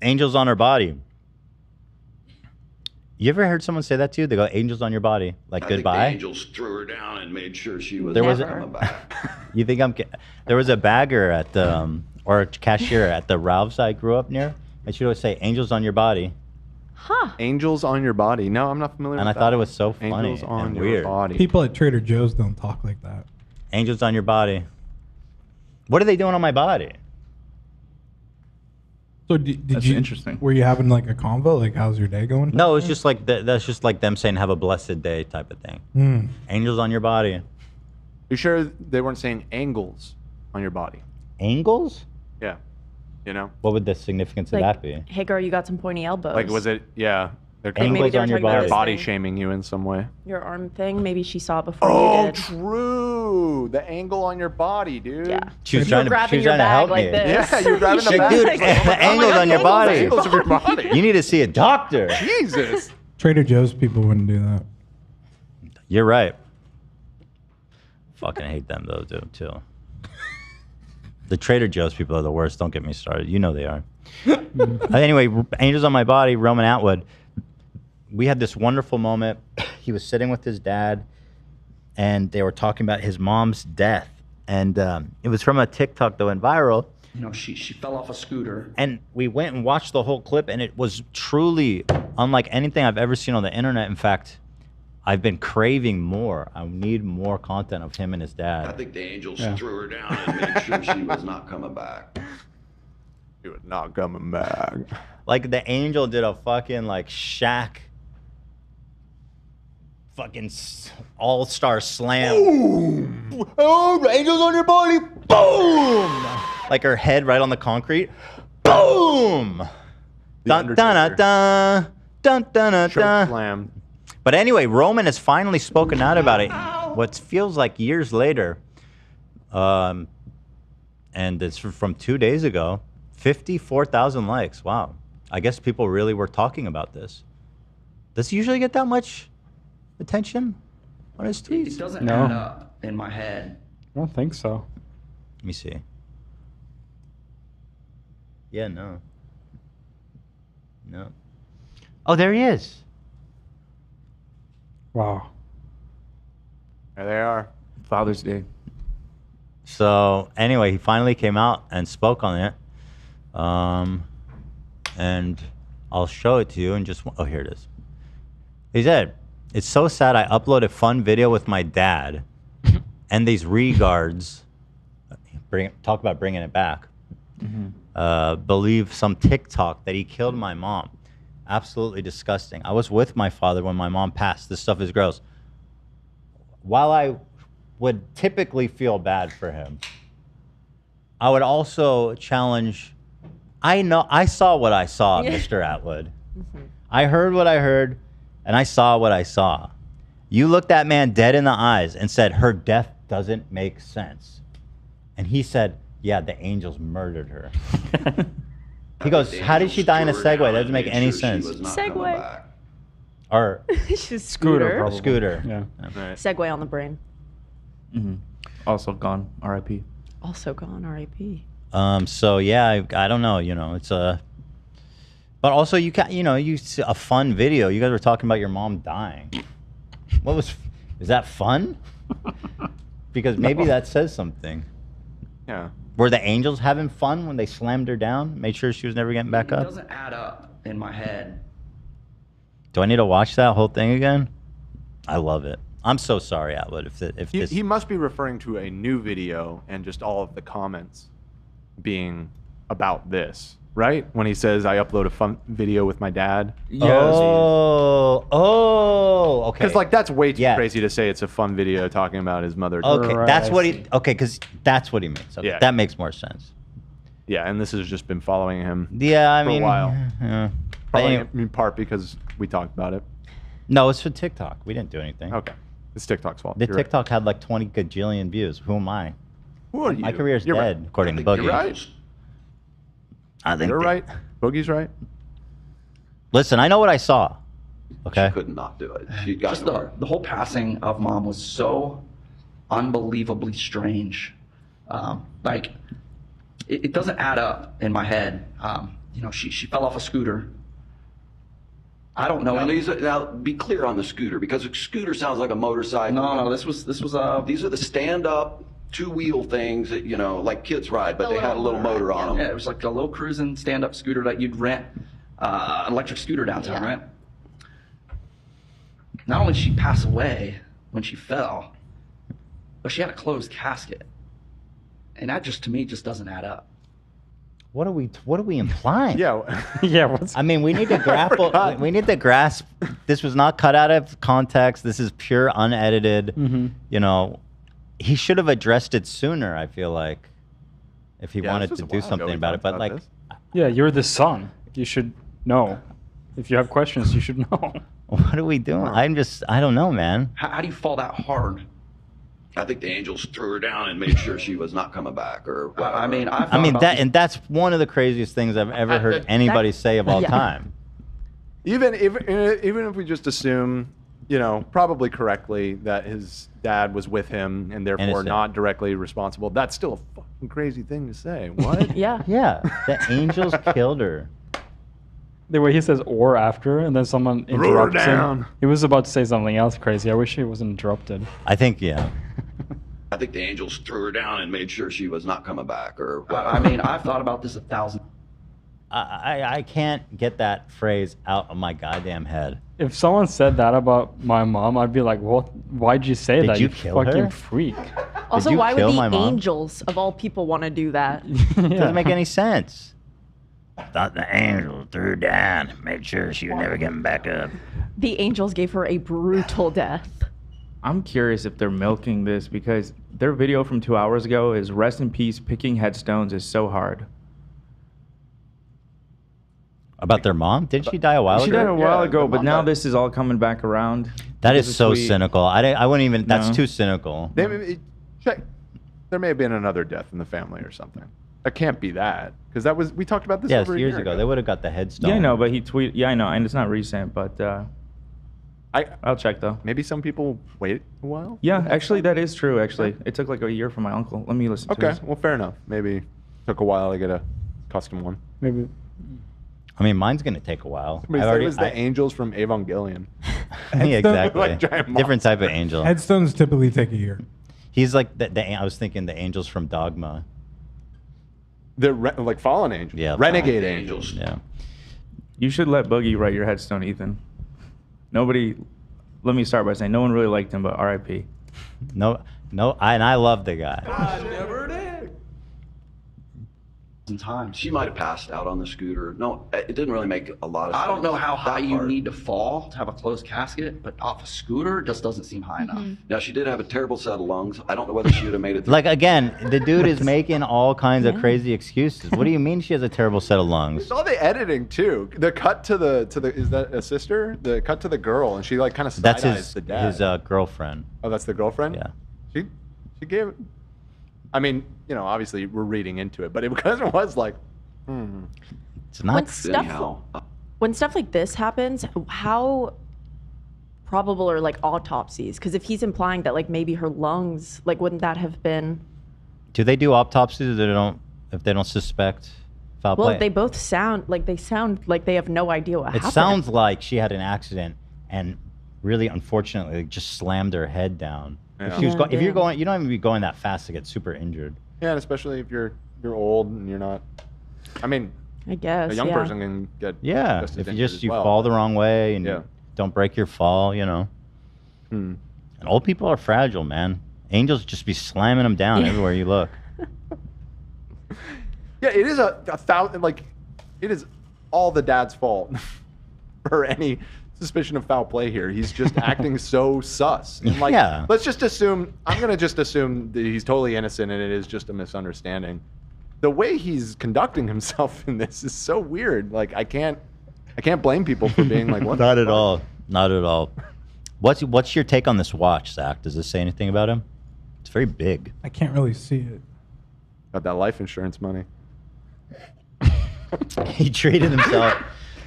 Angels on her body. You ever heard someone say that to you? They go, angels on your body. Like, I goodbye? think the angels threw her down and made sure she was There was coming back. You think I'm... There was a bagger at the... or a cashier at the Ralph's I grew up near. And she'd always say, angels on your body. Huh. Angels on your body. No, I'm not familiar And I with that. thought it was so funny Angels on and your weird. body. People at Trader Joe's don't talk like that. Angels on your body. What are they doing on my body? So did That's you? interesting. Were you having like a convo? Like, how's your day going? No, it's just like that's just like them saying "Have a blessed day" type of thing. Mm. Angels on your body. You sure they weren't saying angles on your body? Angles? Yeah. You know? What would the significance of that be? Hey girl, you got some pointy elbows. Like, was it? Yeah. They're Like, maybe they were on your talking about body. this body thing. shaming you in some way. Your arm thing. Maybe she saw it before Oh, you did. true. The angle on your body, dude. Yeah. She was You were trying to grabbing she was your trying to bag help like me. this. Yeah, you're grabbing the Dude, bag. the angles on your body. Angles of your body. You need to see a doctor. Jesus. Trader Joe's people wouldn't do that. You're right. Fucking hate them though, dude, too. The Trader Joe's people are the worst. Don't get me started. You know they are. Anyway, angels on my body. Roman Atwood. We had this wonderful moment. He was sitting with his dad, and they were talking about his mom's death. And it was from a TikTok that went viral. You know, she fell off a scooter. And we went and watched the whole clip, and it was truly unlike anything I've ever seen on the internet. In fact, I've been craving more. I need more content of him and his I dad. think the angels threw her down and made sure she was not coming back. She was not coming back. Like the angel did a fucking like Shaq fucking all-star slam. Boom! Oh, the angel's on your body. Boom! Like her head right on the concrete. Boom! Dun dun dun dun dun dun. Slam. But anyway, Roman has finally spoken out about it. What feels like years later, and it's from 2 days ago. 54,000 likes. Wow. I guess people really were talking about this. Does he usually get that much attention on his tweets? It doesn't add up in my head. I don't think so. Let me see. Yeah, no. No. Oh, there he is. Wow. There they are. Father's Day. So anyway, he finally came out and spoke on it. And I'll show it to you and just, oh, here it is. He said, it's so sad I uploaded fun video with my dad and these regards, talk about bringing it back, believe some TikTok that he killed my mom. Absolutely disgusting. I was with my father when my mom passed. This stuff is gross. While I would typically feel bad for him, I would also challenge, I saw what I saw, Mr. Atwood. I heard what I heard, and I saw what I saw. You looked that man dead in the eyes and said, her death doesn't make sense. And he said, yeah, the angels murdered her. He goes, how did she die in a Segway? That doesn't make any sense. Segway. Or Just Scooter. scooter. Scooter. Yeah. Right. Segway on the brain. Also gone. R.I.P. Also gone. R.I.P. So yeah, I don't know. You know, it's a. But also, you can, you know, you see a fun video. You guys were talking about your mom dying. Is that fun? Because maybe that says something. Yeah. Were the angels having fun when they slammed her down? Made sure she was never getting back It up? doesn't add up in my head. Do I need to watch that whole thing again? I love it. I'm so sorry, Atwood. If this He must be referring to a new video and just all of the comments being about this, right? When he says, I upload a fun video with my dad. Oh, okay. Because like that's way too crazy to say it's a fun video talking about his mother. Okay, that's what he. Okay, because that's what he means. Okay, Yeah. that makes more sense. Yeah, and this has just been following him. Yeah, I for mean, a while. yeah. Probably Anyway. in part because we talked about it. No, it's for TikTok. We didn't do anything. Okay, it's TikTok's fault. The You're right. TikTok had like 20 gajillion views. Who am I? Who are My you? career's You're dead, right. according to I think Boogie. You're right. I think You're right. Boogie's right. Listen, I know what I saw. Okay. She could not do it. She got Just the whole passing of mom was so unbelievably strange. Like, it doesn't add up in my head. You know, she fell off a scooter. I don't know. Now, be clear on the scooter, because a scooter sounds like a motorcycle. No, this was these are the stand-up two-wheel things that, you know, like kids ride, but they had a little motor on them. Yeah, it was like a little cruising stand-up scooter that you'd rent, an electric scooter downtown, right? Not only did she pass away when she fell, but she had a closed casket, and that just, to me, just doesn't add up. What are we implying? Yeah. Yeah. I mean, we need to grapple. We need to grasp. This was not cut out of context. This is pure, unedited. You know, he should have addressed it sooner. I feel like, if he wanted to do something about it. But like, Yeah, you're the son. You should know. If you have questions, you should know. what are we doing? I don't know, man. How do you fall that hard? I think the angels threw her down and made sure she was not coming back, or whatever. I mean, that's one of the craziest things I've ever heard anybody say of all time. Even if we just assume, you know, probably correctly, that his dad was with him and therefore Innocent. not directly responsible, that's still a fucking crazy thing to say. What? Yeah. Yeah. The angels killed her. The way he says "or" after, and then someone Threw her interrupts down. him. He was about to say something else crazy. I wish he wasn't interrupted. I think, yeah. I think the angels threw her down and made sure she was not coming back, or whatever. I mean, I've thought about this 1,000. I can't get that phrase out of my goddamn head. If someone said that about my mom, I'd be like, "What? Why'd you say Did that? you You kill fucking her? freak." Also, you why would kill the my mom? angels of all people want to do that? Doesn't make any sense. Thought the angel threw her down, made sure she would never get back up. The angels gave her a brutal death. I'm curious if they're milking this because their video from 2 hours ago is "Rest in peace, picking headstones is so hard." About their mom? Didn't she die a while ago? She died a while ago, the but mom now died. this is all coming back around. That There's is a so tweet. cynical. I wouldn't even. That's No. too cynical. Check. There may have been another death in the family or something. That can't be that because we talked about this Yes, over a years year ago. They would have got the headstone. Yeah, I know, but he tweeted. Yeah, I know, and it's not recent, but I'll check though. Maybe some people wait a while. Yeah, actually, that is true. Actually, it took like a year for my uncle. Let me listen to Okay, this. well, fair enough. Maybe took a while to get a custom one. Maybe. I mean, mine's gonna take a while. Somebody said it was the angels from Evangelion. Yeah, exactly. Like giant Different type of angel. Headstones typically take a year. He's like I was thinking the angels from Dogma. They're like fallen angels. Yeah, renegade fallen angels. Yeah. You should let Boogie write your headstone, Ethan. Nobody. Let me start by saying no one really liked him, but R.I.P. No, and I love the guy. Never did. Times. She might have passed out on the scooter. No, it didn't really make a lot of sense. I don't know how high That you part. need to fall to have a closed casket, but off a scooter just doesn't seem high enough. Now, she did have a terrible set of lungs. I don't know whether she would have made it through. Like again, the dude is making all kinds of crazy excuses. What do you mean she has a terrible set of lungs? It's all the editing too. The cut to the is that a sister? The cut to the girl, and she like kind of side That's eyes the dad. his girlfriend. Oh, that's the girlfriend. Yeah. She gave. I mean, obviously we're reading into it, but it kind of was like. It's not. When stuff like this happens, how probable are like autopsies? Because if he's implying that like maybe her lungs, like wouldn't that have been? Do they do autopsies if they don't suspect foul play? Well, they both sound like they have no idea what It happened. sounds like she had an accident and really unfortunately just slammed her head down. Yeah. If, she was Yeah, if you're damn. going, you don't even be going that fast to get super injured. Yeah, and especially if you're old and you're not. I mean, I guess a young yeah. person can get. Yeah, just as if you injured just as you well. fall the wrong way and Yeah. don't break your fall, And old people are fragile, man. Angels just be slamming them down everywhere you look. Yeah, it is a thousand. Like, it is all the dad's fault for any suspicion of foul play here. He's just acting so sus. And like, Yeah. let's just assume. I'm gonna just assume that he's totally innocent and it is just a misunderstanding. The way he's conducting himself in this is so weird. Like, I can't blame people for being like, what? Not at all. Not at all. What's your take on this watch, Zach? Does this say anything about him? It's very big. I can't really see it. Got that life insurance money. He treated himself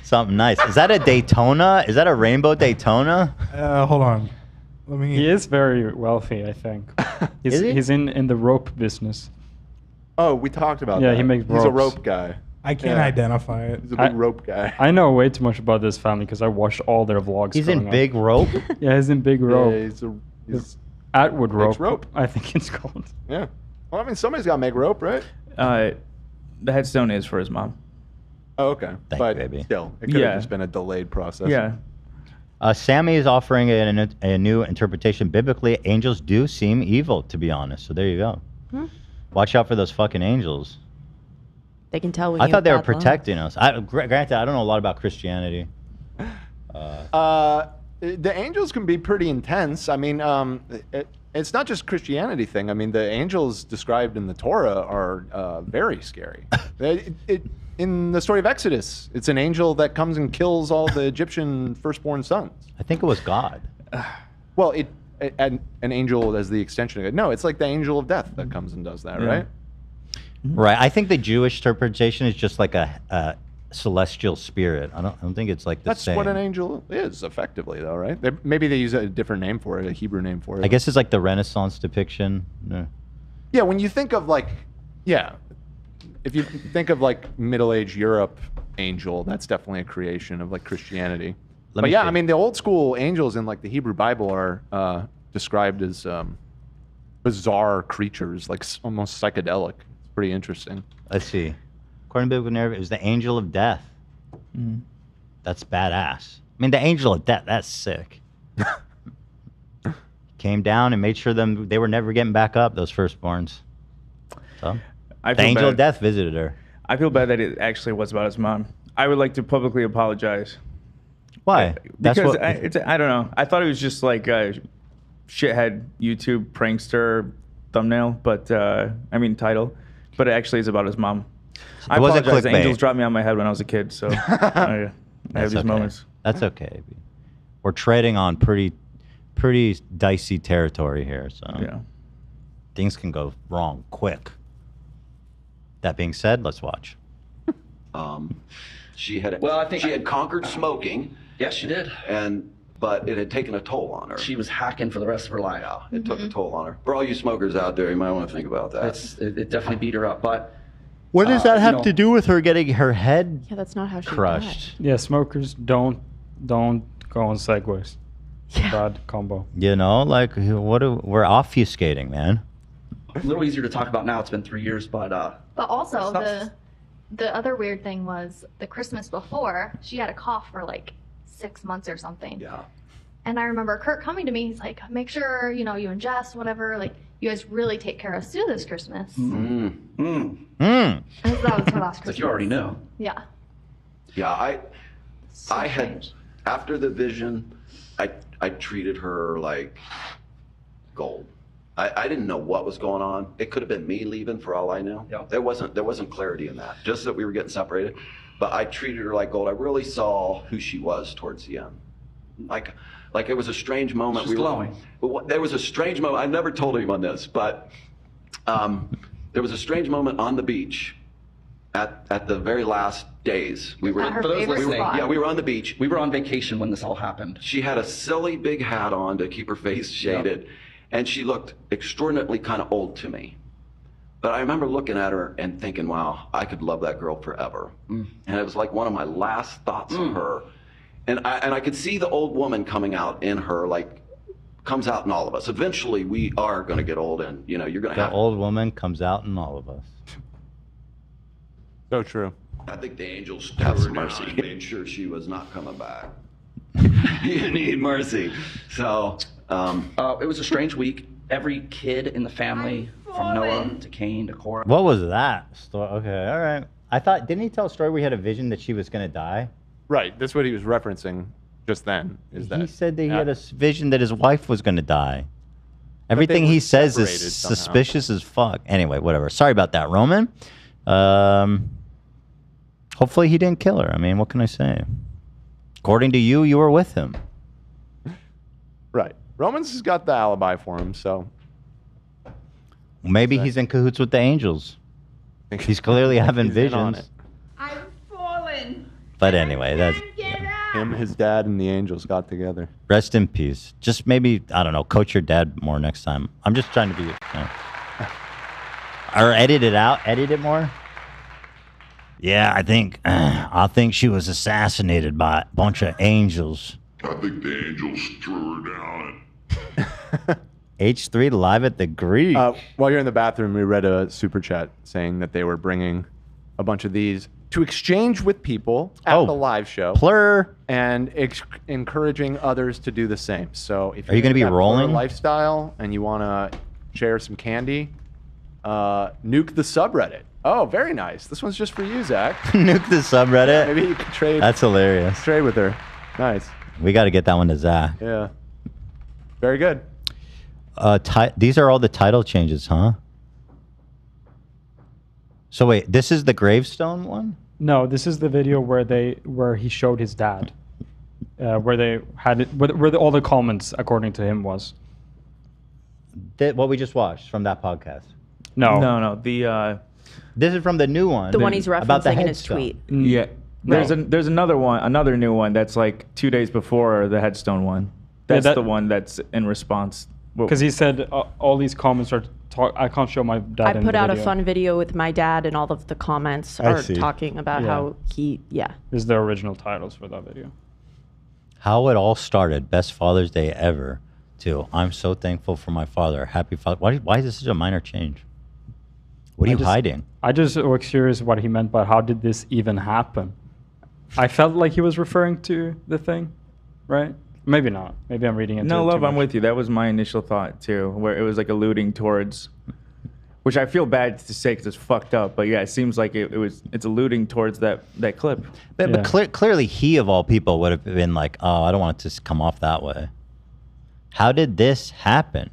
something nice. Is that a Daytona? Is that a rainbow Daytona? Hold on. Let me. He is very wealthy, I think. He's, Is he? he's in the rope business. Oh, we talked about that. Yeah, he makes He's a ropes. rope guy. I can't identify it. He's a big rope guy. I know way too much about this family because I watched all their vlogs. He's in growing up. Big Rope? Yeah, he's in Big Rope. Yeah, he's Atwood makes rope. rope. I think it's called. Yeah. Well, I mean, somebody's got to make rope, right? The headstone is for his mom. Oh, okay. Thank But you, baby. still, it could have just been a delayed process. Yeah. Sammy is offering a new interpretation. Biblically, angels do seem evil, to be honest. So there you go. Watch out for those fucking angels. They can tell when I you thought have they were bad luck. protecting us. Granted, I don't know a lot about Christianity. The angels can be pretty intense. I mean, it's not just Christianity thing. I mean, the angels described in the Torah are very scary. In the story of Exodus, it's an angel that comes and kills all the Egyptian firstborn sons. I think it was God. Well, an angel as the extension of it. No, it's like the angel of death that comes and does that, Yeah. right? Right. I think the Jewish interpretation is just like a celestial spirit. I don't think it's like the That's same. what an angel is, effectively, though, right? Maybe they use a different name for it, a Hebrew name for it. I guess it's like the Renaissance depiction. No. Yeah, when you think of like, if you think of like middle-aged Europe angel, that's definitely a creation of like Christianity. Let But me yeah, see. I mean, the old school angels in like the Hebrew Bible are described as bizarre creatures, like almost psychedelic. It's pretty interesting. Let's see. According to Boogie, it was the angel of death. That's badass. I mean, the angel of death, that's sick. Came down and made sure they were never getting back up, those firstborns. So, the angel of death visited her. I feel bad that it actually was about his mom. I would like to publicly apologize. Why? Because I don't know. I thought it was just like a shithead YouTube prankster thumbnail, but I mean title. But it actually is about his mom. I apologize. The angels dropped me on my head when I was a kid, so I have these moments. That's okay. We're treading on pretty dicey territory here, so things can go wrong quick. That being said, let's watch. She had she had conquered smoking. Yes, she did. But it had taken a toll on her. She was hacking for the rest of her life. Yeah, it took a toll on her. For all you smokers out there, you might want to think about that. It definitely beat her up, but. What does that have to do with her getting her head that's not how she crushed? Yeah, smokers don't go on segways. Bad combo. You know, like we're obfuscating, man. A little easier to talk about now. It's been 3 years, but. But also the other weird thing was the Christmas before she had a cough for like 6 months or something. Yeah. And I remember Kurt coming to me. He's like, "Make sure you ingest whatever. Like you guys really take care of Sue this Christmas." Mm. And that was her last Christmas. Like you already knew. Yeah. Yeah, I had after the vision, I treated her like gold. I didn't know what was going on. It could have been me leaving for all I knew. Yeah. There wasn't clarity in that. Just that we were getting separated. But I treated her like gold. I really saw who she was towards the end. Like it was a strange moment. She's glowing. There was a strange moment. I never told anyone this, but there was a strange moment on the beach at the very last days. We were For those listening, we were on the beach. We were on vacation when this all happened. She had a silly big hat on to keep her face shaded, and she looked extraordinarily kind of old to me. But I remember looking at her and thinking, wow, I could love that girl forever. And it was like one of my last thoughts of her. And I could see the old woman coming out in her, like, comes out in all of us. Eventually, we are going to get old, and, you're going to have... The old woman comes out in all of us. So true. I think the angels have some mercy. Made sure she was not coming back. You need mercy. So... it was a strange week. Every kid in the family, from Noah to Cain to Korah. What was that? Okay, all right. I thought, didn't he tell a story where he had a vision that she was going to die? Right. That's what he was referencing just then. He said that he had a vision that his wife was going to die. Everything he says is suspicious as fuck. Anyway, whatever. Sorry about that, Roman. Hopefully he didn't kill her. I mean, what can I say? According to you, you were with him. Right. Roman's has got the alibi for him, so. Maybe he's in cahoots with the angels. He's clearly having He's in on visions. I've fallen. But anyway, that's him, his dad, and the angels got together. rest in peace. Just maybe, I don't know, coach your dad more next time. I'm just trying to be, or edit it out, edit it more. Yeah, I think she was assassinated by a bunch of angels. I think the angels threw her down. H3 live at the Greek. While you're in the bathroom, we read a super chat saying that they were bringing a bunch of these to exchange with people at the live show. Plur. And encouraging others to do the same. So if Are you going to be rolling? Lifestyle and you want to share some candy, nuke the subreddit. Oh, very nice. This one's just for you, Zach. Nuke the subreddit. Maybe you could trade. That's hilarious. Trade with her. Nice. We got to get that one to Zach. Yeah. Very good. These are all the title changes, huh? So wait, this is the gravestone one? No, this is the video where he showed his dad, where they had it, where all the comments according to him was. What we just watched from that podcast. No. This is from the new one. The one he's about the referencing in his headstone. tweet. Yeah. There's another new one that's like 2 days before the headstone one. That's the one that's in response. Because he said all these comments are I can't show my dad. I put out a fun video with my dad, and all of the comments are talking about how he, This is the original titles for that video. How it all started. Best Father's Day ever. Too. I'm so thankful for my father. Happy Father. Why is this such a minor change? What are you hiding? I just was curious what he meant by how did this even happen? I felt like he was referring to the thing, right? Maybe not. Maybe I'm reading it. No, love, I'm with you. That was my initial thought too, where it was like alluding towards, which I feel bad to say because it's fucked up. But yeah, it seems like it's alluding towards that clip. But clearly, he of all people would have been like, "Oh, I don't want it to come off that way." How did this happen?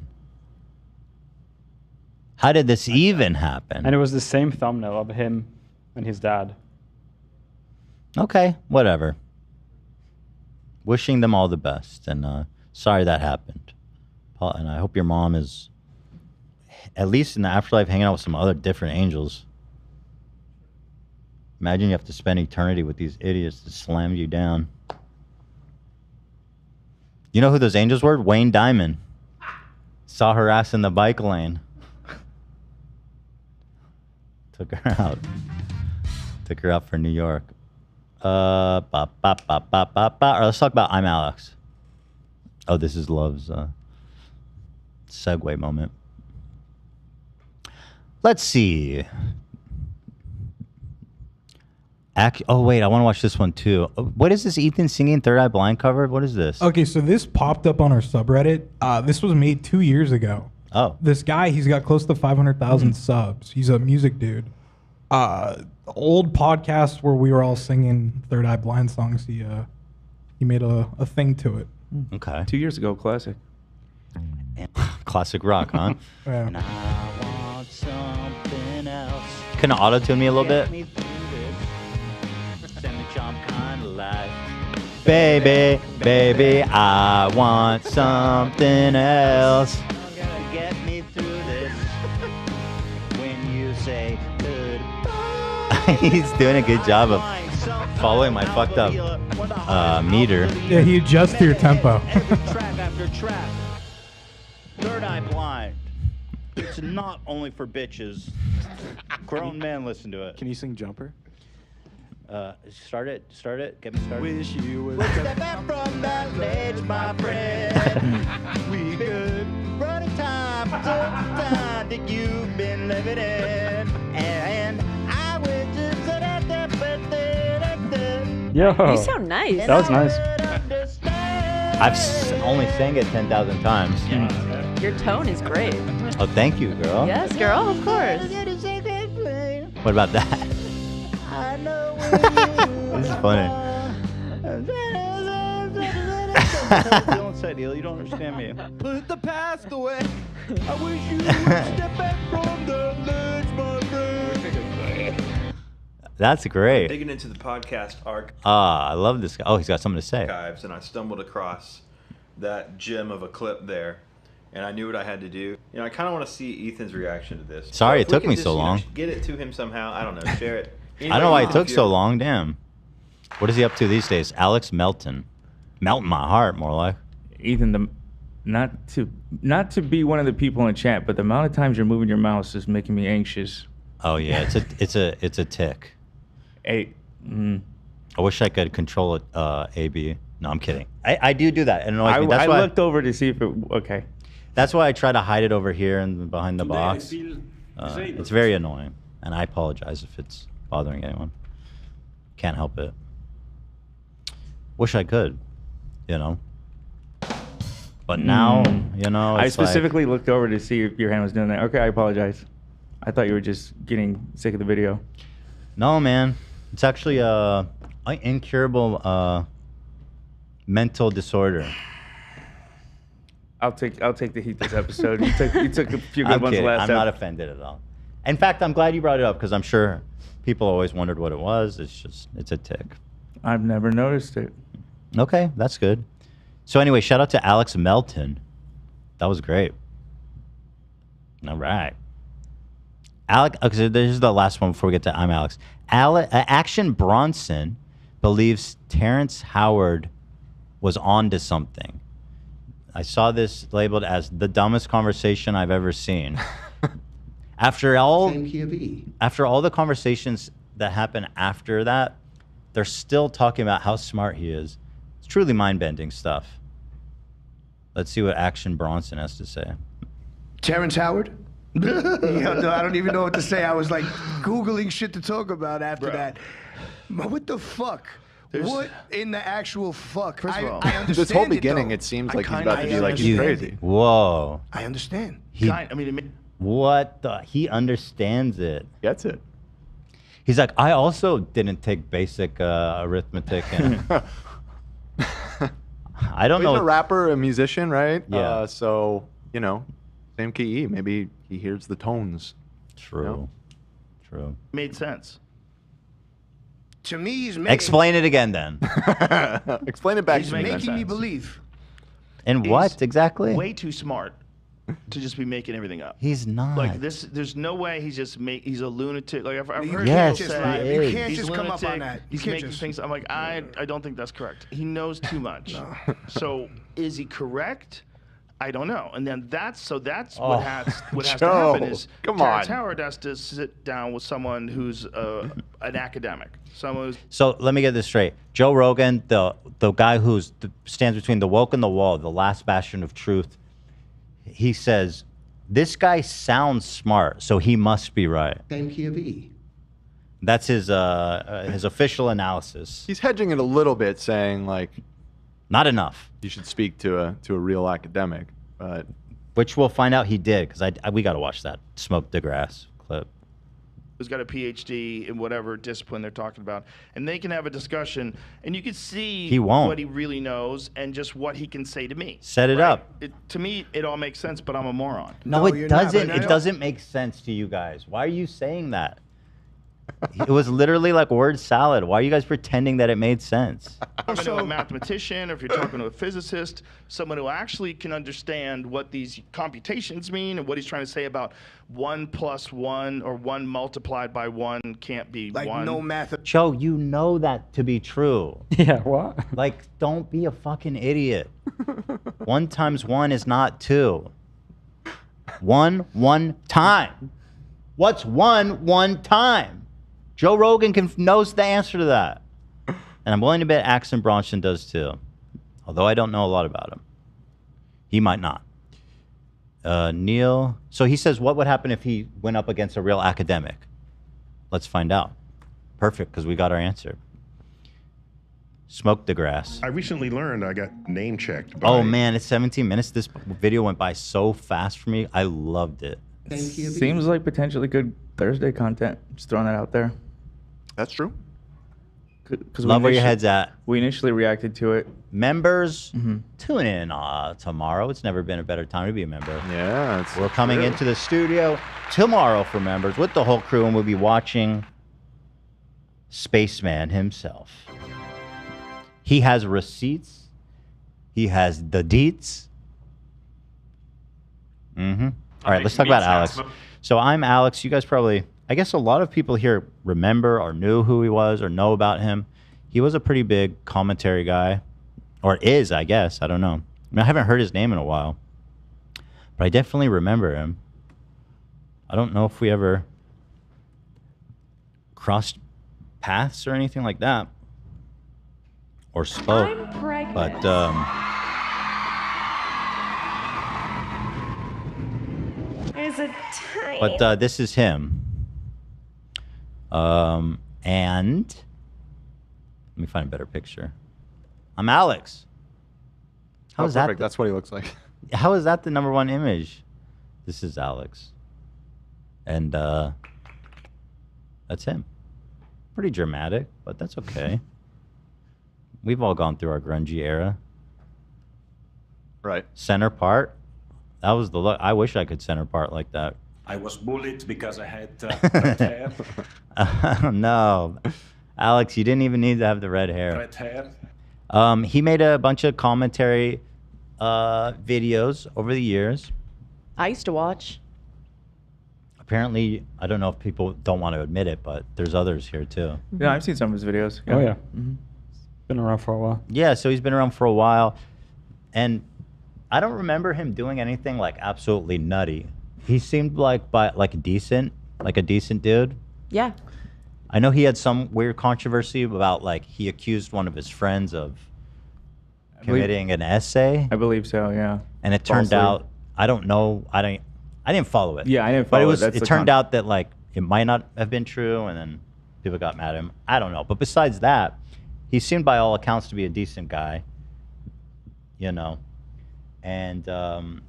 How did this even happen? And it was the same thumbnail of him and his dad. Okay, whatever. Wishing them all the best, and sorry that happened. And I hope your mom is, at least in the afterlife, hanging out with some other different angels. Imagine you have to spend eternity with these idiots that slammed you down. You know who those angels were? Wayne Diamond. Saw her ass in the bike lane. Took her out. Took her out for New York. Or let's talk about ImAllexx. Oh, this is Love's segue moment. Let's see. Oh, wait, I want to watch this one too. What is this Ethan singing Third Eye Blind cover? What is this? Okay, so this popped up on our subreddit. This was made 2 years ago. Oh. This guy, he's got close to 500,000 subs. He's a music dude. Old podcast where we were all singing Third Eye Blind songs. He made a thing to it. Okay. 2 years ago, classic. Classic rock, huh? Yeah. And I want something else. Can you auto-tune me a little bit? Baby, baby, I want something else. Get me through this. When you say goodbye. He's doing a good job of following my fucked up meter. Yeah, he adjusts to your tempo. Track after track. Third Eye Blind. It's not only for bitches. Grown men listen to it. Can you sing Jumper? Start it, get me started. Wish you would step back from that ledge, my friend. We could run a time for the time that you've been living in. And I would just Yo. You sound nice. That was nice. I've only sang it 10,000 times. Your tone is great. Oh, thank you, girl. Yes, girl, of course. What about that? This is funny. You don't understand me. Put the past away. I wish you would step back from the ledge, my friend. That's great. Digging into the podcast I love this guy. Oh, he's got something to say. archives, and I stumbled across that gem of a clip there, and I knew what I had to do. You know, I kind of want to see Ethan's reaction to this. Sorry, So if it took we me could so just, long. Get it to him somehow. I don't know. Share it. I don't know why it took Ethan, so long. Damn. What is he up to these days? Alex Melton. Melting my heart, more like. Ethan, not to be one of the people in chat, but the amount of times you're moving your mouse is making me anxious. Oh yeah, it's a tick. I wish I could control it. AB. No, I'm kidding. I do that. It annoys me. That's I why looked over to see if it. Okay. That's why I try to hide it over here and behind the box. It's very annoying, and I apologize if it's bothering anyone. Can't help it. Wish I could, you know. But now, you know, I it's specifically looked over to see if your hand was doing that. Okay, I apologize. I thought you were just getting sick of the video. No, man. It's actually an incurable mental disorder. I'll take the heat this episode. You took a few good I'm ones kidding. last I'm time. not offended at all. In fact, I'm glad you brought it up because I'm sure people always wondered what it was. It's a tick. I've never noticed it. Okay, that's good. So anyway, shout out to Alex Melton. That was great. All right. Okay, this is the last one before we get to ImAllexx. Action Bronson believes Terrence Howard was on to something. I saw this labeled as the dumbest conversation I've ever seen. After all the conversations that happen after that, they're still talking about how smart he is. It's truly mind-bending stuff. Let's see what Action Bronson has to say. Terrence Howard? Yeah, no, I don't even know what to say. I was like Googling shit to talk about after that. But what the fuck? What in the actual fuck? First of all, I understand this whole it, beginning, though. it seems I like he's kinda about to be like he's understand crazy. it. Whoa. I understand. What the? He understands it. Gets it. He's like, I also didn't take basic arithmetic. And I don't He's know. a rapper, a musician, right? Yeah. So, you know, same key E. Maybe he hears the tones. True. You know? True. Made sense. To me, he's making, Explain it again then. Explain it back he's to me. making me believe. And what exactly? Way too smart to just be making everything up. He's not. Like this, there's no way he's just he's a lunatic. Like I've You heard Yes, people he say is. You can't he's just come up on lunatic, that. You He's can't making just- things. I'm like, I don't think that's correct. He knows too much. So is he correct? I don't know. And then that's what has to Joe, happen is come Terrence on. Howard has to sit down with someone who's an academic, someone who's So let me get this straight. Joe Rogan, the guy who's stands between the woke and the wall, the last bastion of truth, he says, this guy sounds smart, so he must be right. Same key of E. That's his official analysis. He's hedging it a little bit, saying like, not enough. You should speak to a real academic, but Which we'll find out he did, because we got to watch that Smoke the Grass clip. who's got a PhD in whatever discipline they're talking about, and they can have a discussion, and you can see He won't. what he really knows and just what he can say to me. Set it up. To me, it all makes sense, but I'm a moron. No, it doesn't. It doesn't make sense to you guys. Why are you saying that? It was literally like word salad. Why are you guys pretending that it made sense? Talking to a mathematician, or if you're talking to a physicist, someone who actually can understand what these computations mean and what he's trying to say about 1 + 1 or 1 multiplied by 1 can't be Like 1. no math. Joe, you know that to be true. Yeah, what? Like, don't be a fucking idiot. 1 × 1 is not 2. 1 time. What's 1 time? Joe Rogan knows the answer to that. And I'm willing to bet Axon Bronson does too. Although I don't know a lot about him. He might not. Neil. So he says, what would happen if he went up against a real academic? Let's find out. Perfect, because we got our answer. Smoke the Grass. I recently learned I got name checked. By Oh man, it's 17 minutes. This video went by so fast for me. I loved it. Seems like potentially good Thursday content. Just throwing that out there. That's true. Love where your head's at. We initially reacted to it. Members, tune in tomorrow. It's never been a better time to be a member. Yeah, we're coming into the studio tomorrow for members with the whole crew, and we'll be watching Spaceman himself. He has receipts. He has the deets. All right, let's talk about Alex. So I'm Alex. You guys probably, I guess a lot of people here remember or knew who he was or know about him. He was a pretty big commentary guy, or is, I guess. I don't know. I mean, I haven't heard his name in a while, but I definitely remember him. I don't know if we ever crossed paths or anything like that, or spoke. I'm pregnant. But There's a time. But this is him. And let me find a better picture. I'm Alex. How is that? Perfect. That's what he looks like. How is that the #1 image? This is Alex. And that's him. Pretty dramatic, but that's okay. We've all gone through our grungy era. Right. Center part. That was the look. I wish I could center part like that. I was bullied because I had red hair. No. Alex, you didn't even need to have the red hair. Red hair. He made a bunch of commentary videos over the years. I used to watch. Apparently, I don't know if people don't want to admit it, but there's others here too. Yeah, I've seen some of his videos. Oh yeah. Been around for a while. Yeah, so he's been around for a while. And I don't remember him doing anything like absolutely nutty. He seemed like a decent dude. Yeah. I know he had some weird controversy about like he accused one of his friends of committing an essay. I believe so, yeah. And it turned Falsely. out I don't know. I I didn't follow it. Yeah, I didn't But follow it. That's it the turned out that like it might not have been true, and then people got mad at him. I don't know. But besides that, he seemed by all accounts to be a decent guy. You know, and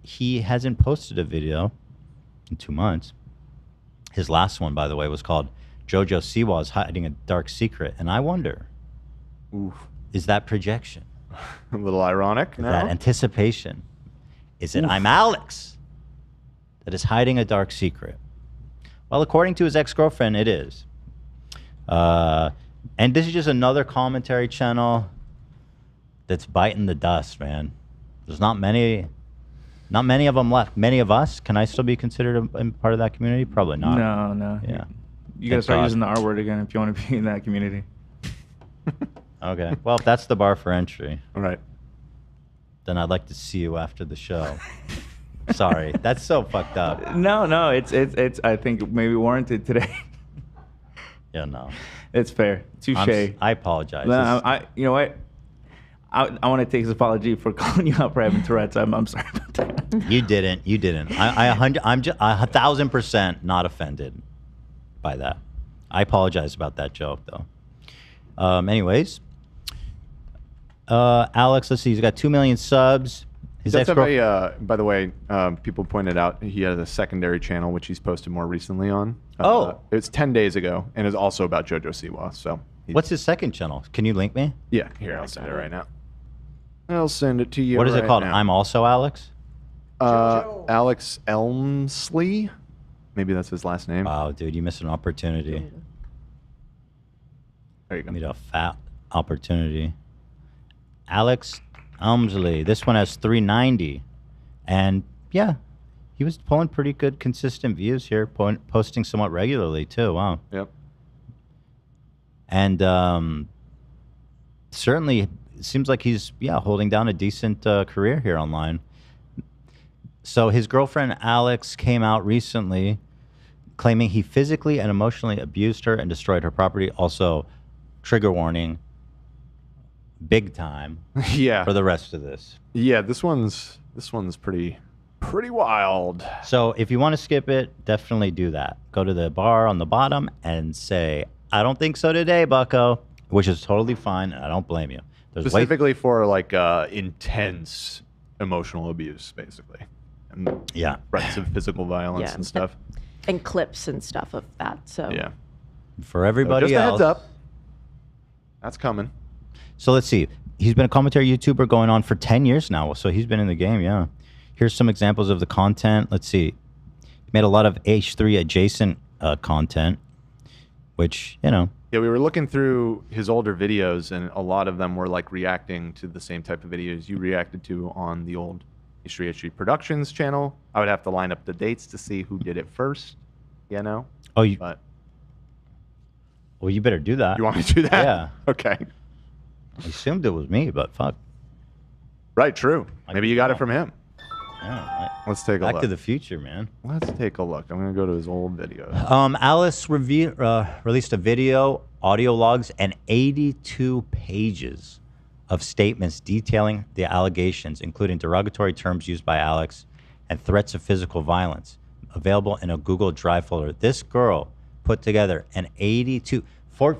he hasn't posted a video in 2 months. His last one, by the way, was called "JoJo Siwa's Hiding a Dark Secret," and I wonder, is that projection? A little ironic. Is that anticipation? Is it ImAllexx that is hiding a dark secret? Well, according to his ex-girlfriend, it is. And this is just another commentary channel that's biting the dust, man. There's not many of them left. Many of us, can I still be considered a part of that community? Probably not. No. Yeah. You gotta Thank start God. using the R word again if you want to be in that community. Okay. Well, if that's the bar for entry, all right, then I'd like to see you after the show. Sorry, that's so fucked up. No, it's I think maybe warranted today. Yeah, no. It's fair. Touche. I apologize. No, you know what? I want to take this apology for calling you out for having Tourette's. I'm sorry about that. You didn't. I'm just 1,000% not offended by that. I apologize about that joke, though. Anyways, Alex, let's see. He's got 2 million subs. His That's ex-girl- by the way, people pointed out he has a secondary channel which he's posted more recently on. It's 10 days ago, and it's also about JoJo Siwa. So, what's his second channel? Can you link me? Yeah, here I'll send it right now. I'll send it to you. What is it right called? now. I'm also Alex. Alex Elmsley. Maybe that's his last name. Wow, dude, you missed an opportunity. There you go. Made a fat opportunity. Alex Elmsley. This one has 390, and yeah, he was pulling pretty good, consistent views here, posting somewhat regularly too. Wow. Yep. And certainly, it seems like he's holding down a decent career here online. So his girlfriend Alex came out recently, claiming he physically and emotionally abused her and destroyed her property. Also, trigger warning, big time. Yeah. For the rest of this. Yeah, this one's pretty wild. So if you want to skip it, definitely do that. Go to the bar on the bottom and say, "I don't think so today, bucko," which is totally fine, and I don't blame you. There's Specifically for like intense emotional abuse, basically. And threats of physical violence Yeah. and stuff. And clips and stuff of that. So Yeah. For everybody just a else. heads up. That's coming. So let's see. He's been a commentary YouTuber going on for 10 years now. So he's been in the game, yeah. Here's some examples of the content. Let's see. He made a lot of H3 adjacent content, which, Yeah, we were looking through his older videos, and a lot of them were like reacting to the same type of videos you reacted to on the old H3 Productions channel. I would have to line up the dates to see who did it first, you know? Oh, you. But Well, you better do that. you want me to do that? Yeah. Okay. I assumed it was me, but fuck. Right, true. Maybe you got it from him. Yeah. Let's take a Back look. to the future, man. Let's take a look. I'm going to go to his old videos. Alice released a video, audio logs, and 82 pages of statements detailing the allegations, including derogatory terms used by Alex and threats of physical violence, available in a Google Drive folder. This girl put together an 82,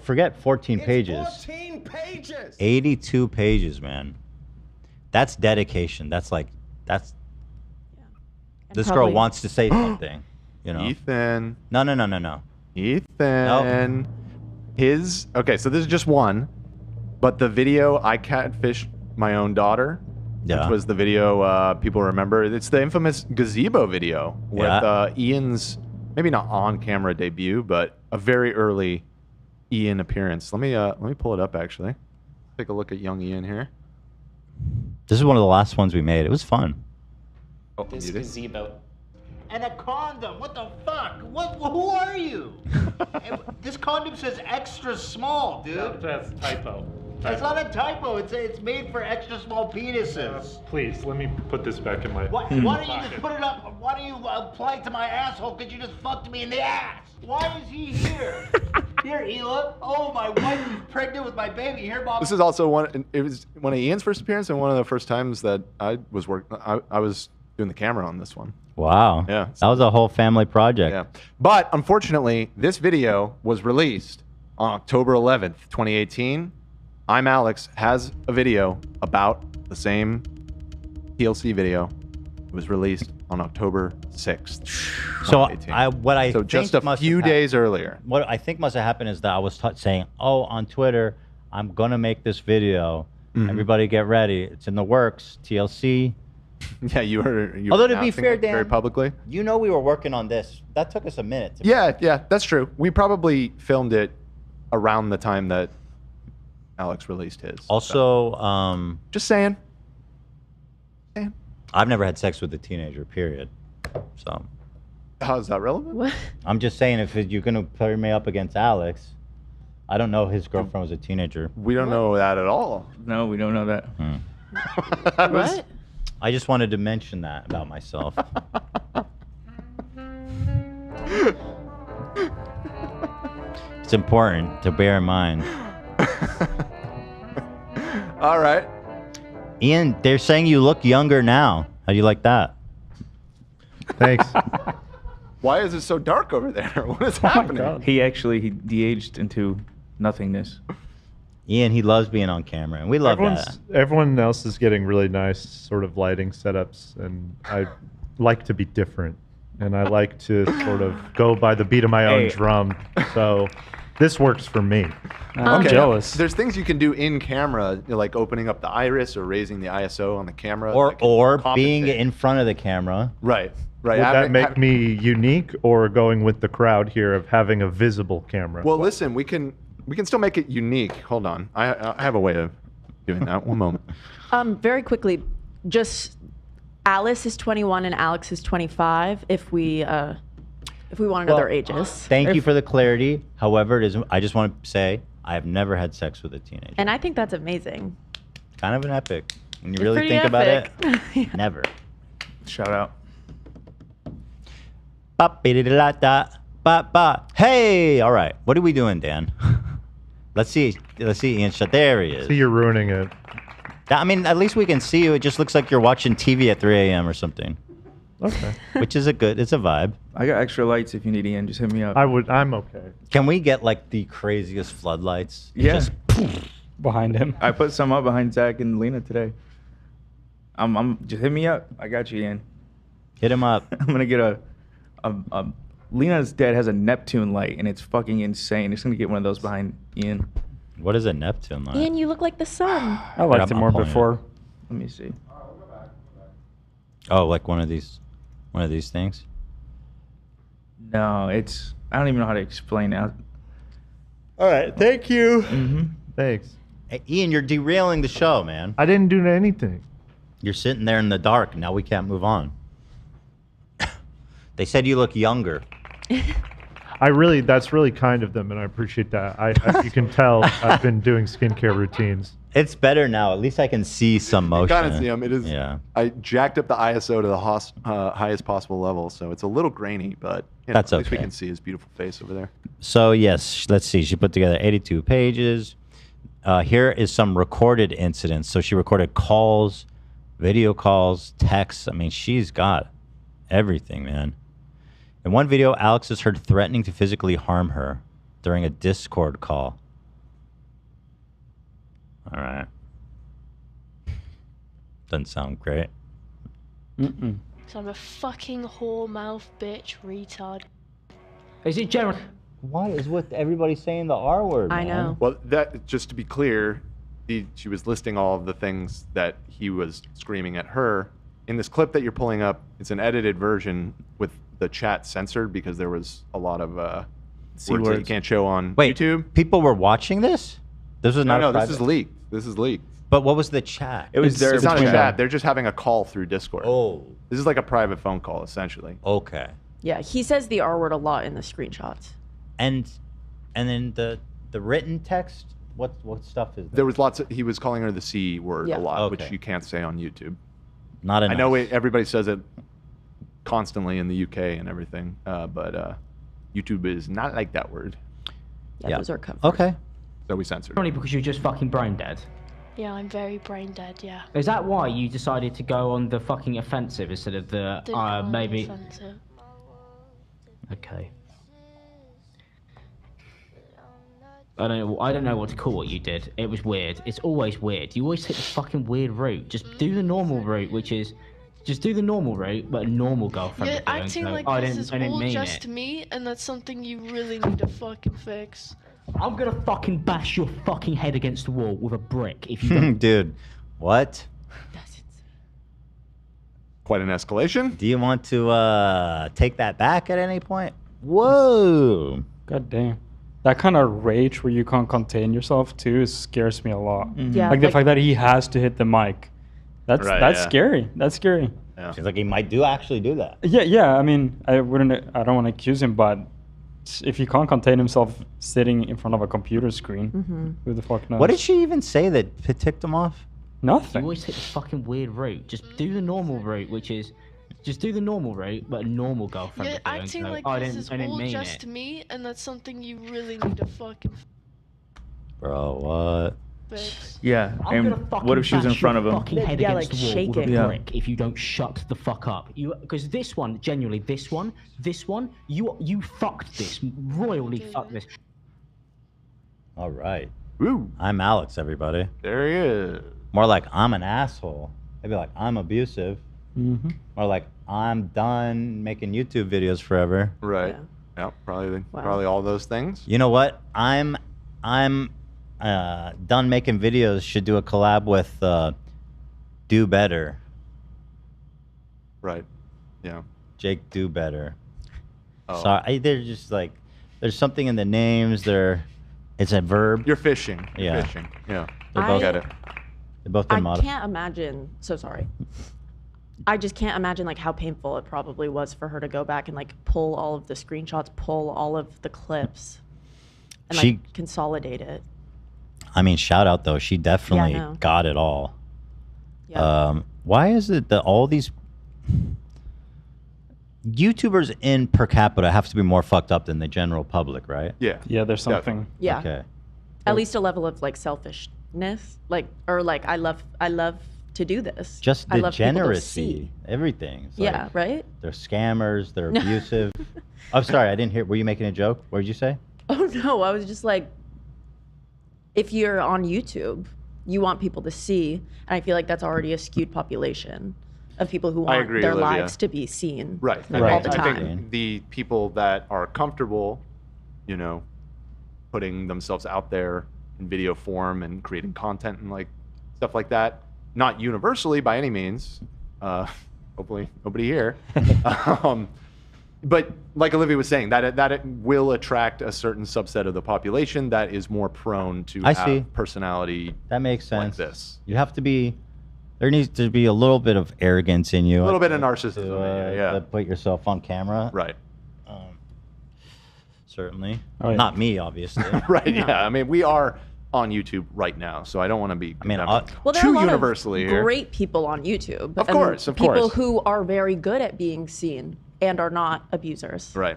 forget 14 pages. 14 pages. 82 pages, man. That's dedication. That's. This girl probably- wants to say something, you know. Ethan. No. Ethan. Okay, so this is just one, but the video I catfished my own daughter, Yeah. which was the video people remember. It's the infamous gazebo video with Ian's maybe not on camera debut, but a very early Ian appearance. Let me pull it up actually. Take a look at young Ian here. This is one of the last ones we made. It was fun. Oh, This muted. gazebo. And a condom. What the fuck? Who are you? This condom says extra small, dude. That's typo. It's not a typo. It's made for extra small penises. Please, let me put this back in my Why don't you just put it up? Why don't you apply it to my asshole? Because you just fucked me in the ass. Why is he here? Here, Hila. Oh, my wife is pregnant with my baby. Here, Bob. This is also one. It was one of Ian's first appearance and one of the first times that I was doing the camera on this one. Wow. Yeah. That was a whole family project. Yeah. But unfortunately, this video was released on October 11th, 2018. ImAllexx has a video about the same TLC video. It was released on October 6th. So 2018. So just a few days earlier. What I think must have happened is that I was saying, "Oh, on Twitter, I'm gonna make this video. Everybody get ready. It's in the works. TLC." Yeah, you were. Although to be fair, Dan, very publicly. You know we were working on this. That took us a minute. Yeah, that's true. We probably filmed it around the time that Alex released his. Also, just saying. I've never had sex with a teenager. Period. So. How is that relevant? What? I'm just saying, if you're gonna pair me up against Alex, I don't know his girlfriend was a teenager. We don't know that at all. No, we don't know that. What? I just wanted to mention that about myself. It's important to bear in mind. All right. Ian, they're saying you look younger now. How do you like that? Thanks. Why is it so dark over there? What is happening? He de-aged into nothingness. Ian, he loves being on camera, and we love that. Everyone else is getting really nice sort of lighting setups, and I like to be different, and I like to sort of go by the beat of my own drum. So this works for me. I'm jealous. There's things you can do in camera, like opening up the iris or raising the ISO on the camera. Or being in front of the camera. Right. Would that make me unique, or going with the crowd here of having a visible camera? Well, listen, we can still make it unique. Hold on, I have a way of doing that. One moment. Very quickly, just Alice is 21 and Alex is 25. If we want to know their ages. Thank you for the clarity. However, I just want to say I have never had sex with a teenager. And I think that's amazing. Kind of an epic. When you It's really pretty think about it, epic. never. Shout out. Hey, all right. What are we doing, Dan? Let's see. Ian. There he is. See, you're ruining it. I mean, at least we can see you. It just looks like you're watching TV at 3 a.m. or something. Okay. Which is it's a vibe. I got extra lights if you need, Ian. Just hit me up. I'm okay. Can we get like the craziest floodlights? Yeah. Just behind him. I put some up behind Zach and Lena today. I'm just hit me up. I got you, Ian. Hit him up. I'm gonna get a Lena's dad has a Neptune light, and it's fucking insane. It's gonna get one of those behind Ian. What is a Neptune light? Ian, you look like the sun. I liked it more before. Let me see. Oh, like one of these things? No, I don't even know how to explain it. All right, thank you. Thanks. Hey, Ian, you're derailing the show, man. I didn't do anything. You're sitting there in the dark. Now we can't move on. They said you look younger. That's really kind of them, and I appreciate that. You can tell I've been doing skincare routines. It's better now. At least I can see some motion. You kind of see them. It is. Yeah. I jacked up the ISO to the highest possible level, so it's a little grainy, but That's at least we okay. can see his beautiful face over there. So yes, let's see. She put together 82 pages. Here is some recorded incidents. So she recorded calls, video calls, texts. I mean, she's got everything, man. In one video, Alex is heard threatening to physically harm her during a Discord call. All right. Doesn't sound great. So I'm a fucking whore mouth bitch retard. Is it general? What is with everybody saying the R word? I man? know. Well, that just to be clear, she was listing all of the things that he was screaming at her. In this clip that you're pulling up, it's an edited version with the chat censored because there was a lot of words that you can't show on YouTube. People were watching this? This was not No, a this private- is leaked. This is leaked. But what was the chat? It's not a chat. They're just having a call through Discord. Oh. This is like a private phone call, essentially. Okay. Yeah, he says the R word a lot in the screenshots. And then the written text, what stuff is that? There was lots of, he was calling her the C word Yeah. a lot, which Okay. you can't say on YouTube. Not enough. I know everybody says it constantly in the UK and everything, but YouTube is not like that word. Yeah, those are covered. Okay. So we censored. Only because you're just fucking brain dead. Yeah, I'm very brain dead, yeah. Is that why you decided to go on the fucking offensive instead of the Didn't go maybe? offensive. Okay. I don't know what to call what you did. It was weird. It's always weird. You always take the fucking weird route. Just do the normal route, which is just do the normal route, but a normal girlfriend. You're would do, and acting go, like "I this didn't- is I didn't all mean just it." me, and that's something you really need to fucking fix. I'm gonna fucking bash your fucking head against the wall with a brick if you don't. Dude, what? Quite an escalation. Do you want to take that back at any point? Whoa. God damn. That kind of rage where you can't contain yourself too scares me a lot. Yeah, Like the like- fact that he has to hit the mic. That's Right, that's yeah. scary. That's scary. Seems like he might do actually do that. Yeah. I mean, I don't want to accuse him, but if he can't contain himself sitting in front of a computer screen, Mhm. who the fuck knows? What did she even say that ticked him off? You Nothing. always take the fucking weird route. Just do the normal route, which is just do the normal route, but a normal girlfriend. You're would do, and acting go, like "I this didn't- is I didn't all mean just it." me, and that's something you really need to fucking Bro, what? fix. Yeah, I'm and gonna fucking what if she was in bash front your of him? fucking head Yeah, against like, the wall shake with a it. Yeah. brick if you don't shut the fuck up. Because this one, genuinely, this one, you fucked this, royally fucked this. All right. Woo. I'm Alex, everybody. There he is. More like I'm an asshole. Maybe like I'm abusive. Mm-hmm. Or like I'm done making YouTube videos forever. Right. Yeah, probably all those things. You know what? I'm done making videos. Should do a collab with Do Better. Right. Yeah. Jake Do Better. Oh. Sorry, they're just like there's something in the names. It's a verb. You're fishing. You're Yeah. fishing. Yeah. They're both, Get it. They've both I been modified. can't imagine. So sorry. I just can't imagine like how painful it probably was for her to go back and like pull all of the screenshots, pull all of the clips, and She- like consolidate it. I mean, shout out though. She definitely no. got it all. Yeah. Why is it that all these YouTubers in per capita have to be more fucked up than the general public, right? Yeah. Yeah, there's something. Yeah. Okay. At least a level of like selfishness, like or like I love to do this. Just I love people to degeneracy, see. everything. It's Yeah, like, right? They're scammers. They're abusive. I'm sorry, I didn't hear. Were you making a joke? What did you say? Oh no, I was just like, if you're on YouTube, you want people to see, and I feel like that's already a skewed population of people who I want agree, their Olivia. lives to be seen. Right. All the I time. think the people that are comfortable, you know, putting themselves out there in video form and creating content and like stuff like that, not universally by any means. Hopefully nobody here. But like Olivia was saying, that it will attract a certain subset of the population that is more prone to I have see. personality. That makes sense. Like this. You have to be. There needs to be a little bit of arrogance in you. A little I bit of think, narcissism, yeah. To put yourself on camera. Right. Certainly. Oh, yeah. Not me, obviously. Right. Yeah. I mean, we are on YouTube right now, so I don't want to be mean, Well, there too are a lot universally of here. great people on YouTube. Of and course, of people course. who are very good at being seen and are not abusers. Right.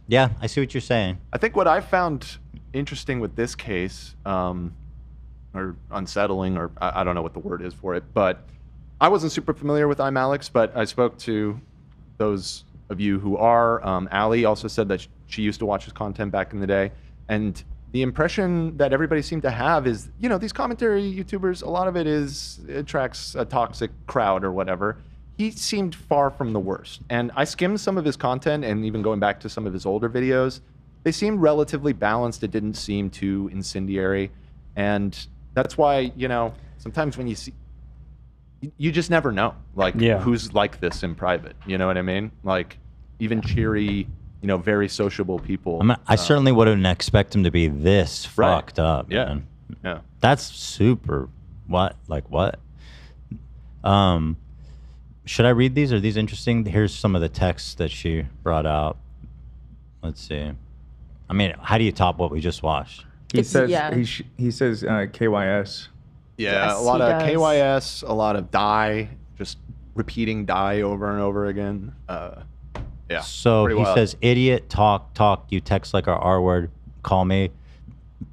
Yeah, I see what you're saying. I think what I found interesting with this case, or unsettling, or I don't know what the word is for it, but I wasn't super familiar with ImAllexx, but I spoke to those of you who are. Allie also said that she used to watch his content back in the day, and the impression that everybody seemed to have is, you know, these commentary YouTubers, a lot of it attracts a toxic crowd or whatever. He seemed far from the worst. And I skimmed some of his content, and even going back to some of his older videos, they seemed relatively balanced. It didn't seem too incendiary. And that's why, you know, sometimes when you see, you just never know, like, who's like this in private. You know what I mean? Like, even cheery, you know, very sociable people. I certainly wouldn't expect him to be this Right. fucked up. Yeah. Man. Yeah. That's super. What? Like what? Should I read these? Are these interesting? Here's some of the texts that she brought out. Let's see. I mean, how do you top what we just watched? He says he says KYS. Yeah, Yes, a lot he of does. KYS, a lot of die, just repeating die over and over again. Yeah. So pretty he wild. says, idiot, talk. You text like our R word. Call me.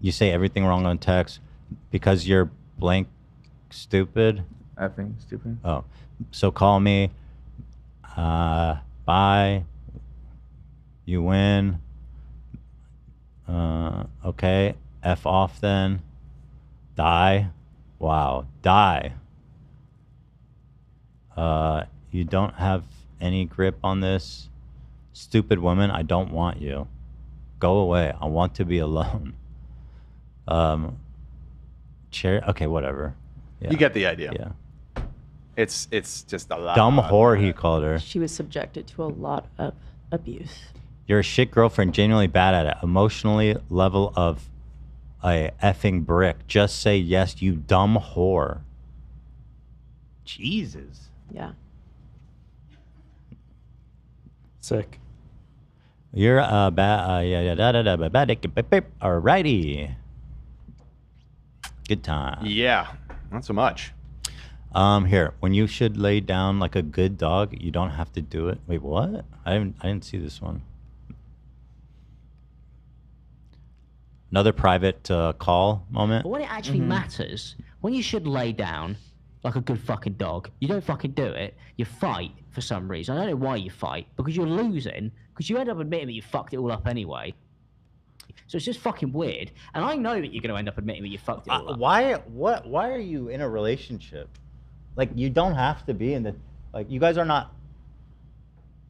You say everything wrong on text because you're blank stupid. Effing stupid. Oh, so call me. Bye. You win. Okay. F off then. Die. Wow. Die. You don't have any grip on this. Stupid woman, I don't want you. Go away. I want to be alone. Okay, whatever. Yeah. You get the idea. Yeah. It's just a lot. Dumb whore, he called her. She was subjected to a lot of abuse. You're a shit girlfriend, genuinely bad at it. Emotionally level of a effing brick. Just say yes, you dumb whore. Jesus. Yeah. Sick. You're a bad, alrighty. Good time. Yeah, not so much. Here, when you should lay down like a good dog, you don't have to do it. Wait, what? I didn't see this one. Another private call moment. But when it actually matters, when you should lay down like a good fucking dog, you don't fucking do it. You fight for some reason. I don't know why you fight, because you're losing, because you end up admitting that you fucked it all up anyway. So it's just fucking weird. And I know that you're going to end up admitting that you fucked it all up. Why are you in a relationship? Like, you don't have to be in the, like, you guys are not,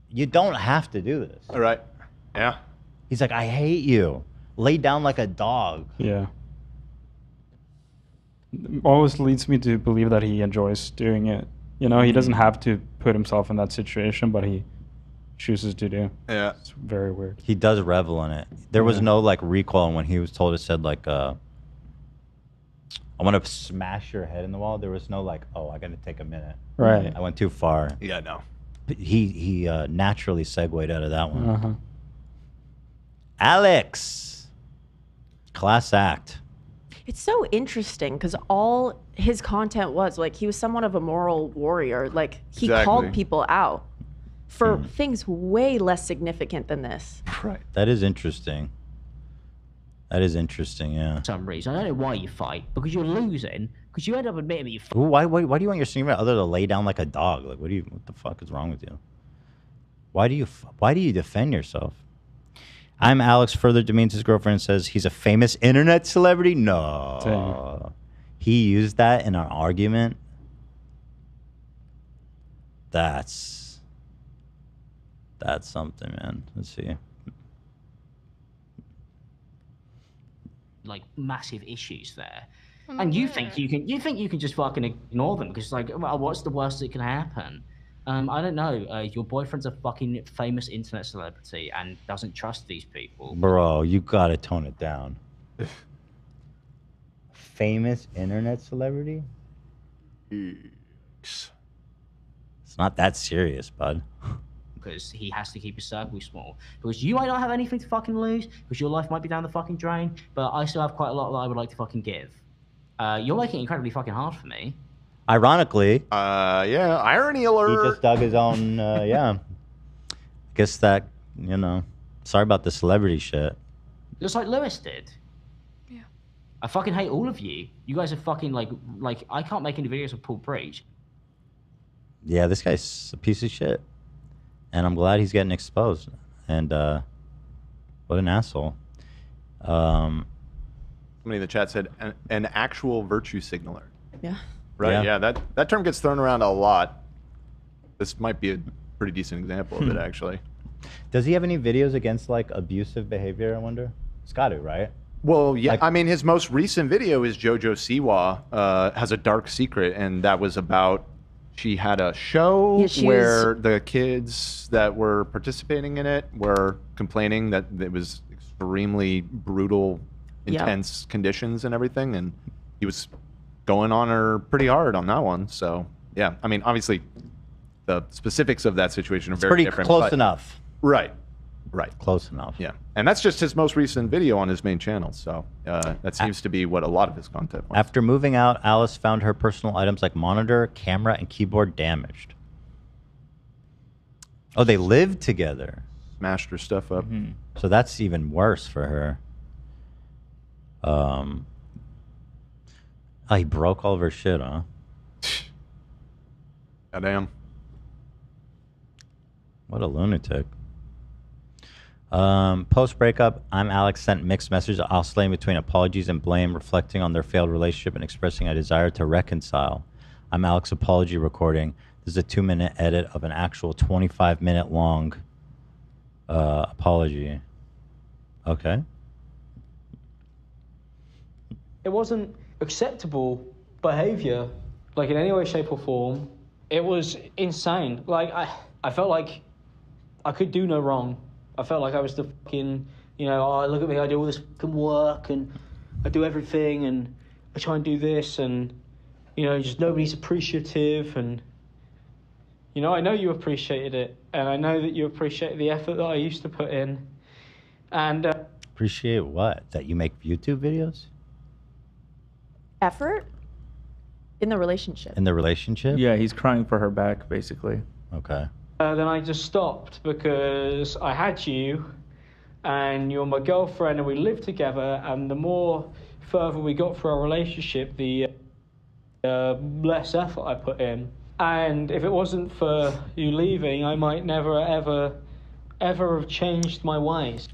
you don't have to do this. All right. Yeah. He's like, I hate you. Lay down like a dog. Yeah. Always leads me to believe that he enjoys doing it. You know, he doesn't have to put himself in that situation, but he chooses to do. Yeah. It's very weird. He does revel in it. There was no, like, recoil when he was told, it said, like, I want to smash your head in the wall. There was no, like, oh, I got to take a minute. Right. I went too far. Yeah, no. He naturally segued out of that one. Uh-huh. Alex. Class act. It's so interesting because all his content was like he was somewhat of a moral warrior. Like he called people out for things way less significant than this. Right. That is interesting. That is interesting, yeah. For some reason. I don't know why you fight, because you're losing, because you end up admitting that you Ooh, why do you want your significant other to lay down like a dog? Like, what the fuck is wrong with you? Why do you defend yourself? I'm Alex. Further demeans his girlfriend and says he's a famous internet celebrity. No. Dang. He used that in an argument. That's something, man. Let's see. like massive issues there. And you think you can just fucking ignore them because it's like, well, what's the worst that can happen? I don't know. Your boyfriend's a fucking famous internet celebrity and doesn't trust these people. Bro, you gotta tone it down. Famous internet celebrity? It's not that serious, bud. Because he has to keep his circle small. Because you might not have anything to fucking lose, because your life might be down the fucking drain, but I still have quite a lot that I would like to fucking give. You're making it incredibly fucking hard for me. Ironically, yeah, irony alert. He just dug his own, yeah. Guess that, you know, sorry about the celebrity shit. Just like Lewis did. Yeah. I fucking hate all of you. You guys are fucking like I can't make any videos with Paul Breach. Yeah, this guy's a piece of shit. And I'm glad he's getting exposed. And what an asshole. Somebody in the chat said an actual virtue signaler. Yeah. Right, Yeah. yeah, that term gets thrown around a lot. This might be a pretty decent example of it, actually. Does he have any videos against, like, abusive behavior, I wonder? It's got to, right? Well, yeah, Like- I mean, his most recent video is JoJo Siwa has a dark secret, and that was about she had a show Yeah, she where the kids that were participating in it were complaining that it was extremely brutal, Yep. intense conditions and everything, and he was going on her pretty hard on that one. So, yeah, I mean, obviously, the specifics of that situation are It's very pretty different. close but- enough. Right. Right. Close enough. Yeah. And that's just his most recent video on his main channel. So that seems to be what a lot of his content was. After moving out, Alice found her personal items like monitor, camera, and keyboard damaged. Oh, they lived together. Smashed her stuff up. So that's even worse for her. Oh, he broke all of her shit, huh? Goddamn. What a lunatic. Post breakup, ImAllexx sent mixed messages oscillating between apologies and blame, reflecting on their failed relationship and expressing a desire to reconcile. ImAllexx apology recording. This is a 2-minute edit of an actual 25-minute long apology. Okay. It wasn't acceptable behavior, like in any way, shape, or form. It was insane. Like I felt like I could do no wrong. I felt like I was the fucking, you know, oh, look at me, I do all this fucking work and I do everything and I try and do this and, you know, just nobody's appreciative and, you know, I know you appreciated it and I know that you appreciate the effort that I used to put in. And Appreciate what? That you make YouTube videos? Effort in the relationship. In the relationship? Yeah, he's crying for her back, basically. Okay. Then I just stopped because I had you and you're my girlfriend and we lived together, and the more further we got through our relationship, the less effort I put in. And if it wasn't for you leaving, I might never, ever have changed my ways.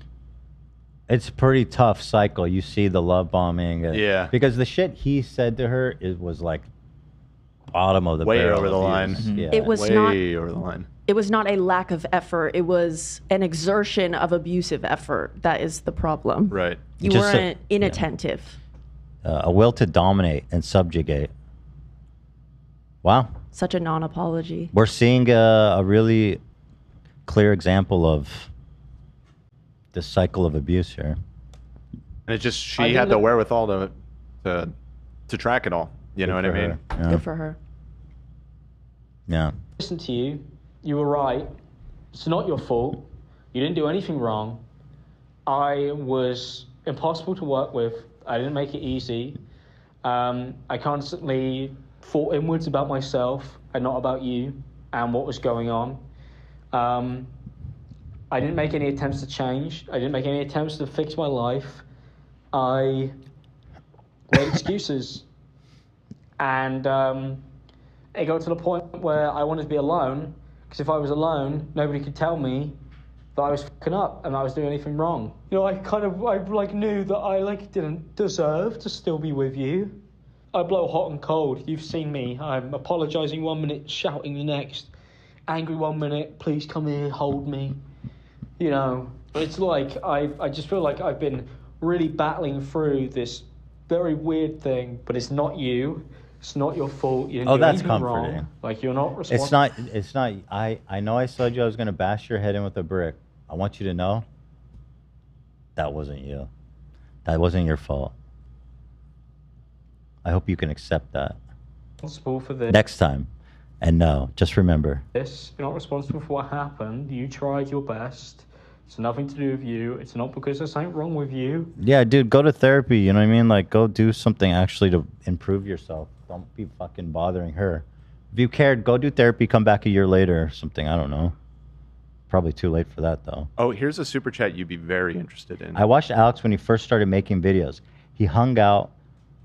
It's a pretty tough cycle. You see the love bombing. Yeah. Because the shit he said to her, it was like bottom of the Way barrel over the abuse. line. Yeah. It was Way not. over the line. It was not a lack of effort. It was an exertion of abusive effort. That is the problem. Right. You Just weren't inattentive. A will to dominate and subjugate. Wow. Such a non-apology. We're seeing a really clear example of the cycle of abuse here. And it's just she had the wherewithal to track it all. You know what I mean? Yeah. Good for her. Yeah. Listen to you. You were right. It's not your fault. You didn't do anything wrong. I was impossible to work with. I didn't make it easy. I constantly thought inwards about myself and not about you and what was going on. I didn't make any attempts to change. I didn't make any attempts to fix my life. I made excuses. And it got to the point where I wanted to be alone, because if I was alone, nobody could tell me that I was fucking up and I was doing anything wrong. You know, I knew that I didn't deserve to still be with you. I blow hot and cold. You've seen me. I'm apologizing 1 minute, shouting the next. Angry 1 minute, please come here, hold me. You know, it's like I just feel like I've been really battling through this very weird thing, but it's not you. It's not your fault. You didn't do that's anything wrong. comforting. Like, you're not responsible. It's not, I know I told you I was going to bash your head in with a brick. I want you to know that wasn't you. That wasn't your fault. I hope you can accept that. Responsible for this. Next time. And no, just remember. You're not responsible for what happened. You tried your best. It's nothing to do with you. It's not because there's something wrong with you. Yeah, dude, go to therapy. You know what I mean? Like, go do something actually to improve yourself. Don't be fucking bothering her. If you cared, go do therapy, come back a year later or something. I don't know. Probably too late for that, though. Oh, here's a super chat you'd be very interested in. I watched Alex when he first started making videos. He hung out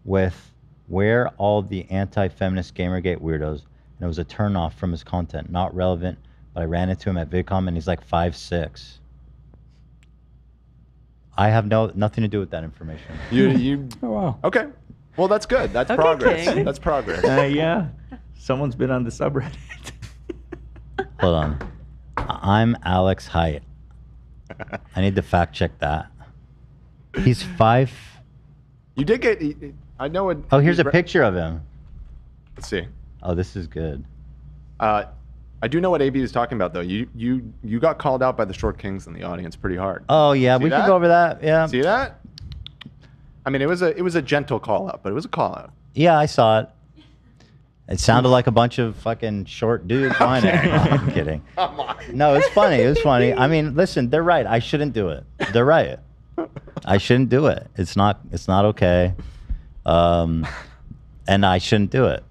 with where all the anti-feminist Gamergate weirdos, and it was a turnoff from his content. Not relevant, but I ran into him at VidCon, and he's like 5'6". I have nothing to do with that information. You Oh, wow. Okay. Well, that's good. That's Okay, progress. King. That's progress. Yeah. Someone's been on the subreddit. Hold on. ImAllexx height. I need to fact check that. He's 5. You did get. I know it. Oh, here's a picture of him. Let's see. Oh, this is good. I do know what AB is talking about, though. You got called out by the Short Kings in the audience pretty hard. Oh yeah, See we that? can go over that. Yeah. See that? I mean, it was a gentle call out, but it was a call out. Yeah, I saw it. It sounded like a bunch of fucking short dudes whining. No, I'm kidding. Come on. No, it's funny. It was funny. I mean, listen, they're right. I shouldn't do it. They're right. I shouldn't do it. It's not okay. And I shouldn't do it.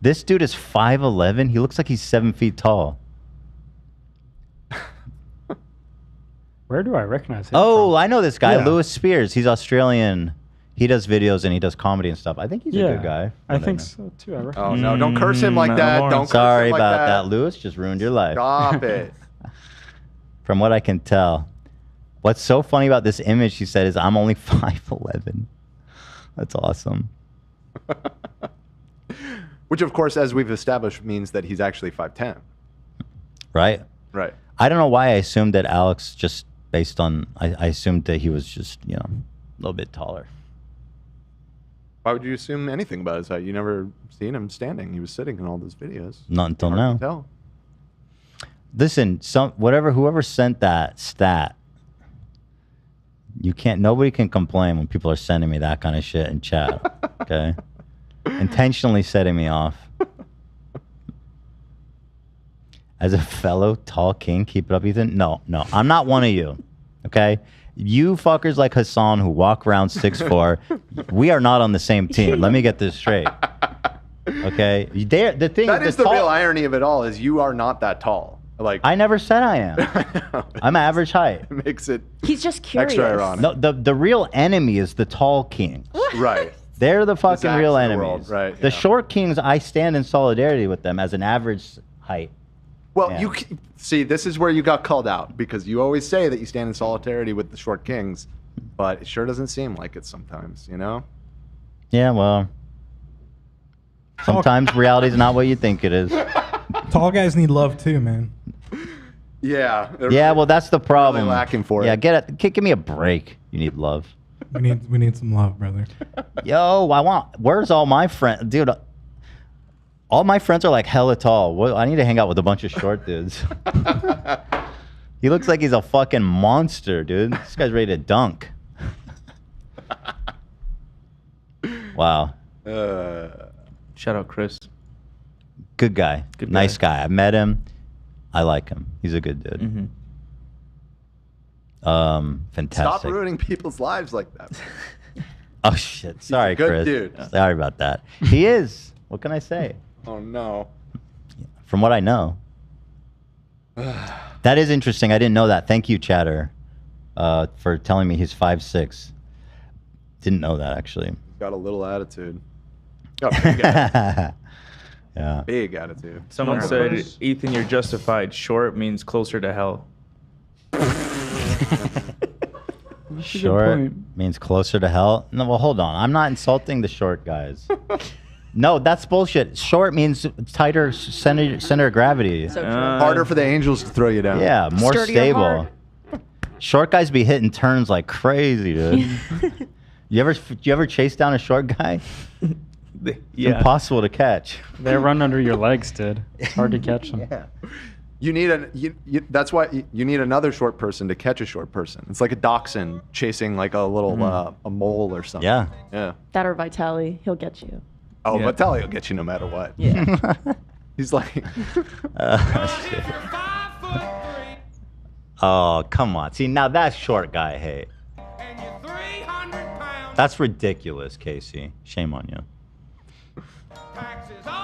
This dude is 5'11". He looks like he's 7 feet tall. Where do I recognize him? Oh, I know this guy, Yeah. Lewis Spears. He's Australian. He does videos and he does comedy and stuff. I think he's a good guy. I think so too. I reckon. Oh no! Don't curse him like that. Don't. Curse Sorry him like about that. Lewis just ruined your life. Stop it. From what I can tell, what's so funny about this image, he said, is I'm only 5'11". That's awesome. Which, of course, as we've established, means that he's actually 5'10". Right. Right. I don't know why I assumed that Alex just based on I assumed that he was just a little bit taller. Why would you assume anything about his height? You never seen him standing. He was sitting in all those videos. Not until Hard now. to tell. Listen, whoever sent that stat, nobody can complain when people are sending me that kind of shit in chat. Okay, intentionally setting me off. As a fellow tall king, keep it up, Ethan. No, I'm not one of you. Okay. You fuckers like Hassan who walk around 6'4", we are not on the same team. Let me get this straight. Okay, the thing that is the real irony of it all is you are not that tall. Like I never said I am. I'm average height. It makes it. He's just curious. Extra ironic. No, the real enemy is the tall kings. Right. They're the fucking real Zacks of the enemies. world, right, The short kings, I stand in solidarity with them as an average height. Well, Yeah. you see, this is where you got called out because you always say that you stand in solidarity with the short kings, but it sure doesn't seem like it sometimes, you know? Yeah, well, sometimes reality's not what you think it is. Tall guys need love too, man. Yeah. Yeah, well, that's the problem. lacking for Yeah, it. give me a break. You need love. We need some love, brother. Yo, where's all my friends? Dude, all my friends are like hella tall. I need to hang out with a bunch of short dudes. He looks like he's a fucking monster, dude. This guy's ready to dunk. Wow. Shout out Chris. Good guy. Good Nice guy. guy. I met him. I like him. He's a good dude. Fantastic. Stop ruining people's lives like that. Oh shit. Sorry, good Chris. dude. Sorry about that. He is. What can I say? Oh no. From what I know. That is interesting. I didn't know that. Thank you, Chatter, for telling me he's 5'6". Didn't know that actually. Got a little attitude. Got big attitude. Yeah. Big attitude. Someone said, Ethan, you're justified. Short means closer to hell. Short means closer to hell. No, well, hold on. I'm not insulting the short guys. No, that's bullshit. Short means tighter center of gravity. So true. Harder for the angels to throw you down. Yeah, more Sturdier stable. heart. Short guys be hitting turns like crazy, dude. You ever chase down a short guy? It's impossible to catch. They run under your legs, dude. It's hard to catch them. Yeah. You need that's why you need another short person to catch a short person. It's like a dachshund chasing like a little a mole or something. Yeah. Yeah. That or Vitali, he'll get you. Oh, Yeah. Vitaly will get you no matter what. Yeah. He's like, Shit. Oh, come on. See, now that's short guy hate. That's ridiculous, Casey. Shame on you.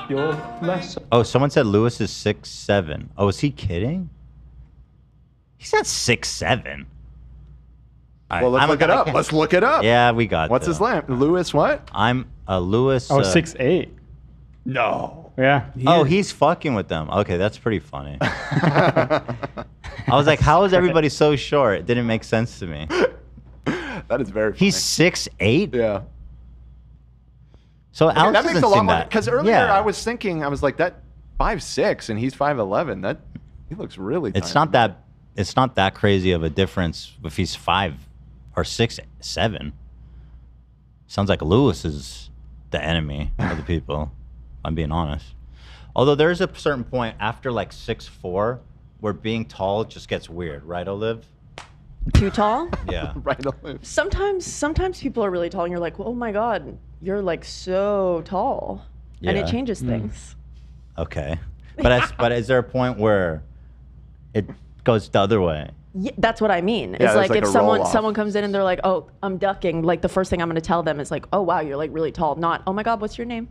You're less. Oh, someone said Lewis is 6'7". Oh, is he kidding? He's not 6'7". well, let's look it up. Let's look it up. Yeah, we got What's his name? Lewis what? I'm Lewis. Oh, 6'8". No. Yeah. He's fucking with them. Okay, that's pretty funny. I was like, how is everybody so short? It didn't make sense to me. That is very funny. He's 6'8"? Yeah. So Okay, Alex that makes doesn't a lot seem more that. because earlier Yeah. I was thinking that 5'6" and he's 5'11". That he looks really. It's tiny. not that crazy of a difference if he's 5 or 6'7". Sounds like Lewis is the enemy of the people. I'm being honest. Although there's a certain point after like 6'4" where being tall just gets weird, right, Olive? Too tall? Yeah. Right, Olive. Sometimes people are really tall and you're like, oh my God, you're like so tall. And it Yeah. changes things. Okay. But is there a point where it goes the other way? Yeah, that's what I mean. Yeah, It's there's like like if a someone roll-off. comes in and they're like, oh, I'm ducking, like the first thing I'm going to tell them is like, oh, wow, you're like really tall. Not, oh my God, what's your name?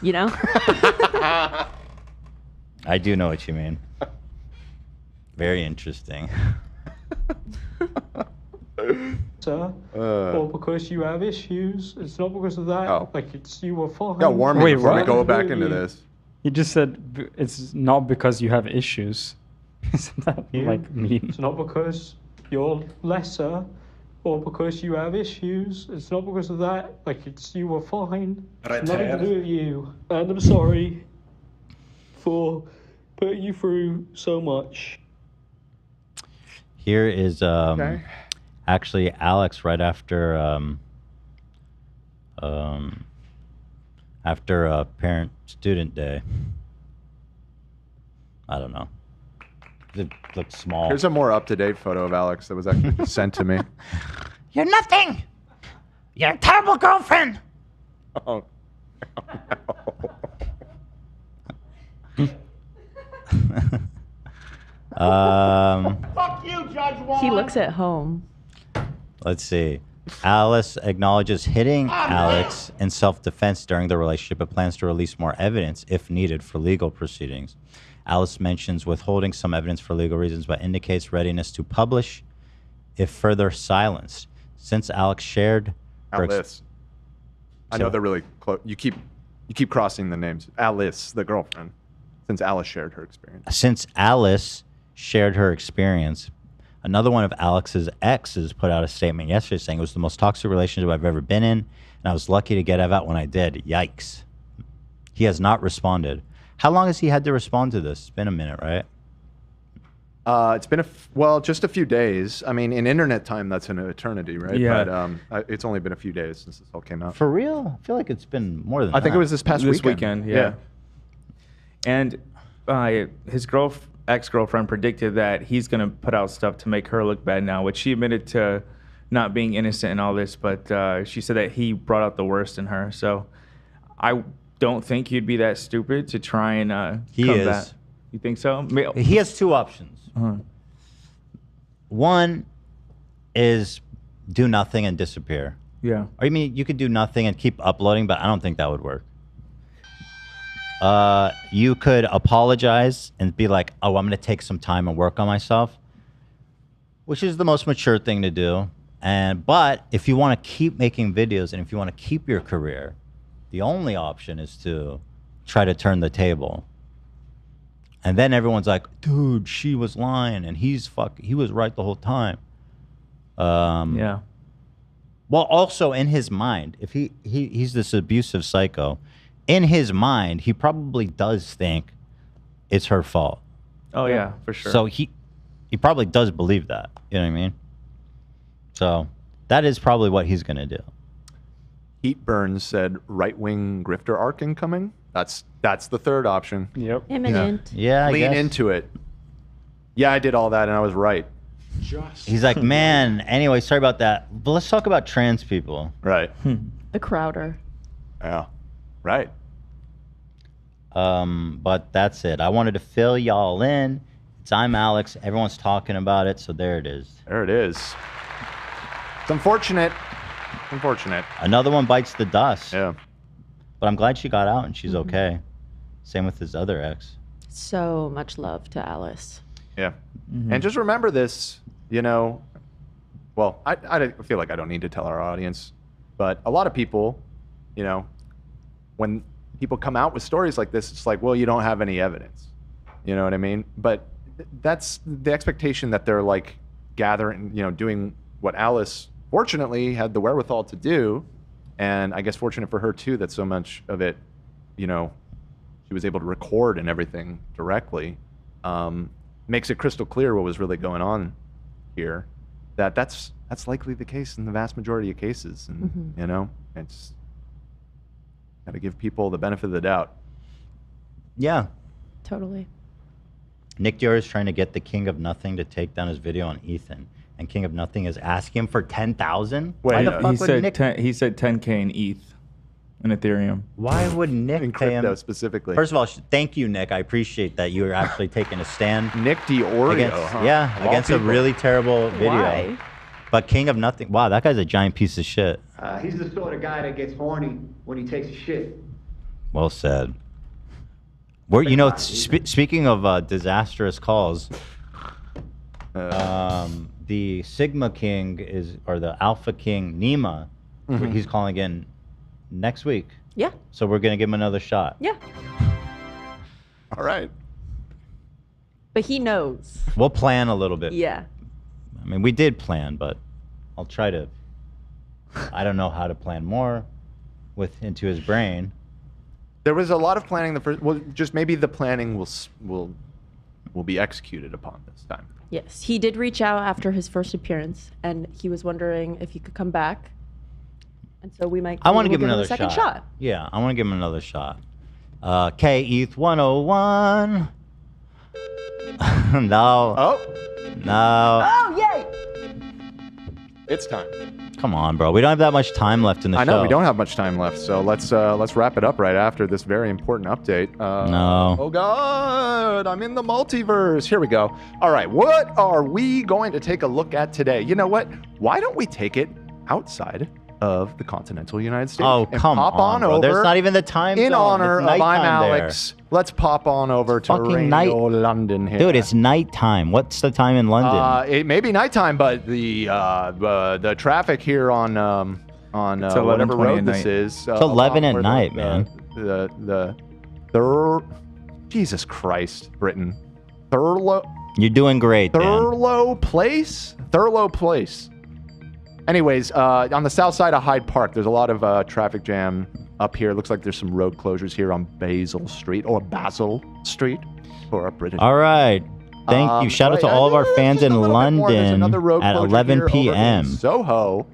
You know? I do know what you mean. Very interesting. or because you have issues. It's not because of that. Like, it's you were fine. Got warm Wait, before we what? go back into this. He just said it's not because you have issues. Isn't that like mean? It's not because you're lesser or because you have issues. It's not because of that. Like, it's you were fine. It's nothing to do with you. And I'm sorry for putting you through so much. Here is actually Alex right after after parent-student day. I don't know. It looks small. Here's a more up-to-date photo of Alex that was actually sent to me. You're nothing. You're a terrible girlfriend. Oh, Fuck you, Judge Wong. He looks at home. Let's see. Alice acknowledges hitting Alex in self-defense during the relationship, but plans to release more evidence if needed for legal proceedings. Alice mentions withholding some evidence for legal reasons, but indicates readiness to publish if further silenced. Since Alex shared her Alice. I know they're really close. You keep crossing the names. Alice, the girlfriend. Since Alice shared her experience. Another one of Alex's exes put out a statement yesterday saying it was the most toxic relationship I've ever been in, and I was lucky to get out when I did. Yikes. He has not responded. How long has he had to respond to this? It's been a minute, right? It's been just a few days. I mean, in internet time, that's an eternity, right? Yeah. But it's only been a few days since this all came out. For real? I feel like it's been more than that. I think it was this past weekend. Yeah. And his ex-girlfriend predicted that he's going to put out stuff to make her look bad now, which she admitted to not being innocent in all this, but she said that he brought out the worst in her. So I don't think he'd be that stupid to try and He come is. back. You think so? He has two options. One is do nothing and disappear. Yeah. Or you mean you could do nothing and keep uploading, but I don't think that would work. You could apologize and be like, oh, I'm going to take some time and work on myself, which is the most mature thing to do. But if you want to keep making videos and if you want to keep your career, the only option is to try to turn the table. And then everyone's like, dude, she was lying and he was right the whole time. Yeah. Well, also in his mind, if he's this abusive psycho, in his mind, he probably does think it's her fault. Oh, yeah, for sure. So he probably does believe that. You know what I mean? So that is probably what he's going to do. Heat Burns said right-wing grifter arc incoming. That's the third option. Yep. Imminent. Yeah, I Lean guess. into it. Yeah, I did all that and I was right. He's like, man, anyway, sorry about that. But let's talk about trans people. Right. The Crowder. Yeah. Right. But that's it. I wanted to fill y'all in. It's ImAllexx. Everyone's talking about it, so there it is. There it is. It's unfortunate. Another one bites the dust. Yeah. But I'm glad she got out and she's okay. Same with his other ex. So much love to Alice. Yeah. And just remember this, well, I feel like I don't need to tell our audience, but a lot of people, when people come out with stories like this, it's like, well, you don't have any evidence. You know what I mean? But that's the expectation that they're like gathering, doing what Alice fortunately had the wherewithal to do. And I guess fortunate for her too, that so much of it, she was able to record and everything directly. Makes it crystal clear what was really going on here. That's likely the case in the vast majority of cases. And, it's got to give people the benefit of the doubt. Yeah. Totally. Nick Dior is trying to get the King of Nothing to take down his video on Ethan. And King of Nothing is asking him for 10,000? Why the fuck he would said Nick... he said 10K in ETH in Ethereum. Why would Nick in pay him? crypto specifically. First of all, thank you, Nick. I appreciate that you are actually taking a stand. Nick Diorio, against a really terrible video. Why? But King of Nothing, wow, that guy's a giant piece of shit. He's the sort of guy that gets horny when he takes a shit. Well said. Speaking of disastrous calls, the Sigma King or the Alpha King Nima, Mhm. he's calling in next week. Yeah. So we're gonna give him another shot. Yeah. All right. But he knows. We'll plan a little bit. Yeah. I mean, we did plan, but I'll try to. I don't know how to plan more into his brain. There was a lot of planning the first. Well, just maybe the planning will be executed upon this time. Yes. He did reach out after his first appearance, and he was wondering if he could come back. And so we might. I want to we'll give him another a second shot. Yeah, I want to give him another shot. K-ETH 101. No. Oh. No. Oh, yay! It's time. Come on, bro. We don't have that much time left in the show. I know we don't have much time left, so let's wrap it up right after this very important update. No. Oh God, I'm in the multiverse. Here we go. All right, what are we going to take a look at today? You know what? Why don't we take it outside of the continental United States? Oh, and come pop on, bro. over There's not even the time in zone. honor It's of nighttime ImAllexx. Let's pop on over to fucking rainy night- old London here. Dude, it's nighttime. What's the time in London? It may be nighttime, but the traffic here on whatever 11:20 road at this night. is. It's 11 at where night, man. Jesus Christ, Britain. Thurlow You're doing great, Dan. Thurlow Place? Thurlow Place. Anyways, on the south side of Hyde Park, there's a lot of traffic jam up here. Looks like there's some road closures here on Basil Street or Basil Street for our British. All right. Thank you. Shout out to all of our fans in There's London another road at closure 11 here over in p.m. Soho,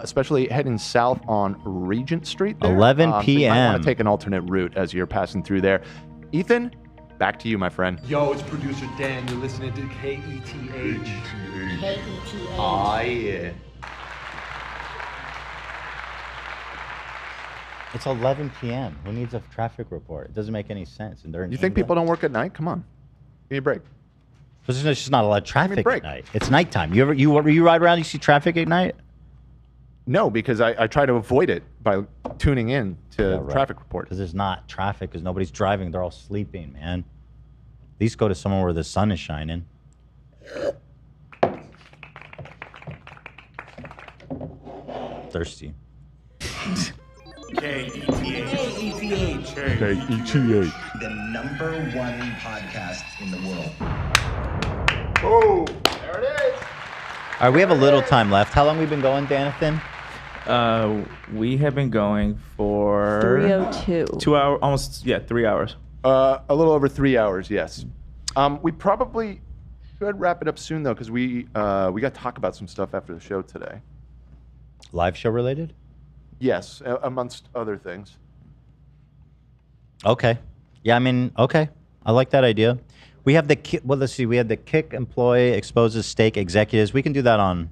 especially heading south on Regent Street. There. 11 So you might p.m. want to take an alternate route as you're passing through there. Ethan, back to you, my friend. Yo, it's producer Dan. You're listening to KETH. Oh, yeah. It's 11 p.m. Who needs a traffic report? It doesn't make any sense. And they're in You think England. people don't work at night? Come on. Give me a break. There's just not a lot of traffic break. at night. It's nighttime. You ride around, you see traffic at night? No, because I try to avoid it by tuning in to traffic reports. Because there's not traffic, because nobody's driving. They're all sleeping, man. At least go to somewhere where the sun is shining. Thirsty. KETH. The #1 podcast in the world. Oh, there it is. All right, we have a little time left. How long have we been going, Danathan? We have been going for 3:02. 2 hours, almost 3 hours. A little over 3 hours, yes. We probably should wrap it up soon though, because we got to talk about some stuff after the show today. Live show related? Yes, amongst other things. Okay. Yeah, I mean, okay. I like that idea. We have let's see. We had the Kick employee exposes steak executives. We can do that on.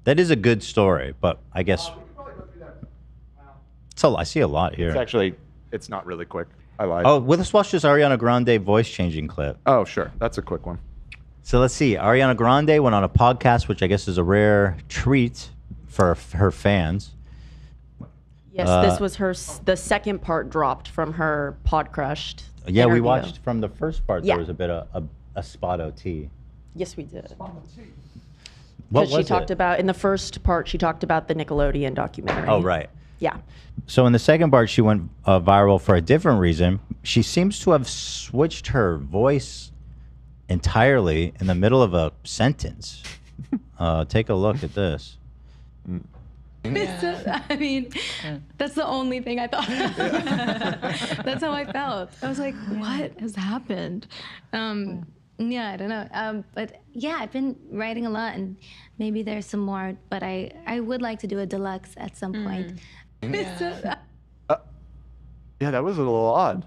That is a good story, but I guess. So I see a lot here. It's not really quick. I lied. Oh, well, let's watch this Ariana Grande voice changing clip. Oh, sure. That's a quick one. So let's see. Ariana Grande went on a podcast, which I guess is a rare treat for her fans. Yes, this was the second part dropped from her Pod Crushed. Yeah, we interview. watched from the first part. Yeah. There was a bit of a spot OT. Yes, we did. What Because she was talked it? about in the first part, she talked about the Nickelodeon documentary. Oh, right. Yeah. So in the second part, she went viral for a different reason. She seems to have switched her voice entirely in the middle of a sentence. Take a look at this. I mean, that's the only thing I thought. That's how I felt. I was like, what has happened? Yeah, I don't know. But yeah, I've been writing a lot, and maybe there's some more, but I would like to do a deluxe at some point. Yeah, that was a little odd.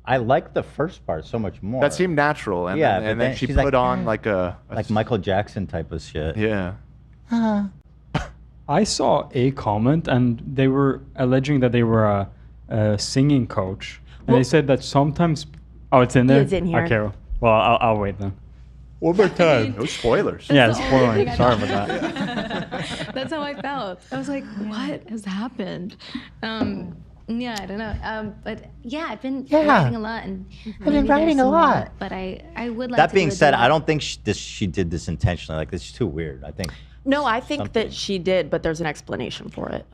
I like the first part so much more. That seemed natural, and Yeah, then, but and then then she she's put like, on like a like Michael Jackson type of shit. Yeah. I saw a comment, and they were alleging that they were a singing coach, and they said that sometimes. Oh, it's in there. It's in here. Okay. Well, I'll wait then. One more time. No spoilers. Yeah, That's the only spoiling. thing I Sorry thought. about that. That's how I felt. I was like, what has happened? Yeah, I don't know. But yeah, I've been Yeah. writing a lot, and I've been maybe writing there's a some lot. more, but I would like That to being do a said, duet. I don't think she did this intentionally. Like, this is too weird. I think. No, I think Something. that she did, but there's an explanation for it.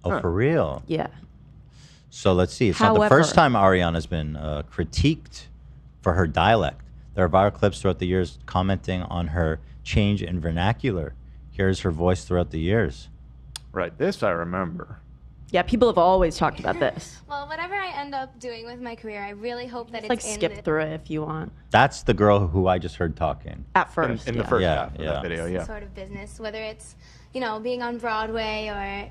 Oh, for real? Yeah. So let's see. It's not the However- first time Ariana's been critiqued for her dialect. There are viral clips throughout the years commenting on her change in vernacular. Here's her voice throughout the years. Right, this I remember. Yeah, people have always talked about this. Well, whatever I end up doing with my career, I really hope that Like it's in skip the through it if you want. That's the girl who I just heard talking. At first, In the first Yeah, half of yeah. that video, yeah. sort of business, whether it's, you know, being on Broadway or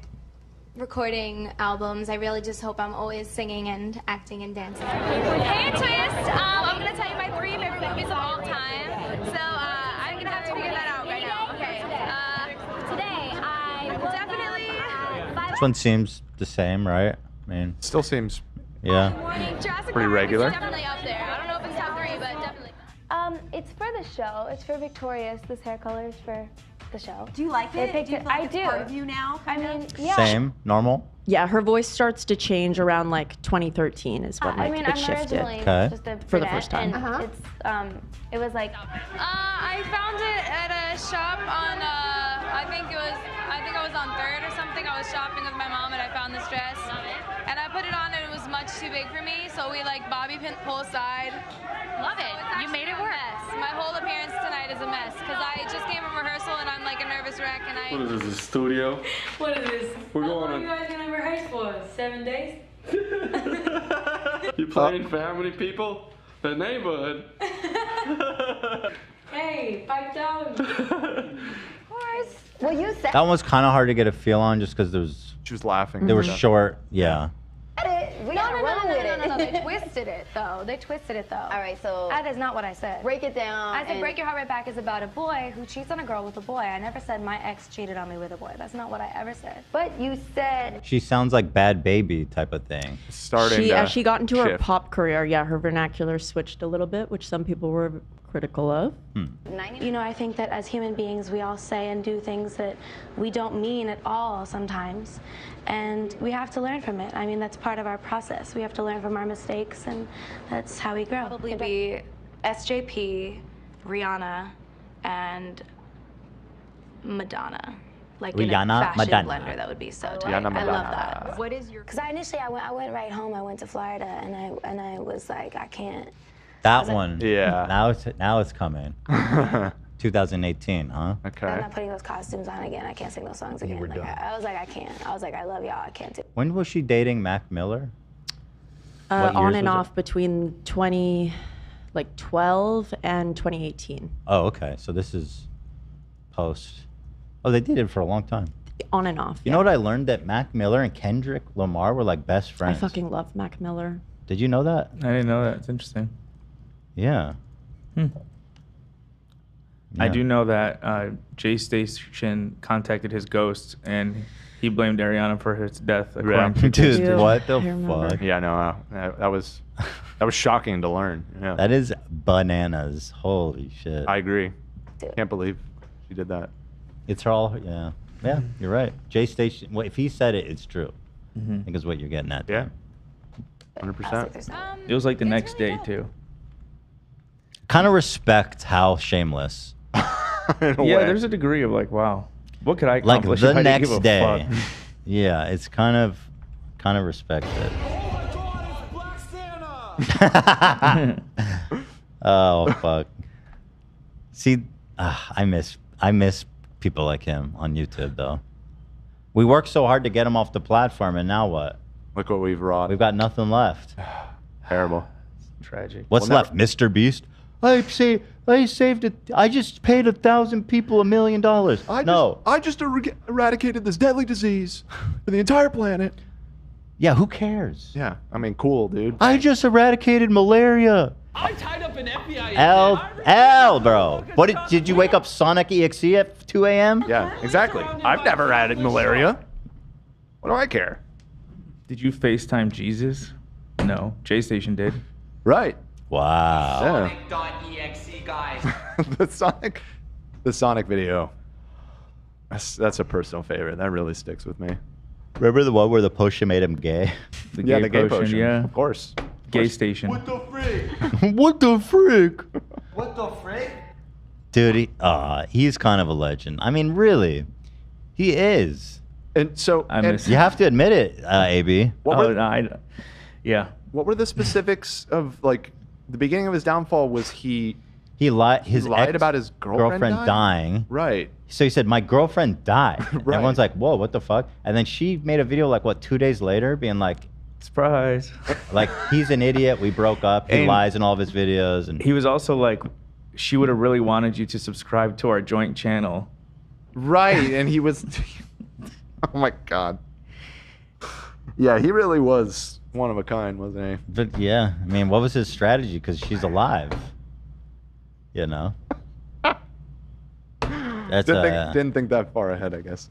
recording albums. I really just hope I'm always singing and acting and dancing. Hey, Twist! I'm gonna tell you my 3 favorite movies of all time. So I'm gonna have to figure that out right now. Okay. Today, I definitely. This one seems the same, right? I mean, still seems. Yeah. Pretty regular. Definitely up there. I don't know if it's top 3, but definitely. It's for the show. It's for Victorious. This hair color is for the show. Do you like They it? picked Do you it- feel like I it's do. part of you now? I mean, yeah. Same, normal. Yeah, her voice starts to change around like 2013 is when like I mean, it I'm shifted. originally just a For the brunette, first time. and it's it was like. I found it at a shop on I think I was on 3rd or something. I was shopping with my mom and I found this dress, and I put it on and it was much too big for me. So we like bobby pin pull aside. Love it. You made it work. My whole appearance tonight is a mess because I just came from rehearsal and I'm like a nervous wreck and I. What is this, a studio? What is this? We're How going long on- you guys gonna rehearse for? 7 days? You playing for how many people? The neighborhood. Hey, 5,000. Of course. Well, you said That one was kind of hard to get a feel on just because there was. She was laughing. They were Mhm. short. Yeah. it. We No, gotta no, run no, with no, it. no, no, they twisted it though. They twisted it though. All right, so That is not what I said. break it down. I said and- Break Your Heart Right Back is about a boy who cheats on a girl with a boy. I never said my ex cheated on me with a boy. That's not what I ever said. But you said She sounds like Bad Baby type of thing. She, as she got into her pop career, yeah, her vernacular switched a little bit, which some people were critical of. You know, I think that as human beings, we all say and do things that we don't mean at all sometimes. And we have to learn from it. I mean, that's part of our process. We have to learn from our mistakes, and that's how we grow. Probably be SJP, Rihanna, and Madonna. Like in a Rihanna, fashion Madonna. blender, that would be so tight. Rihanna, I love Madonna. that. What is your? Because initially I went right home. I went to Florida, and I was like, I can't. That one. Yeah. Now it's coming. 2018, huh? Okay. I'm not putting those costumes on again. I can't sing those songs again. were Like, done. I was like, I can't. I was like, I love y'all. I can't do. When was she dating Mac Miller? What On years and was it? off between 2012 and 2018. Oh, okay. So this is post. Oh, they dated for a long time. On and off. You know what I learned? That Mac Miller and Kendrick Lamar were like best I friends. fucking love Mac Miller. Did you know that? I didn't know that. It's interesting. Yeah. I Yeah. do know that Jay Station contacted his ghost and he blamed Ariana for his death. according to Dude, Jay what Station. the fuck? Yeah, no, that was shocking to learn. Yeah. That is bananas. Holy shit. I agree. Can't believe she did that. It's all, yeah. Yeah, you're right. Jay Station, well, if he said it, it's true. I think is what you're getting at. Yeah. 100%. It was like the next day, too. Kind of respect how shameless. Yeah, there's a degree of like, wow, what could I Like accomplish the if I didn't give next a day. fuck? Yeah, it's kind of respect it. Oh fuck. See, I miss people like him on YouTube though. We worked so hard to get him off the platform, and now what? Look what we've wrought. We've got nothing left. Terrible. Tragic. What's Well, left, Mr. Beast? I saved it. I just paid 1,000 people $1 million. I just eradicated this deadly disease for the entire planet. Yeah, who cares? Yeah, I mean, cool, dude. I just eradicated malaria. I tied up an FBI L, bro. What did you wake up Sonic EXE at 2 a.m.? Yeah, exactly. I've never had malaria. What do I care? Did you FaceTime Jesus? No, Jay Station did. Right. Wow. Sonic.exe, guys. the Sonic video. That's a personal favorite. That really sticks with me. Remember the one where the potion made him gay? The Yeah, gay the gay potion, potion. yeah. Of course. Gay station. What the frick? What the frick? What the frick? Dude, he's kind of a legend. I mean, really, he is. And so You have to admit it, AB. Yeah. What were the specifics of like the beginning of his downfall? Was he lied? He lied about his girlfriend dying. Right. So he said, "My girlfriend died." Right. Everyone's like, "Whoa, what the fuck?" And then she made a video like 2 days later, being like, "Surprise!" Like he's an idiot. We broke up. He And lies in all of his videos, and he was also like, she would have really wanted you to subscribe to our joint channel. Right, and he was. Oh my god. Yeah, he really was one of a kind, wasn't he? But yeah, I mean, what was his strategy? Because she's alive. You know. That's didn't think that far ahead, I guess.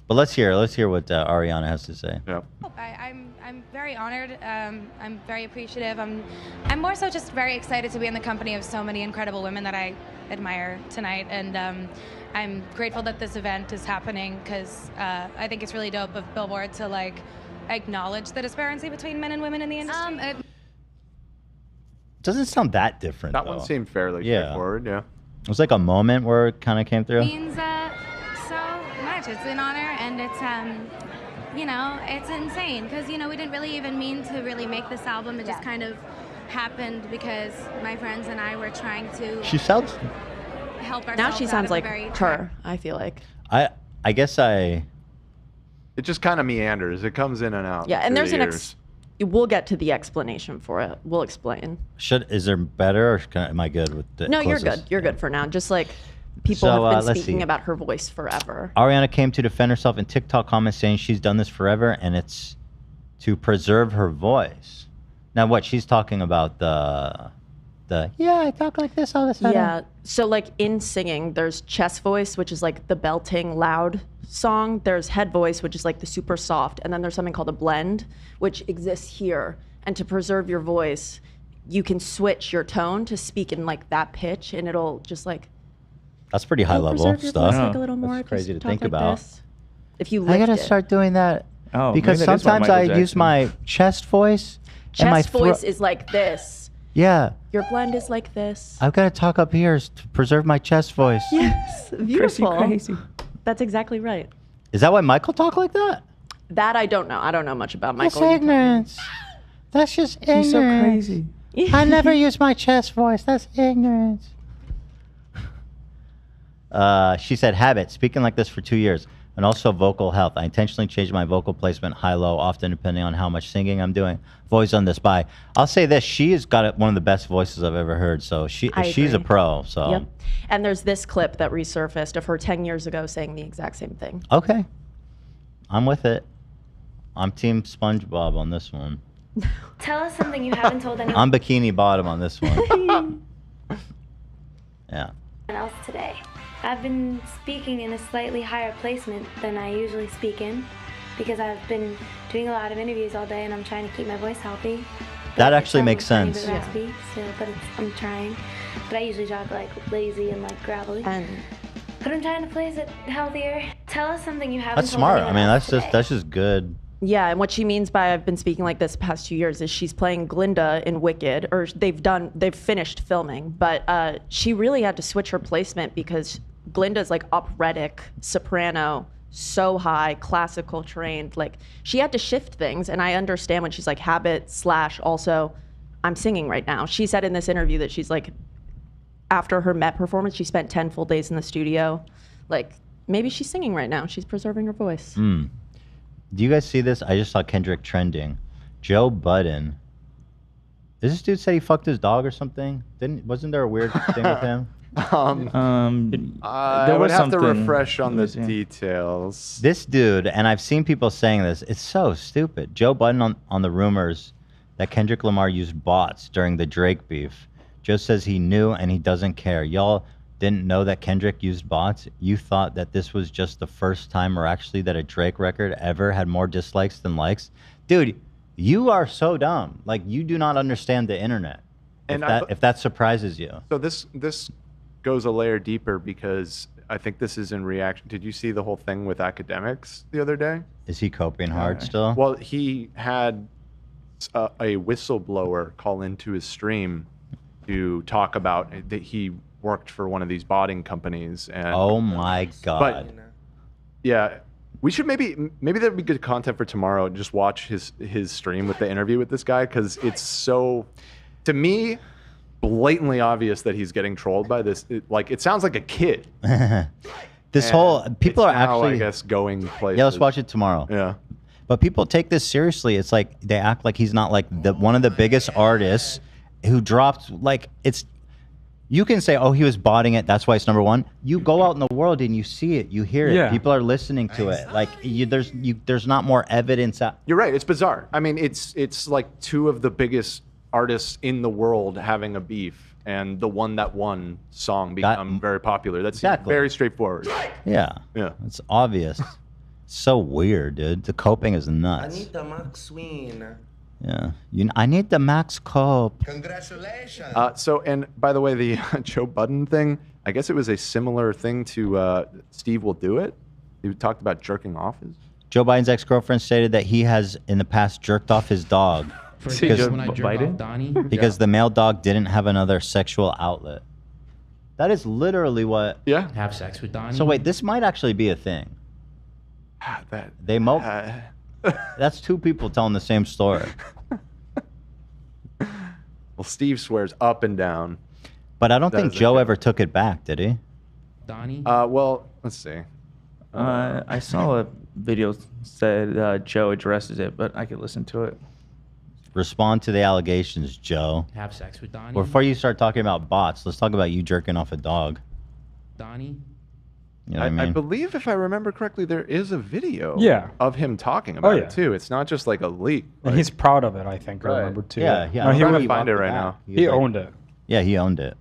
But let's hear what Ariana has to say. Yeah. I'm very honored. I'm very appreciative. I'm more so just very excited to be in the company of so many incredible women that I admire tonight, and I'm grateful that this event is happening because I think it's really dope of Billboard to like acknowledge the disparity between men and women in the industry. Doesn't sound that different. That though. one seemed fairly straightforward, yeah. It was like a moment where it kind of came through. Means so much. It's an honor, and it's you know, it's insane because, you know, we didn't really even mean to really make this album. It just kind of happened because my friends and I were trying to She sounds. help ourselves. Now she out sounds of a like very her, I feel like. I guess I. It just kind of meanders. It comes in and out. Yeah, and through there's the an years. we'll get to the explanation for it. We'll explain. Is there better, or am I good with the? No, you're closest? good. You're good for now. Just like people So, have been let's speaking see. about her voice forever. Ariana came to defend herself in TikTok comments saying she's done this forever and it's to preserve her voice. Now, what she's talking about the yeah, I talk like this all the time. Yeah. So like in singing, there's chest voice, which is like the belting loud song. There's head voice, which is like the super soft, and then there's something called a blend, which exists here. And to preserve your voice, you can switch your tone to speak in like that pitch, and it'll just like That's pretty high level preserve your stuff. voice like a little more. That's crazy to Just talk think like about. this. If you I lift gotta it. start doing that Oh, because maybe that is why sometimes Michael I use Jackson- my chest voice. and my Chest voice is like this. Yeah, Your blend is like this. I've got to talk up here to preserve my chest voice. Yes, beautiful. crazy. That's exactly right. Is that why Michael talked like that? That I don't know. I don't know much about That's Michael. ignorance. That's just ignorance. He's so crazy. I never use my chest voice. That's ignorance. She said, habit, speaking like this for 2 years, and also vocal health. I intentionally changed my vocal placement high-low, often depending on how much singing I'm doing. Voice on this by. I'll say this, she has got one of the best voices I've ever heard, so she's a agree. pro. So Yep. And there's this clip that resurfaced of her 10 years ago saying the exact same thing. Okay, I'm with it. I'm Team SpongeBob on this one. Tell us something you haven't told anyone I'm Bikini Bottom on this one. Yeah. else today. I've been speaking in a slightly higher placement than I usually speak in because I've been doing a lot of interviews all day and I'm trying to keep my voice healthy. That actually makes It's a tiny sense. bit raspy still, but I'm trying. But I usually talk like lazy and like gravelly. But I'm trying to place it healthier. Tell us something you haven't That's told smart. I anyone mean, else that's just good. Yeah, and what she means by I've been speaking like this the past 2 years is she's playing Glinda in Wicked, or they've finished filming, but she really had to switch her placement because Glinda's like operatic, soprano, so high, classical trained. Like she had to shift things, and I understand when she's like habit / also I'm singing right now. She said in this interview that she's like after her Met performance, she spent 10 full days in the studio. Like maybe she's singing right now. She's preserving her voice. Do you guys see this? I just saw Kendrick trending. Joe Budden. Is this dude said he fucked his dog or something? Wasn't there a weird thing with him? I would have to refresh on the details. This dude, and I've seen people saying this, it's so stupid. Joe Budden on the rumors that Kendrick Lamar used bots during the Drake beef. Joe says he knew and he doesn't care. Y'all didn't know that Kendrick used bots? You thought that this was just the first time or actually that a Drake record ever had more dislikes than likes? Dude, you are so dumb. Like, you do not understand the internet. And if that surprises you. So this goes a layer deeper because I think this is in reaction. Did you see the whole thing with Academics the other day? Is he coping hard still? Well, he had a whistleblower call into his stream to talk about that he worked for one of these botting companies. And Oh my God. But yeah, we should maybe that'd be good content for tomorrow. Just watch his stream with the interview with this guy, because it's so, to me, blatantly obvious that he's getting trolled by this. It sounds like a kid. This whole people are now, actually, I guess, going places. yeah, let's watch it tomorrow. Yeah. But people take this seriously. It's like they act like he's not like one of the biggest artists who dropped, like, it's, you can say, oh, he was botting it, that's why it's number one. You go out in the world and you see it, you hear it, Yeah. people are listening to it. Like, there's not more evidence. You're right. It's bizarre. I mean, it's like two of the biggest artists in the world having a beef, and the one that won song become very popular. That's very straightforward. Yeah. Yeah. It's obvious. So weird, dude. The coping is I nuts. need the Max Win. Yeah. I need the max cope. Congratulations. So, and by the way, the Joe Budden thing, I guess it was a similar thing to Steve Will Do It. He talked about jerking off his. Joe Biden's ex-girlfriend stated that he has in the past jerked off his dog. Because when I jerk off Donnie? Because the male dog didn't have another sexual outlet. That is literally what. Yeah. Have sex with Donnie. So wait, this might actually be a thing. That they That's two people telling the same story. Well, Steve swears up and down. But I don't That think is Joe okay. ever took it back, did he? Donnie. Well, let's see. I saw a video said Joe addresses it, but I could listen to it. Respond to the allegations, Joe. Have sex with Donnie. Before you start talking about bots, let's talk about you jerking off a dog. Donnie. You know what I mean? I believe, if I remember correctly, there is a video Yeah. of him talking about yeah. it too. It's not just like a leak. And he's proud of it, I think. I Right. remember too. Yeah, yeah. No, I'm he trying really to find it right now. He owned it. Yeah, he owned it.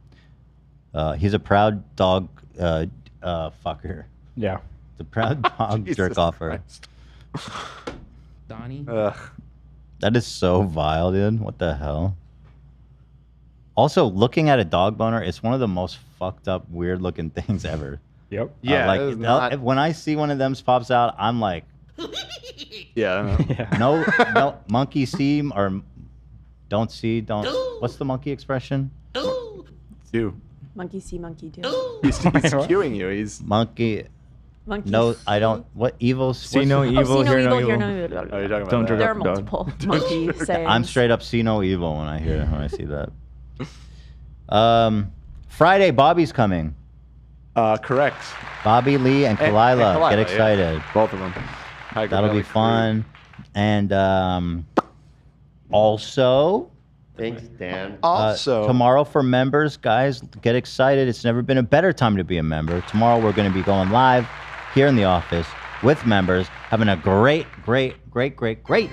He's a proud dog fucker. Yeah. The proud dog jerk offer. Donnie. That is so vile, dude. What the hell? Also, looking at a dog boner, it's one of the most fucked up, weird looking things ever. Yep. Yeah, it is not- when I see one of them pops out, I'm like, yeah. no, monkey see or don't see, don't. What's the monkey expression? You. Monkey see, monkey do. He's cueing you. He's monkey. Monkey No, see. I don't. What evil? See no evil, hear no evil. Oh, you're talking about Don't that. jerk There are off a dog. multiple monkey sayings. I'm straight up see no evil when I see that. Friday, Bobby's coming. Correct. Bobby Lee and Kalila. Get yeah. excited. Both of them. That'll be fun. And also, Thanks, Dan. tomorrow for members, guys, get excited. It's never been a better time to be a member. Tomorrow we're going to be going live here in the office with members, having a great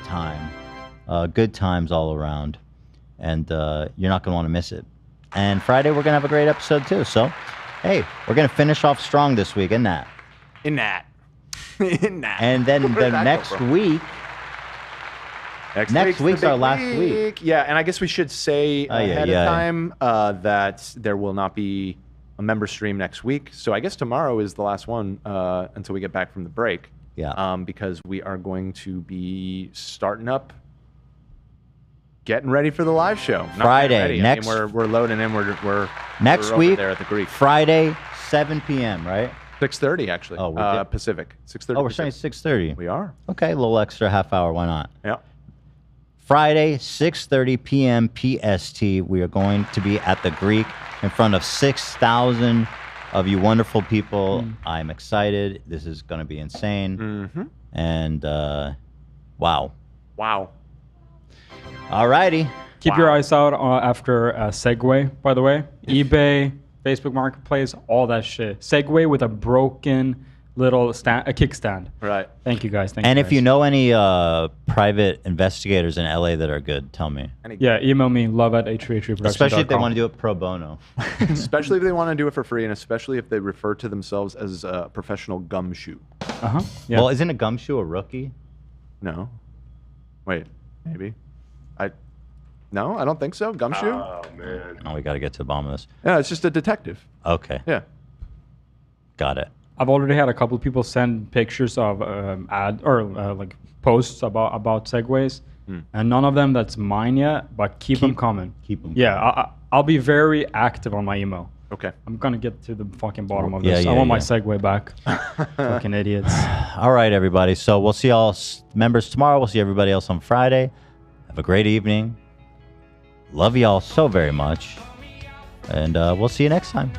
time. Good times all around. And you're not going to want to miss it. And Friday we're going to have a great episode too. So, hey, we're going to finish off strong this week in that. In that. And then Where the did that next come from? week. Next week's the our big last week. Yeah, and I guess we should say ahead of time that there will not be a member stream next week. So I guess tomorrow is the last one until we get back from the break. Yeah. Because we are going to be starting up, getting ready for the live show. Not Friday, ready. next- I mean, we're loading in. We're Next over week, there at the Greek. Friday, 7 p.m., right? 6:30 actually. Oh, we're Pacific. 6:30. Oh, we're saying 6:30. We are. Okay, a little extra half hour. Why not? Yeah. Friday, 6:30 p.m. PST. We are going to be at the Greek in front of 6,000 of you wonderful people. I'm excited. This is going to be insane. Mm-hmm. And wow. Wow. All righty. Keep your eyes out after Segway, by the way. eBay, Facebook Marketplace, all that shit. Segway with a broken little stand, a kickstand. Right. Thank you guys. Thank And you if you know any private investigators in LA that are good, tell me. Yeah, email me love@h3h3production.com. Especially if they want to do it pro bono. Especially if they want to do it for free, and especially if they refer to themselves as a professional gumshoe. Uh-huh. Yeah. Well, isn't a gumshoe a rookie? No. Wait, maybe. No, I don't think so. Gumshoe? Oh, man. Oh, we got to get to the bottom of this. Yeah, it's just a detective. Okay. Yeah. Got it. I've already had a couple of people send pictures of like posts about segways, and none of them that's mine yet. But keep them coming. Keep them. Yeah, I'll be very active on my email. Okay. I'm gonna get to the fucking bottom of Yeah, this. yeah, I want my yeah. Segway back. Fucking idiots. All right, everybody. So we'll see y'all members tomorrow. We'll see everybody else on Friday. Have a great evening. Love y'all so very much. And we'll see you next time.